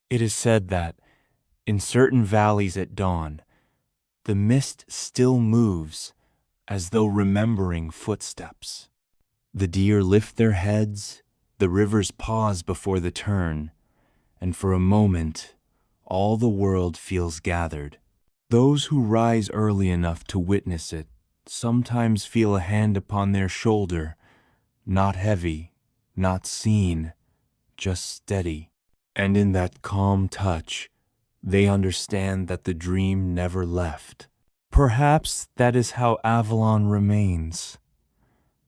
It is said that, in certain valleys at dawn, the mist still moves as though remembering footsteps. The deer lift their heads, the rivers pause before the turn, and for a moment, all the world feels gathered. Those who rise early enough to witness it sometimes feel a hand upon their shoulder, not heavy, not seen, just steady. And in that calm touch, they understand that the dream never left. Perhaps that is how Avalon remains,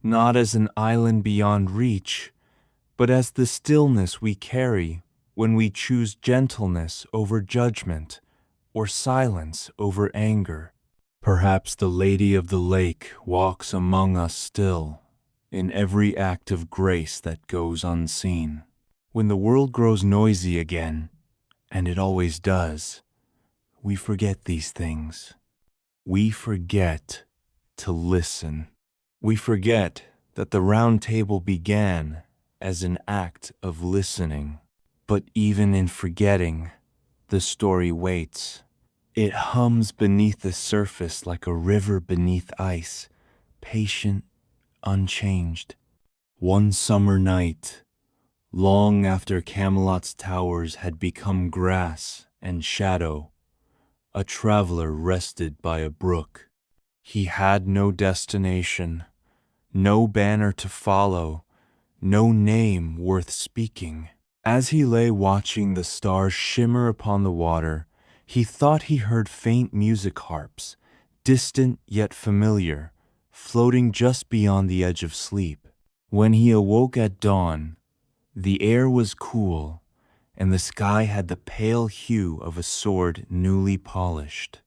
not as an island beyond reach, but as the stillness we carry when we choose gentleness over judgment, or silence over anger. Perhaps the Lady of the Lake walks among us still, in every act of grace that goes unseen. When the world grows noisy again, and it always does, we forget these things. We forget to listen. We forget that the Round Table began as an act of listening. But even in forgetting, the story waits. It hums beneath the surface like a river beneath ice, patient, unchanged. One summer night, long after Camelot's towers had become grass and shadow, a traveler rested by a brook. He had no destination, no banner to follow, no name worth speaking. As he lay watching the stars shimmer upon the water, he thought he heard faint music harps, distant yet familiar, floating just beyond the edge of sleep. When he awoke at dawn, the air was cool, and the sky had the pale hue of a sword newly polished.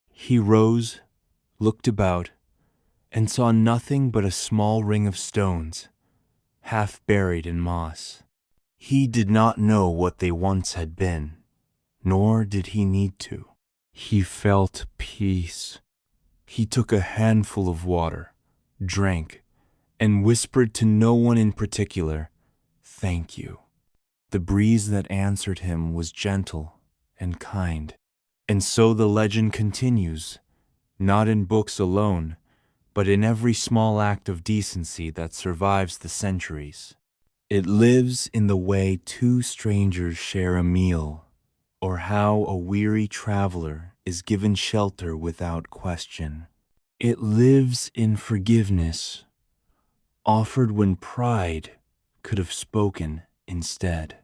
He rose, looked about, and saw nothing but a small ring of stones, half buried in moss. He did not know what they once had been, nor did he need to. He felt peace. He took a handful of water, drank, and whispered to no one in particular, "Thank you." The breeze that answered him was gentle and kind. And so the legend continues, not in books alone, but in every small act of decency that survives the centuries. It lives in the way two strangers share a meal, or how a weary traveler is given shelter without question. It lives in forgiveness, offered when pride could have spoken instead.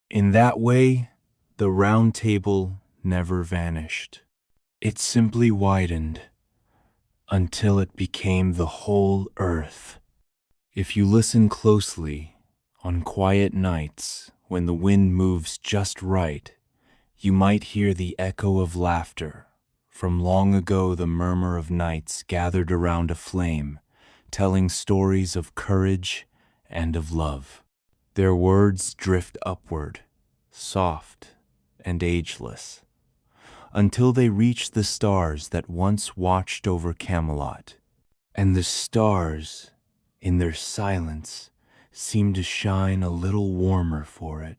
In that way, the Round Table never vanished. It simply widened until it became the whole earth. If you listen closely, on quiet nights, when the wind moves just right, you might hear the echo of laughter. From long ago, the murmur of knights gathered around a flame, telling stories of courage and of love. Their words drift upward, soft and ageless, until they reach the stars that once watched over Camelot. And the stars, in their silence, seem to shine a little warmer for it.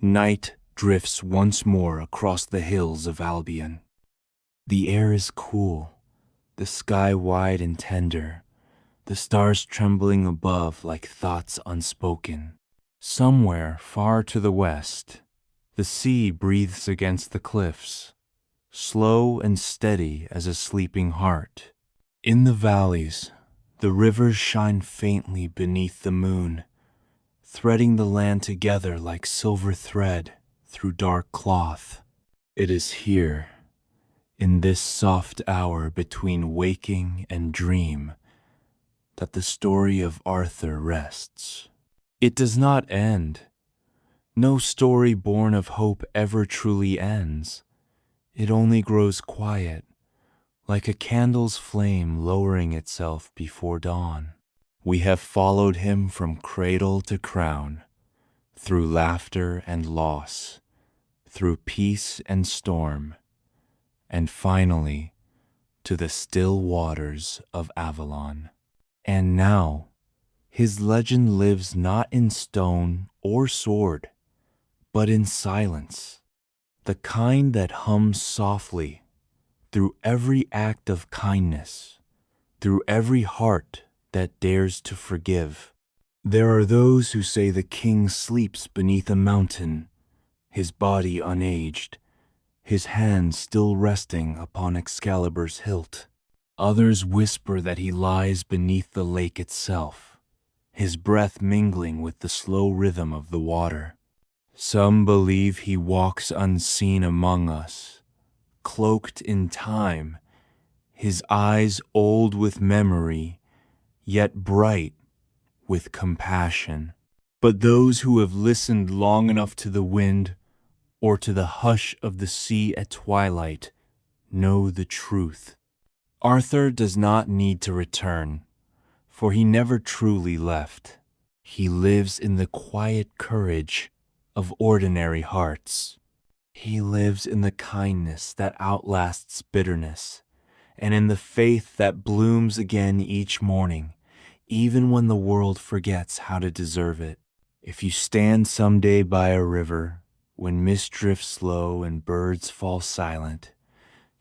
Night drifts once more across the hills of Albion. The air is cool, the sky wide and tender, the stars trembling above like thoughts unspoken. Somewhere far to the west, the sea breathes against the cliffs, slow and steady as a sleeping heart. In the valleys, the rivers shine faintly beneath the moon, threading the land together like silver thread through dark cloth. It is here, in this soft hour between waking and dream, that the story of Arthur rests. It does not end. No story born of hope ever truly ends. It only grows quiet, like a candle's flame lowering itself before dawn. We have followed him from cradle to crown, through laughter and loss, through peace and storm, and finally to the still waters of Avalon. And now, his legend lives not in stone or sword, but in silence, the kind that hums softly through every act of kindness, through every heart that dares to forgive. There are those who say the king sleeps beneath a mountain, his body unaged, his hand still resting upon Excalibur's hilt. Others whisper that he lies beneath the lake itself, his breath mingling with the slow rhythm of the water. Some believe he walks unseen among us, cloaked in time, his eyes old with memory, yet bright with compassion. But those who have listened long enough to the wind or to the hush of the sea at twilight know the truth. Arthur does not need to return, for he never truly left. He lives in the quiet courage of ordinary hearts. He lives in the kindness that outlasts bitterness, and in the faith that blooms again each morning, even when the world forgets how to deserve it. If you stand someday by a river, when mist drifts low and birds fall silent,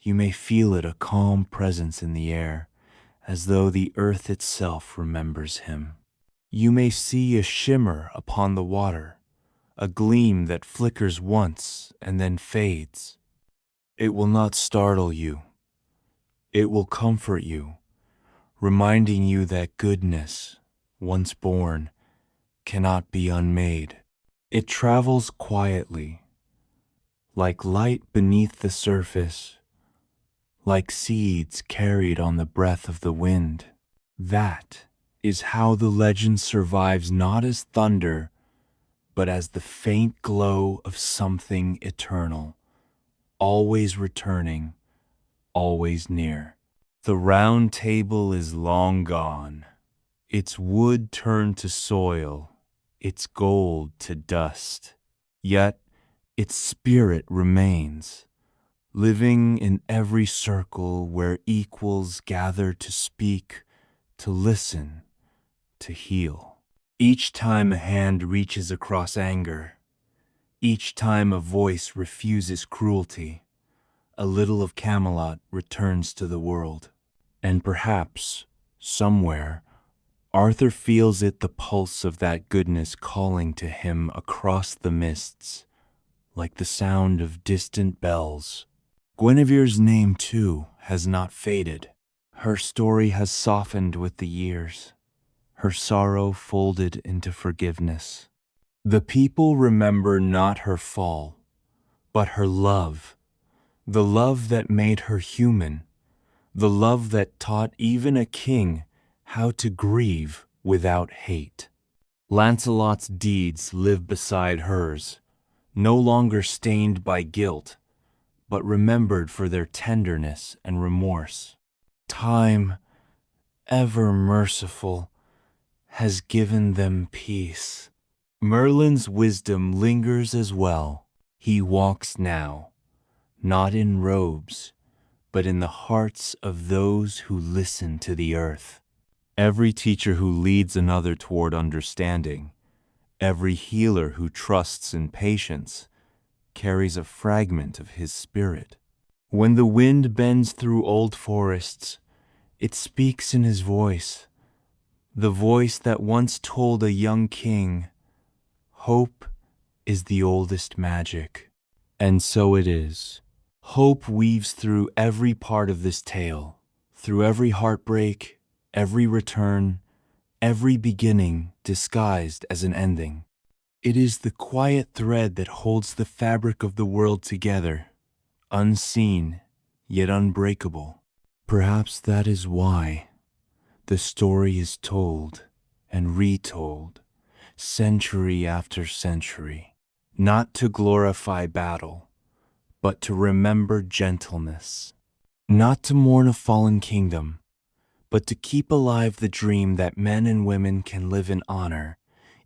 you may feel it, a calm presence in the air, as though the earth itself remembers him. You may see a shimmer upon the water, a gleam that flickers once and then fades. It will not startle you. It will comfort you, reminding you that goodness, once born, cannot be unmade. It travels quietly, like light beneath the surface, like seeds carried on the breath of the wind. That is how the legend survives, not as thunder, but as the faint glow of something eternal, always returning, always near. The round table is long gone, its wood turned to soil, its gold to dust. Yet its spirit remains, living in every circle where equals gather to speak, to listen, to heal. Each time a hand reaches across anger, each time a voice refuses cruelty, a little of Camelot returns to the world. And perhaps, somewhere, Arthur feels it, the pulse of that goodness calling to him across the mists, like the sound of distant bells. Guinevere's name, too, has not faded. Her story has softened with the years, her sorrow folded into forgiveness. The people remember not her fall, but her love, the love that made her human, the love that taught even a king how to grieve without hate. Lancelot's deeds live beside hers, no longer stained by guilt, but remembered for their tenderness and remorse. Time, ever merciful, has given them peace. Merlin's wisdom lingers as well. He walks now, not in robes, but in the hearts of those who listen to the earth. Every teacher who leads another toward understanding, every healer who trusts in patience, carries a fragment of his spirit. When the wind bends through old forests, it speaks in his voice, the voice that once told a young king, "Hope is the oldest magic." And so it is. Hope weaves through every part of this tale, through every heartbreak, every return, every beginning disguised as an ending. It is the quiet thread that holds the fabric of the world together, unseen yet unbreakable. Perhaps that is why the story is told and retold, century after century, not to glorify battle, but to remember gentleness, not to mourn a fallen kingdom, but to keep alive the dream that men and women can live in honor,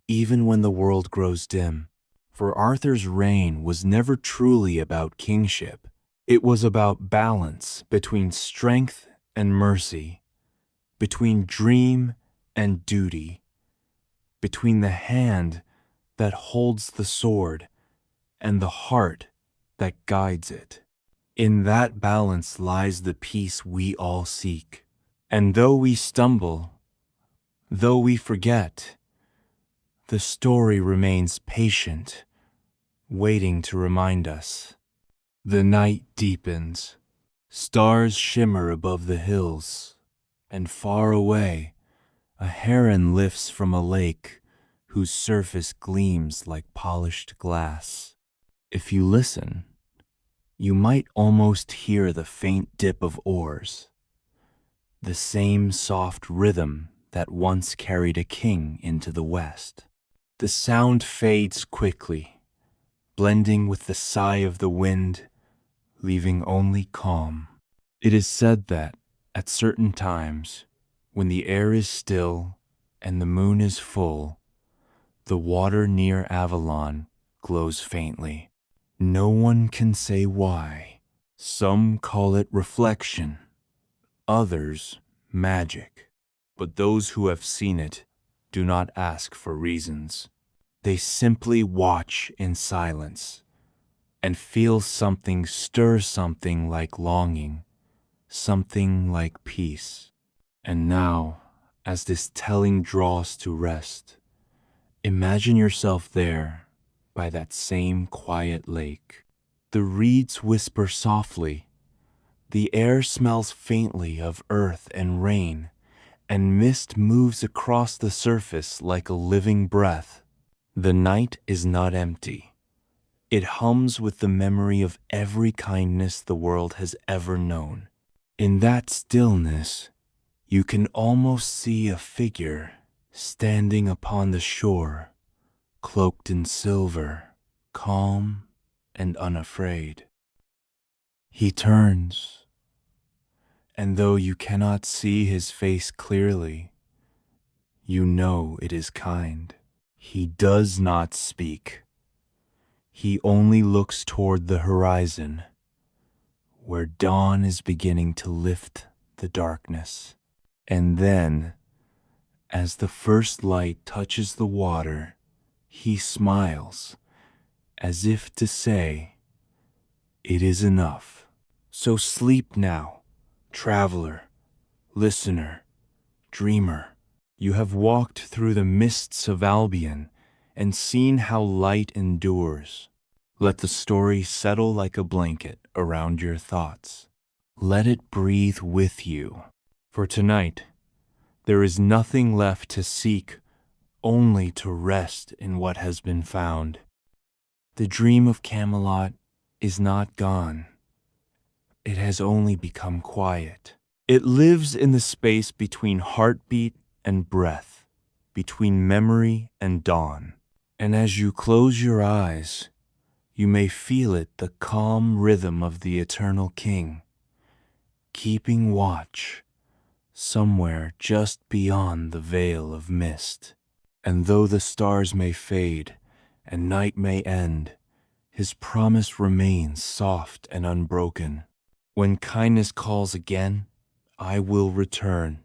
even when the world grows dim. For Arthur's reign was never truly about kingship. It was about balance between strength and mercy, between dream and duty, between the hand that holds the sword and the heart that guides it. In that balance lies the peace we all seek. And though we stumble, though we forget, the story remains patient, waiting to remind us. The night deepens, stars shimmer above the hills, and far away, a heron lifts from a lake whose surface gleams like polished glass. If you listen, you might almost hear the faint dip of oars, the same soft rhythm that once carried a king into the west. The sound fades quickly, blending with the sigh of the wind, leaving only calm. It is said that, at certain times, when the air is still and the moon is full, the water near Avalon glows faintly. No one can say why. Some call it reflection, others magic. But those who have seen it do not ask for reasons. They simply watch in silence and feel something stir, something like longing, something like peace. And now, as this telling draws to rest, imagine yourself there by that same quiet lake. The reeds whisper softly, the air smells faintly of earth and rain, and mist moves across the surface like a living breath. The night is not empty. It hums with the memory of every kindness the world has ever known. In that stillness, you can almost see a figure standing upon the shore, cloaked in silver, calm and unafraid. He turns, and though you cannot see his face clearly, you know it is kind. He does not speak. He only looks toward the horizon, where dawn is beginning to lift the darkness. And then, as the first light touches the water, he smiles, as if to say, "It is enough." So sleep now, traveler, listener, dreamer. You have walked through the mists of Albion and seen how light endures. Let the story settle like a blanket around your thoughts. Let it breathe with you. For tonight, there is nothing left to seek, only to rest in what has been found. The dream of Camelot is not gone, it has only become quiet. It lives in the space between heartbeat and breath, between memory and dawn. And as you close your eyes, you may feel it, the calm rhythm of the eternal King, keeping watch somewhere just beyond the veil of mist. And though the stars may fade and night may end, his promise remains soft and unbroken. When kindness calls again, I will return,